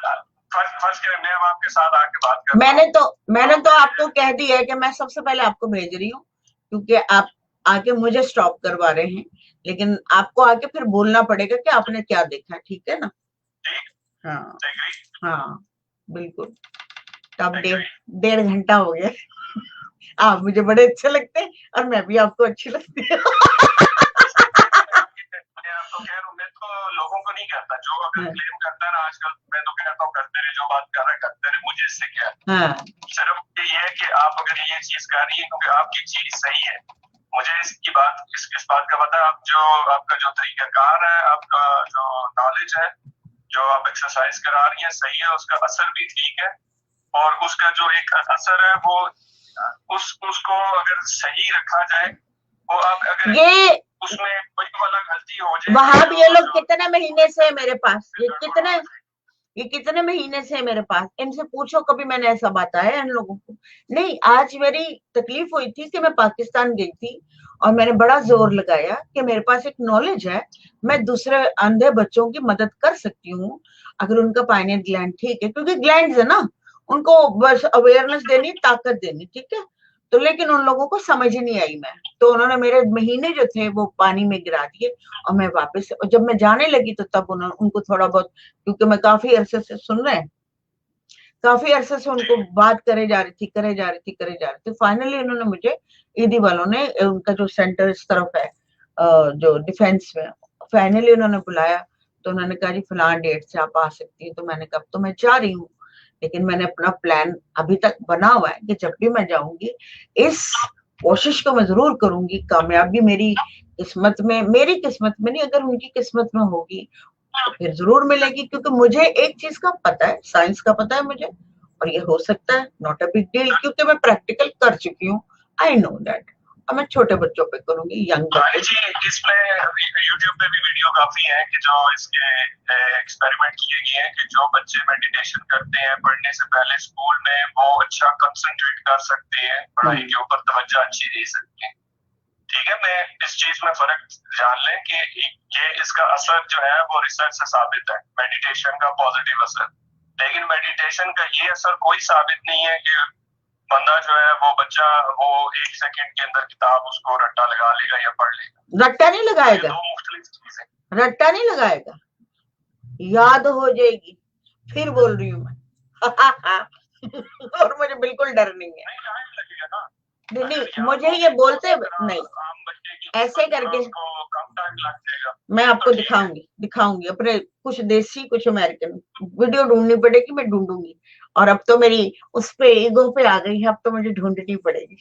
फर्स्ट करें, मैं अब आपके साथ आके बात कर मैंने तो आपको कह दिया है कि मैं सबसे पहले आपको भेज रही हूँ, क्योंकि आप आके मुझे स्टॉप करवा रहे हैं, लेकिन आपको आके फिर बोलना पड़ेगा कि आपने क्या देखा, ठीक है ना? हाँ हाँ बिल्कुल। अब 1.5 घंटा हो गया। आप मुझे बड़े अच्छे लगते हैं और मैं भी आपको अच्छी लगती हूँ। मैं तो लोगों को नहीं कहता, जो अगर क्लेम करता है ना आजकल, मैं तो कहता हूँ करते रहे, जो बात कर रहे करते रहे, मुझे इससे क्या। सिर्फ ये है कि आप अगर ये चीज कर रही है क्योंकि आपकी चीज सही है, मुझे इसकी बात इस बात का पता है। आप जो आपका जो तरीकाकार है, आपका जो नॉलेज है, जो आप एक्सरसाइज करा रही है सही है, उसका असर भी ठीक है, और उसका जो एक असर है वो उसको अगर सही रखा जाए, वो आप अगर ये उसमें कोई वाला गलती हो जाए। वहां ये लोग कितने महीने से मेरे पास, ये कितने महीने से मेरे पास, इनसे पूछो कभी मैंने ऐसा बताया इन लोगों को? नहीं, आज मेरी तकलीफ हुई थी कि मैं पाकिस्तान गई थी और मैंने बड़ा जोर लगाया कि मेरे पास एक नॉलेज है, मैं दूसरे अंधे बच्चों की मदद कर सकती हूँ अगर उनका पाइनियल ग्लैंड ठीक है, क्योंकि ग्लैंड्स है ना, उनको बस अवेयरनेस देनी, ताकत देनी, ठीक है। तो लेकिन उन लोगों को समझ ही नहीं आई मैं, तो उन्होंने मेरे महीने जो थे वो पानी में गिरा दिए और मैं वापस, जब मैं जाने लगी तो तब उनको थोड़ा बहुत, क्योंकि मैं काफी अरसे से सुन रहे हैं, काफी अरसे से उनको बात करे जा रही थी। फाइनली उन्होंने मुझे, ईदी वालों ने, उनका जो सेंटर इस तरफ है जो डिफेंस में, फाइनली उन्होंने बुलाया, तो उन्होंने कहा जी फलान डेट से आप आ सकती हैं। तो मैंने कहा तो मैं जा रही हूँ, लेकिन मैंने अपना प्लान अभी तक बना हुआ है कि जब भी मैं जाऊंगी इस कोशिश को मैं जरूर करूंगी, कामयाबी मेरी किस्मत में नहीं, अगर उनकी किस्मत में होगी तो फिर जरूर मिलेगी, क्योंकि मुझे एक चीज का पता है, साइंस का पता है मुझे, और ये हो सकता है, नॉट अ बिग डील, क्योंकि मैं प्रैक्टिकल कर चुकी हूँ, आई नो दैट। और मैं छोटे बच्चों पे करूंगी, यंग बच्चे। इसमें यूट्यूब पे भी वीडियो काफी है कि जो इसके एक्सपेरिमेंट किए गए हैं कि जो बच्चे मेडिटेशन करते हैं पढ़ने से पहले स्कूल में, वो अच्छा कंसंट्रेट कर सकते हैं, पढ़ाई के ऊपर तवज्जो अच्छी दे सकते हैं। ठीक है, मैं इस चीज में फर्क जान लें कि ये इसका असर जो है वो रिसर्च से साबित है, मेडिटेशन का पॉजिटिव असर। लेकिन मेडिटेशन का ये असर कोई साबित नहीं है कि बंदा जो है वो बच्चा वो 1 सेकंड के अंदर किताब उसको रट्टा लगा लेगा या पढ़ लेगा। रट्टा नहीं लगाएगा, दो मुख्तलिफ चीजें। रट्टा नहीं लगाएगा, याद हो जाएगी, फिर बोल रही हूँ मैं। और मुझे बिल्कुल डर नहीं है। नहीं, मुझे ये बोलते नहीं, ऐसे करके मैं आपको दिखाऊंगी अपने कुछ देसी कुछ अमेरिकन वीडियो ढूंढनी पड़ेगी, मैं ढूंढूंगी। और अब तो मेरी उस पे ईगो पे आ गई है, अब तो मुझे ढूंढनी पड़ेगी।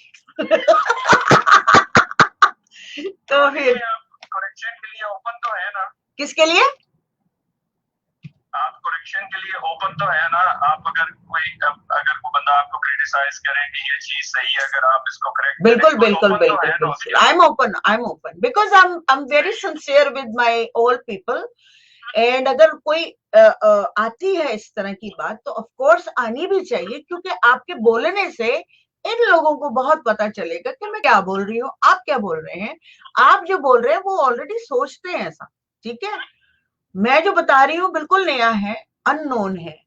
तो फिर करेक्शन के लिए ओपन तो है ना? किसके लिए? आप करेक्शन के लिए ओपन तो है ना? आप अगर कोई बंदा आपको क्रिटिसाइज करे कि ये चीज सही है, अगर आप इसको करेक्ट बिल्कुल I am open because I am very sincere with my all people. And अगर कोई आती है इस तरह की बात तो ऑफ कोर्स आनी भी चाहिए, क्योंकि आपके बोलने से इन लोगों को बहुत पता चलेगा कि मैं क्या बोल रही हूँ, आप क्या बोल रहे हैं। आप जो बोल रहे हैं वो ऑलरेडी सोचते हैं ऐसा, ठीक है। मैं जो बता रही हूँ बिल्कुल नया है, अननोन है।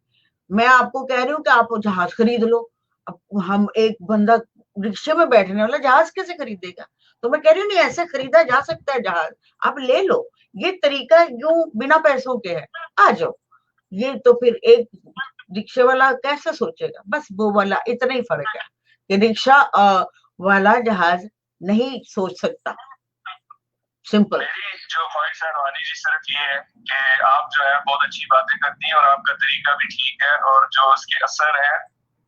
मैं आपको कह रही हूँ कि आप जहाज खरीद लो। अब हम एक बंदा रिक्शे में बैठने वाला जहाज कैसे खरीदेगा? तो मैं कह रही हूँ नहीं, ऐसे खरीदा जा सकता है जहाज, आप ले लो। ये तरीका यूं बिना पैसों के है, आ जाओ। ये तो फिर एक रिक्शे वाला कैसे सोचेगा? बस वो वाला इतना ही फर्क है कि रिक्शा वाला जहाज नहीं सोच सकता। सिंपल। मेरी जो ख्वाहिश है रोहानी जी सिर्फ ये है कि आप जो है बहुत अच्छी बातें करती हैं और आपका तरीका भी ठीक है और जो उसके असर है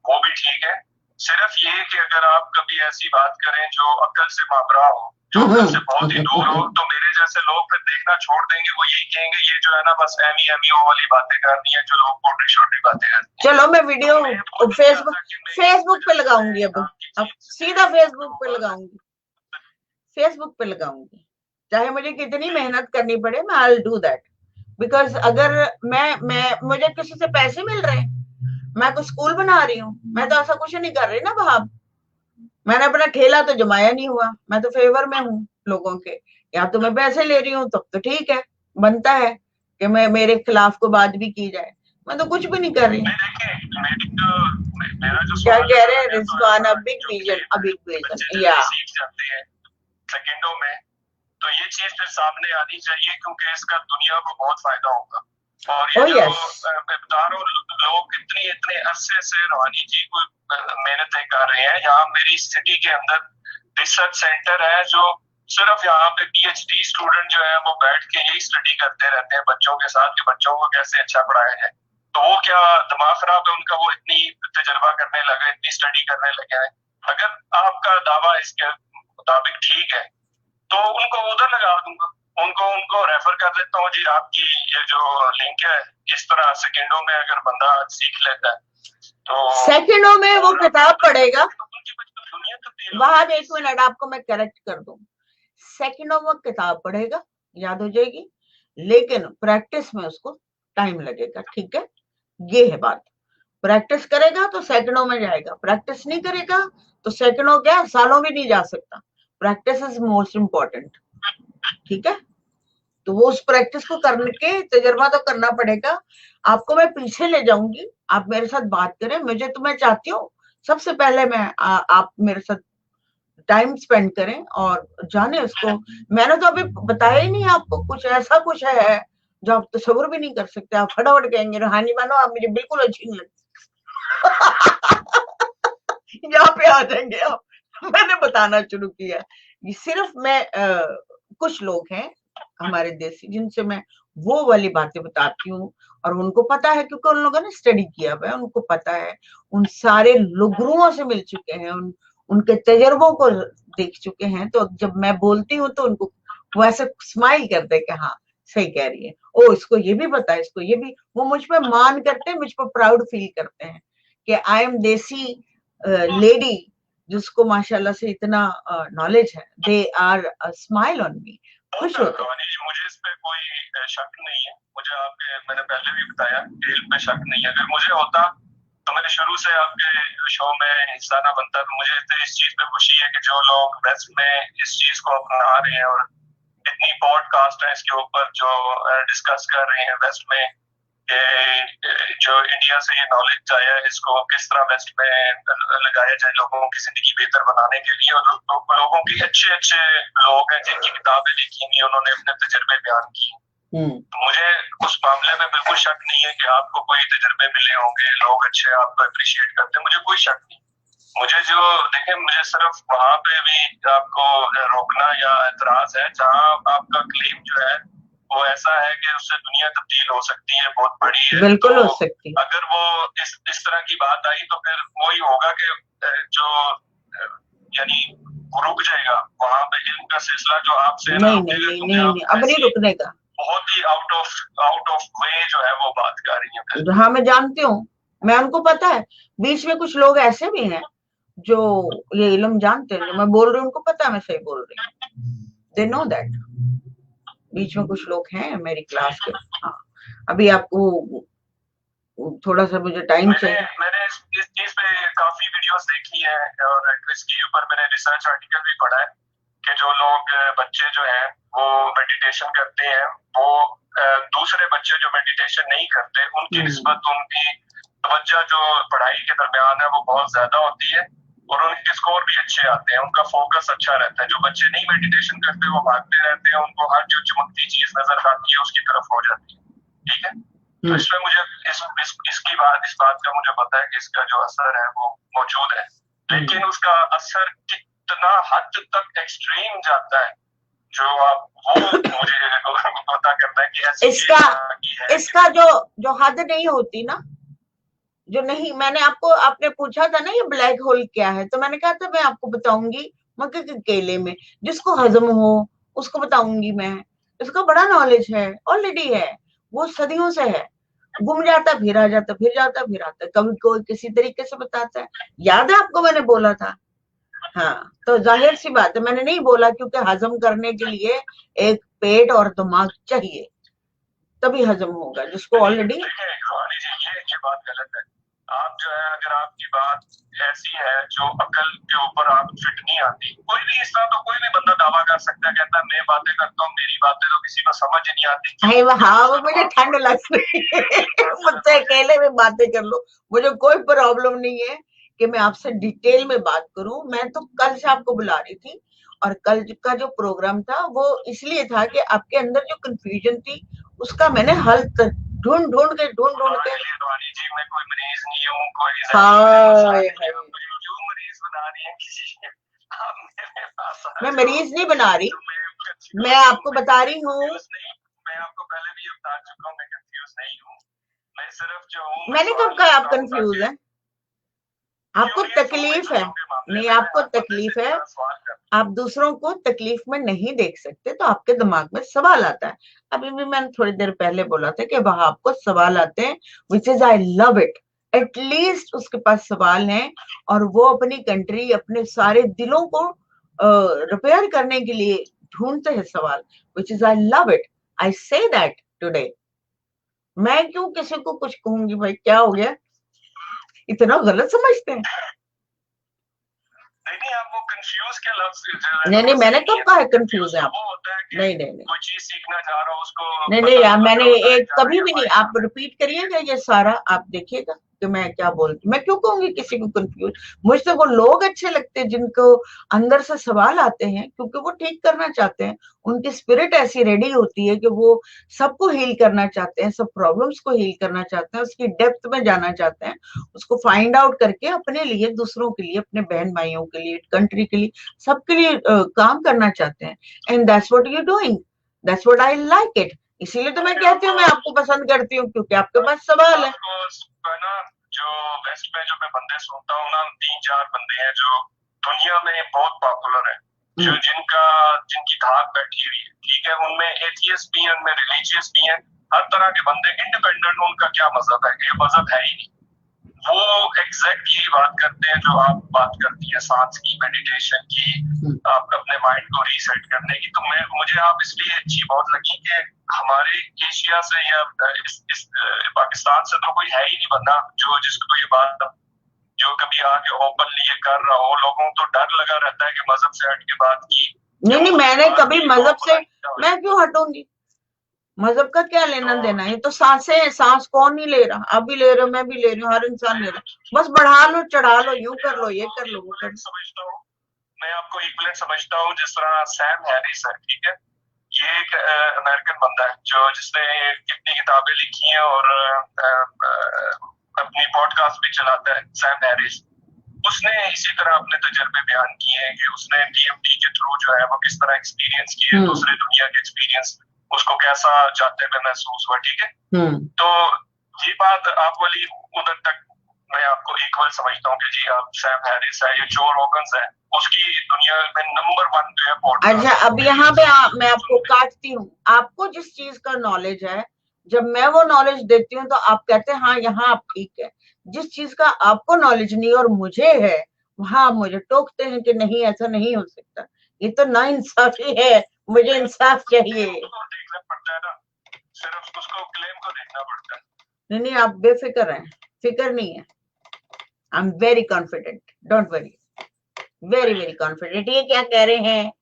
वो भी ठीक है। सिर्फ ये कि अगर आप कभी ऐसी बात करें जो अक्ल से माबरा हो, जो अक्ल से बहुत ही दूर हो, तो मेरे जैसे लोग फिर देखना छोड़ देंगे। वो यही कहेंगे ये जो है ना बस एमी वाली बातें करनी है, जो लोग छोटी छोटी बातें करते हैं। चलो मैं वीडियो फेसबुक पे लगाऊंगी, अब सीधा फेसबुक पे लगाऊंगी। फेसबुक पे लगाऊंगी, चाहे मुझे कितनी मेहनत करनी पड़े, मैं I will do that. Because अगर मुझे किसी से पैसे मिल रहे हैं, मैं कुछ स्कूल बना रही हूँ, मैं तो ऐसा कुछ नहीं कर रही ना भाव, मैंने अपना ठेला तो जमाया नहीं हुआ, मैं तो फेवर में हूँ लोगों के, या तो मैं पैसे ले रही हूँ तब तो ठीक है, बनता है कि मैं मेरे खिलाफ को बात भी की जाए, मैं तो कुछ भी नहीं कर रही। क्या कह रहे हैं रिजवान, अ बिग विजन या सेकंडों में, तो ये चीज फिर सामने आनी चाहिए क्योंकि इसका दुनिया को बहुत फायदा होगा। और ये जो लोग इतने अरसे से रूहानी जी को मेहनतें कर रहे हैं, यहाँ मेरी सिटी के अंदर रिसर्च सेंटर है जो सिर्फ यहाँ पे PhD स्टूडेंट जो है वो बैठ के यही स्टडी करते रहते हैं बच्चों के साथ कि बच्चों को कैसे अच्छा पढ़ाया जाए। तो वो क्या दिमाग खराब है उनका, वो इतनी तजर्बा करने लगे, इतनी स्टडी करने लगे हैं। अगर आपका दावा इसके मुताबिक ठीक है तो उनको उधर लगा दूंगा, उनको रेफर कर देता हूँ जी, आपकी ये जो लिंक है, इस तरह सेकंडों में अगर बंदा सीख लेता है तो सेकंडों में वो किताब पढ़ेगा। वहां 1 मिनट आपको मैं करेक्ट कर दूं, सेकंडों में किताब पढ़ेगा, याद हो जाएगी, लेकिन प्रैक्टिस में उसको टाइम लगेगा, ठीक है, ये है बात। प्रैक्टिस करेगा तो सेकंडों में जाएगा, प्रैक्टिस नहीं करेगा तो सेकंडों क्या सालों भी नहीं जा सकता। प्रैक्टिस इज मोस्ट इम्पोर्टेंट, ठीक है। तो वो उस प्रैक्टिस को करने के तजर्बा तो करना पड़ेगा। आपको मैं पीछे ले जाऊंगी, आप मेरे साथ बात करें, मुझे तो मैं चाहती हूँ सबसे पहले मैं आप मेरे साथ टाइम स्पेंड करें और जाने उसको। मैंने तो अभी बताया ही नहीं आपको, कुछ ऐसा कुछ है जो आप तस्वुर भी नहीं कर सकते। आप फटाफट कहेंगे रूहानी मानो आप मुझे बिल्कुल अच्छी नहीं लगती यहाँ पे आ जाएंगे आप। मैंने बताना शुरू किया, ये सिर्फ मैं कुछ लोग हैं हमारे देसी जिनसे मैं वो वाली बातें बताती हूँ, और उनको पता है क्योंकि उन लोगों ने स्टडी किया हुआ है, उनको पता है, उन सारे गुरुओं से मिल चुके हैं, उनके तजर्बों को देख चुके हैं। तो जब मैं बोलती हूँ तो उनको वो ऐसे स्माइल करते हैं कि हाँ सही कह रही है, ओ इसको ये भी पता है, इसको ये भी, वो मुझ पे मान करते हैं, मुझ पे प्राउड फील करते हैं कि आई एम देसी लेडी जिसको माशाल्लाह से इतना नॉलेज है। They are smile on me, खुश होते हैं। मुझे इस पे कोई शक नहीं है, मुझे आपके मैंने पहले भी बताया इल्म पे शक नहीं है। अगर मुझे होता तो मैंने शुरू से आपके शो में हिस्सा ना बनता। तो मुझे तो इस चीज पे खुशी है कि जो लोग वेस्ट में इस चीज को अपना रहे हैं और इतनी पॉडकास्ट है इसके ऊपर जो डिस्कस कर रहे हैं वेस्ट में, जो इंडिया से ये नॉलेज आया है इसको किस तरह वेस्ट में लगाया जाए लोगों की जिंदगी बेहतर बनाने के लिए। और लोगों की अच्छे लोग हैं जिनकी किताबें लिखी हुई, उन्होंने अपने तजर्बे बयान किए। तो मुझे उस मामले में बिल्कुल शक नहीं है कि आपको कोई तजर्बे मिले होंगे, लोग अच्छे आपको अप्रिशिएट करते हैं, मुझे कोई शक नहीं। मुझे जो देखें, मुझे सिर्फ वहां पे भी आपको रोकना या एतराज है जहाँ आपका क्लेम जो है वो ऐसा है कि उससे दुनिया तब्दील हो सकती है, बहुत बड़ी है, बिल्कुल तो हो सकती है। अगर वो इस तरह की बात आई तो फिर वही होगा कि जो यानी रुक जाएगा वहां पे इल्म का सिलसिला जो आपसे नहीं, अब नहीं रुकने का। बहुत ही आउट ऑफ वे जो है वो बात कर रही है। हाँ मैं जानती हूँ, मैं उनको पता है, बीच में कुछ लोग ऐसे भी हैं जो ये इल्म जानते हैं, जो मैं बोल रही हूँ उनको पता है मैं सही बोल रही हूँ, दे नो दैट। बीच में कुछ लोग हैं मेरी क्लास के। हाँ अभी आपको थोड़ा सा मुझे टाइम चाहिए। मैंने इस चीज पे काफी वीडियोस देखी है और इसके ऊपर मैंने रिसर्च आर्टिकल भी पढ़ा है कि जो लोग बच्चे जो हैं वो मेडिटेशन करते हैं, वो दूसरे बच्चे जो मेडिटेशन नहीं करते उनकी निस्बत उनकी तवज्जो जो पढ़ाई के दरमियान है वो बहुत ज्यादा होती है और उनके स्कोर भी अच्छे आते हैं, उनका फोकस अच्छा रहता है। जो बच्चे नहीं मेडिटेशन करते वो भागते रहते हैं, उनको हर जो चमकती चीज नजर आती है उसकी तरफ हो जाती है, ठीक है। तो इसमें मुझे इस बात का मुझे पता है कि इसका जो असर है वो मौजूद है, लेकिन उसका असर कितना हद तक एक्सट्रीम जाता है जो आप वो मुझे पता करता है कि ऐसी इसका जो हद नहीं होती ना, जो नहीं, आपने पूछा था ना ये ब्लैक होल क्या है, तो मैंने कहा था मैं आपको बताऊंगी मक्के के केले में, जिसको हजम हो उसको बताऊंगी मैं। इसका बड़ा नॉलेज है, ऑलरेडी है, वो सदियों से है, घूम जाता फिर आ जाता, फिर जाता फिर आता, कभी कोई किसी तरीके से बताता है। याद है आपको मैंने बोला था हाँ, तो जाहिर सी बात है, मैंने नहीं बोला, क्योंकि हजम करने के लिए एक पेट और दिमाग चाहिए, तभी हजम होगा, जिसको ऑलरेडी। ये बात गलत है। आप जो है, अगर आपकी बात ऐसी है जो अकल के ऊपर आप फिट नहीं आती, कोई भी इस तरह तो कोई भी बंदा दावा कर सकता है, कहता है मैं बातें करता हूँ, मेरी बातें तो किसी को समझ ही नहीं आती। हाँ, वो मुझे ठंड लग रही है, मुझसे अकेले में बातें कर लो, मुझे कोई प्रॉब्लम नहीं है कि मैं आपसे डिटेल में बात करूं। मैं तो कल से आपको बुला रही थी, और कल का जो प्रोग्राम था वो इसलिए था कि आपके अंदर जो कंफ्यूजन थी उसका मैंने हल ढूंढ ढूंढ के जी मैं कोई मरीज नहीं हूँ, कोई हाँ, जो मरीज बना रही है किसी मैं मरीज नहीं बना रही, मैं आपको बता रही हूँ, मैं आपको पहले भी बता चुका हूँ, मैं कंफ्यूज नहीं हूँ, मैं सिर्फ जो हूँ। मैंने कब कहा आप कंफ्यूज है? आपको तकलीफ है, नहीं आपको तकलीफ है, आप दूसरों को तकलीफ में नहीं देख सकते, तो आपके दिमाग में सवाल आता है। अभी भी मैंने थोड़ी देर पहले बोला था कि वहां आपको सवाल आते हैं, which is I love it. At least उसके पास सवाल हैं, और वो अपनी कंट्री, अपने सारे दिलों को रिपेयर करने के लिए ढूंढते हैं सवाल, which is I love it. I say that today. मैं क्यों किसी को कुछ कहूंगी? भाई क्या हो गया, इतना गलत समझते हैं? नहीं, आप वो कंफ्यूज के लफ्ज, नहीं, मैंने कब कहा है कंफ्यूज है आप? नहीं, कोई चीज सीखना चाह रहा हो उसको। नहीं, मैंने एक कभी भी नहीं। आप रिपीट करिएगा ये सारा, आप देखिएगा कि मैं क्या बोलती। मैं क्यों कहूंगी किसी को कंफ्यूज? मुझसे वो लोग अच्छे लगते हैं जिनको अंदर से सवाल आते हैं, क्योंकि वो ठीक करना चाहते हैं। उनकी स्पिरिट ऐसी रेडी होती है कि वो सबको हील करना चाहते हैं, सब प्रॉब्लम्स को हील करना चाहते हैं, उसकी डेप्थ में जाना चाहते हैं, उसको फाइंड आउट करके अपने लिए, दूसरों के लिए, अपने बहन भाइयों के लिए, कंट्री के लिए, सबके लिए काम करना चाहते हैं। And that's what you doing, that's what I like it. इसीलिए तो मैं कहती हूँ मैं आपको पसंद करती हूँ, क्योंकि आपके पास सवाल है। जो वेस्ट में जो मैं बंदे सुनता हूँ ना, 3-4 बंदे हैं जो दुनिया में बहुत पॉपुलर है, जो जिनकी धाक बैठी हुई है, ठीक है, उनमें एथियस्ट भी है, उनमें रिलीजियस भी है, हर तरह के बंदे, इंडिपेंडेंट उनका क्या मजहब है, ये मजहब है ही नहीं। वो एग्जैक्ट यही बात करते हैं जो आप बात करती है, सांस की, मेडिटेशन की, आप अपने माइंड को रीसेट करने की। तो मुझे आप इसलिए अच्छी बहुत लगी कि हमारे एशिया से या इस पाकिस्तान से तो कोई है ही नहीं बंदा जो जिसको ये बात, जो कभी आके ओपनली ये कर रहा हो। लोगों को तो डर लगा रहता है कि मजहब से हट के बात की। नहीं, मैंने कभी मजहब से, मैं क्यों हटूंगी? मजहब का क्या लेना देना? ये तो सांसें हैं, सांस कौन नहीं ले रहा? आप भी ले रहे हो, मैं भी ले रही हूँ, हर इंसान ले रहा है। बस बढ़ा लो, चढ़ा लो, यूं कर लो, ये कर लो, वो कर लो। समझता हूँ मैं आपको इक्वलेंट समझता हूँ, जिस तरह सैम हैरिस है, ठीक है, ये एक अमेरिकन बंदा है जो जिसने कितनी किताबें लिखी हैं और अपनी पॉडकास्ट भी चलाता है, सैम हैरिस। उसने इसी तरह अपने तजर्बे बयान किए हैं कि उसने DMT के थ्रू जो है वो किस तरह एक्सपीरियंस किए, दूसरे दुनिया के एक्सपीरियंस, उसको कैसा जाते में महसूस हुआ, ठीक है। तो ये बात आप वाली उधर तक मैं आपको इक्वल समझता हूँ कि जी आप सैम हैरिस है, ये जो रोगन्स है, उसकी दुनिया में नंबर 1 पे है पॉडकास्ट। अच्छा, अब यहाँ पे मैं आपको काटती हूँ। आपको जिस चीज का नॉलेज है, जब मैं वो नॉलेज देती हूँ तो आप कहते हैं हाँ यहाँ आप ठीक है। जिस चीज का आपको नॉलेज नहीं और मुझे है, वहां आप मुझे टोकते हैं कि नहीं ऐसा नहीं हो सकता। ये तो ना इंसाफी है, मुझे इंसाफ चाहिए। सिर्फ उसको क्लेम को देखना पड़ता है। नहीं, आप बेफिक्र हैं, फिक्र नहीं है। I am very confident, don't worry, very very confident. ये क्या कह रहे हैं?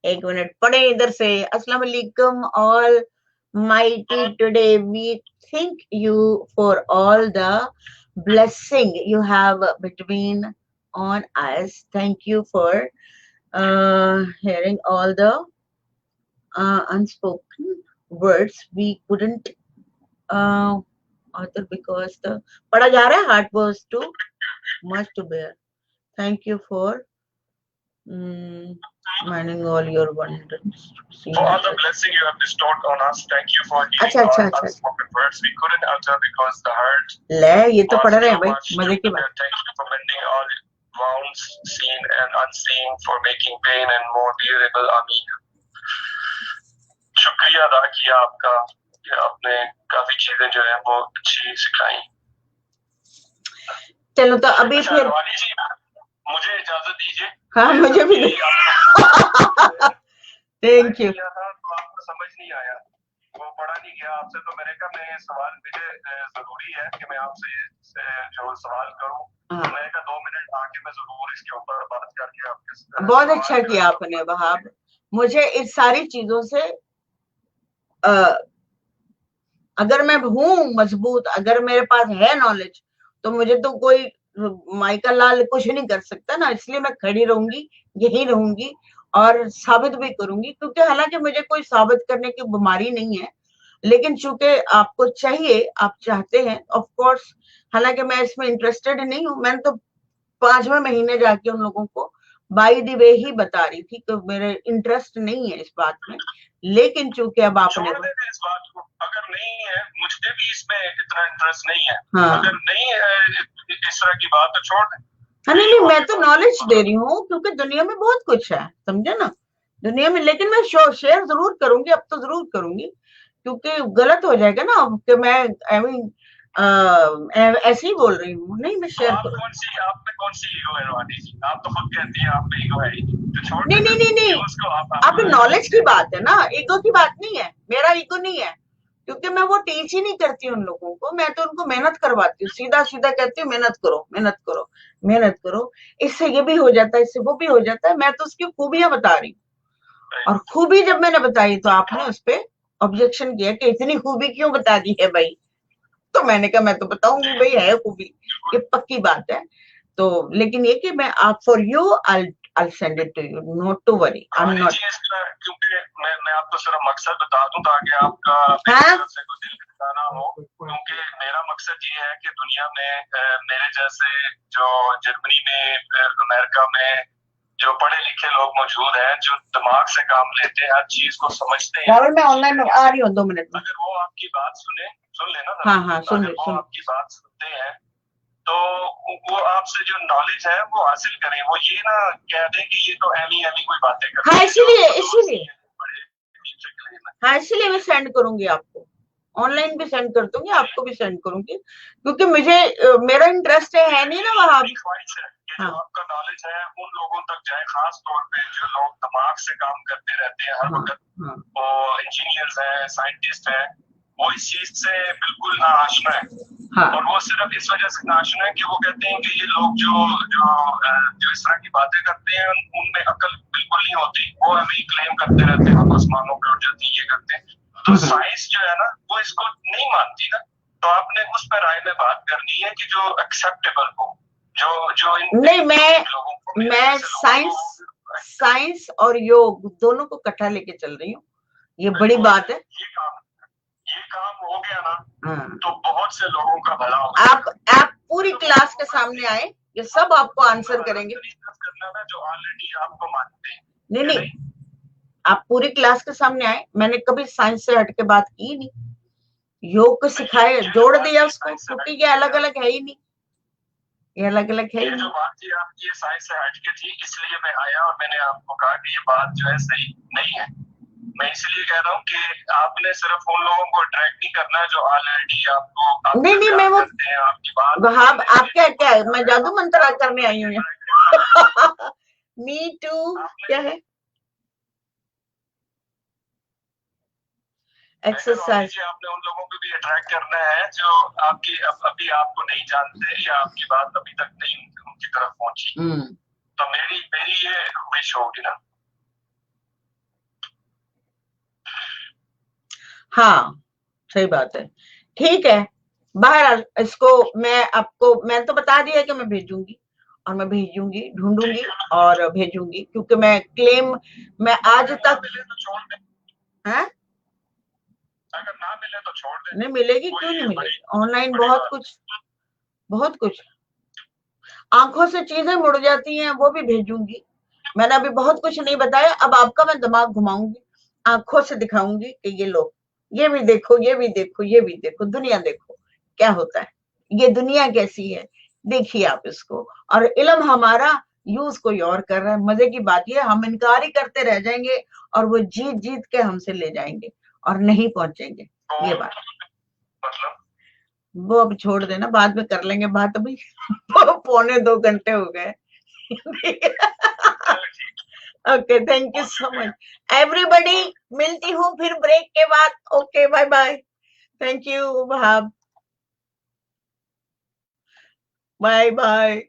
एक मिनट पढ़े इधर से। अस्सलाम वालेकुम all mighty today. We thank you for all the blessing you have between on us. Thank you for hearing all the unspoken words we couldn't utter because the पढ़ा जा रहा है, heart was too much to bear. Thank you for minding all your wonders. For all the blessing you have bestowed on us, thank you for hearing our unspoken words we couldn't utter because the heart ले ये तो पढ़ रहे हैं भाई, मजे की बात। Thank you for mending all wounds seen and unseen, for making pain and more bearable. आमीन। शुक्रिया अदा किया आपका कि आपने काफी चीजें जो है वो अच्छी सिखाई। चलो तो अभी फिर मुझे इजाजत दीजिए, हाँ मुझे भी थैंक यू। तो आपको समझ नहीं आया, वो पढ़ा नहीं गया आपसे, तो मैंने कहा मैं सवाल, मुझे जरूरी है कि मैं आपसे जो सवाल करूं, तो मैंने कहा 2 मिनट आके मैं जरूर इसके ऊपर बात करके आपके। बहुत अच्छा किया आपने वहाब, मुझे इस सारी चीजों से अगर मैं हूं मजबूत, अगर मेरे पास है नॉलेज, तो मुझे तो कोई माइका लाल कुछ नहीं कर सकता ना, इसलिए मैं खड़ी रहूंगी, यही रहूंगी और साबित भी करूंगी, क्योंकि हालांकि मुझे कोई साबित करने की बीमारी नहीं है, लेकिन चूंकि आपको चाहिए, आप चाहते हैं, ऑफ कोर्स, हालांकि मैं इसमें इंटरेस्टेड नहीं हूं, मैंने तो 5वें महीने जाके उन लोगों को बाय द वे ही बता रही थी कि मेरे इंटरेस्ट नहीं है इस बात में, लेकिन चूंकि अब आपने इस बात को, अगर नहीं है, मुझे भी इसमें इतना इंटरेस्ट नहीं है, हाँ, अगर नहीं है इस तरह की बात तो छोड़ दें। हाँ नहीं, मैं तो नॉलेज दे रही हूँ, क्योंकि दुनिया में बहुत कुछ है, समझे ना, दुनिया में, लेकिन मैं शेयर जरूर करूंगी, अब तो जरूर करूंगी, क्योंकि गलत हो जाएगा ना कि मैं आई मीन ऐसे ही बोल रही हूँ, नहीं मैं शेयर करूँ। आप में कौन सी ईगो है रोहानी जी? आप तो खुद कहती हैं आप में ईगो है, तो छोड़ नहीं नहीं नहीं नहीं, आप नॉलेज की बात है ना, ईगो की बात नहीं है, मेरा ईगो नहीं है, क्योंकि मैं वो टीच ही नहीं करती उन लोगों को, मैं तो उनको मेहनत करवाती हूँ, सीधा सीधा कहती हूँ मेहनत करो, मेहनत करो, मेहनत करो, इससे ये भी हो जाता है, इससे वो भी हो जाता है, मैं तो उसकी खूबियां बता रही हूँ, और खूबी जब मैंने बताई तो आपने उस पर ऑब्जेक्शन किया कि इतनी खूबी क्यों बता दी है भाई, तो मैंने कहा मैं तो बताऊंगी भाई, है खूबी, ये पक्की बात है, तो लेकिन ये कि मैं आप for you I'll send it to you, not to worry, I'm not। क्योंकि मैं आपको सिर्फ मकसद बता दूं ताकि आपका हाँ? से कोई दिल का ना हो, क्योंकि मेरा मकसद ये है कि दुनिया में मेरे जैसे जो जर्मनी में, अमेरिका में जो पढ़े लिखे लोग मौजूद हैं, जो दिमाग से काम लेते हैं, हर चीज को समझते हैं। मैं ऑनलाइन आ रही हूँ 2 मिनट में। अगर वो आपकी बात सुन लेना, हाँ हाँ सुन वो आपकी बात सुनते हैं, तो वो आपसे जो नॉलेज है वो हासिल करें, वो ये ना कह दें कि ये तो एमी कोई बातें करते हैं। हाँ इसीलिए हाँ इसीलिए मैं सेंड करूंगी आपको, ऑनलाइन भी सेंड कर दूंगी, आपको भी सेंड करूंगी, क्योंकि मुझे मेरा इंटरेस्ट है नहीं ना वहाँ भी। हाँ। जो आपका नॉलेज है उन लोगों तक जाए, खास तौर पे जो लोग दिमाग से काम करते रहते हैं हर वक्त, वो इंजीनियर्स हैं, साइंटिस्ट हैं, वो इस चीज से बिल्कुल नाआशना है। हाँ। और वो सिर्फ इस वजह से नाआशना है कि वो कहते हैं कि ये लोग जो इस तरह की बातें करते हैं उनमें अकल बिल्कुल नहीं होती, वो हमें क्लेम करते रहते हैं, हम आसमानों पे उड़ जाती है, ये करते हैं, तो साइंस जो है ना वो इसको नहीं मानती ना, तो आपने उस पर राय में बात करनी है कि जो एक्सेप्टेबल हो, जो नहीं, मैं साइंस और योग दोनों को इकट्ठा लेके चल रही हूँ, ये बड़ी बात है। ये काम हो गया ना, तो बहुत से लोगों का भला होगा। आप पूरी क्लास के सामने आए, ये सब आपको आंसर करेंगे, करना ना जो ऑलरेडी आपको मानते हैं। नहीं, आप पूरी क्लास के सामने आए, मैंने कभी साइंस से हट के बात की नहीं, योग को सिखाया, जोड़ दिया उसको, क्योंकि ये अलग अलग है ही नहीं, ये अलग अलग है। ये जो बात थी आपकी साइंस से हट के थी, इसलिए मैं आया और मैंने आपको कहा कि ये बात जो है सही नहीं है। मैं इसलिए कह रहा हूँ कि आपने सिर्फ उन लोगों को अट्रैक्ट नहीं करना जो ऑलरेडी आपको नहीं मैं वो आपकी बात वहाब, आप क्या है, मैं जादू मंत्र करने आई हूँ। मी टू क्या है, एक्सरसाइज। आपने उन लोगों को भी अट्रैक्ट करना है जो आपकी अभी आपको नहीं जानते या आपकी बात अभी तक नहीं उनकी तरफ पहुंची, तो मेरी ये विश होगी ना। हाँ सही बात है, ठीक है, बाहर इसको मैं तो बता दिया कि मैं भेजूंगी, और मैं भेजूंगी, ढूंढूंगी और भेजूंगी, क्योंकि मैं आज तक है, अगर ना मिले तो छोड़ दे। नहीं मिलेगी, क्यों नहीं मिलेगी, ऑनलाइन बहुत कुछ आंखों से चीजें मुड़ जाती हैं, वो भी भेजूंगी, मैंने अभी बहुत कुछ नहीं बताया, अब आपका मैं दिमाग घुमाऊंगी, आंखों से दिखाऊंगी कि ये लो, ये भी देखो, ये भी देखो, ये भी देखो, दुनिया देखो क्या होता है, ये दुनिया कैसी है, देखिए आप इसको, और इल्म हमारा यूज कोई और कर रहा है, मजे की बात ये हम इनकार ही करते रह जाएंगे, और वो जीत जीत के हमसे ले जाएंगे और नहीं पहुंचेंगे, ये बात मतलब वो अब छोड़ देना, बाद में कर लेंगे बात, अभी 2.25 घंटे हो गए। Okay, thank you so much everybody. मिलती हूँ फिर ब्रेक के बाद। Okay, bye bye. Thank you भाब, बाय बाय।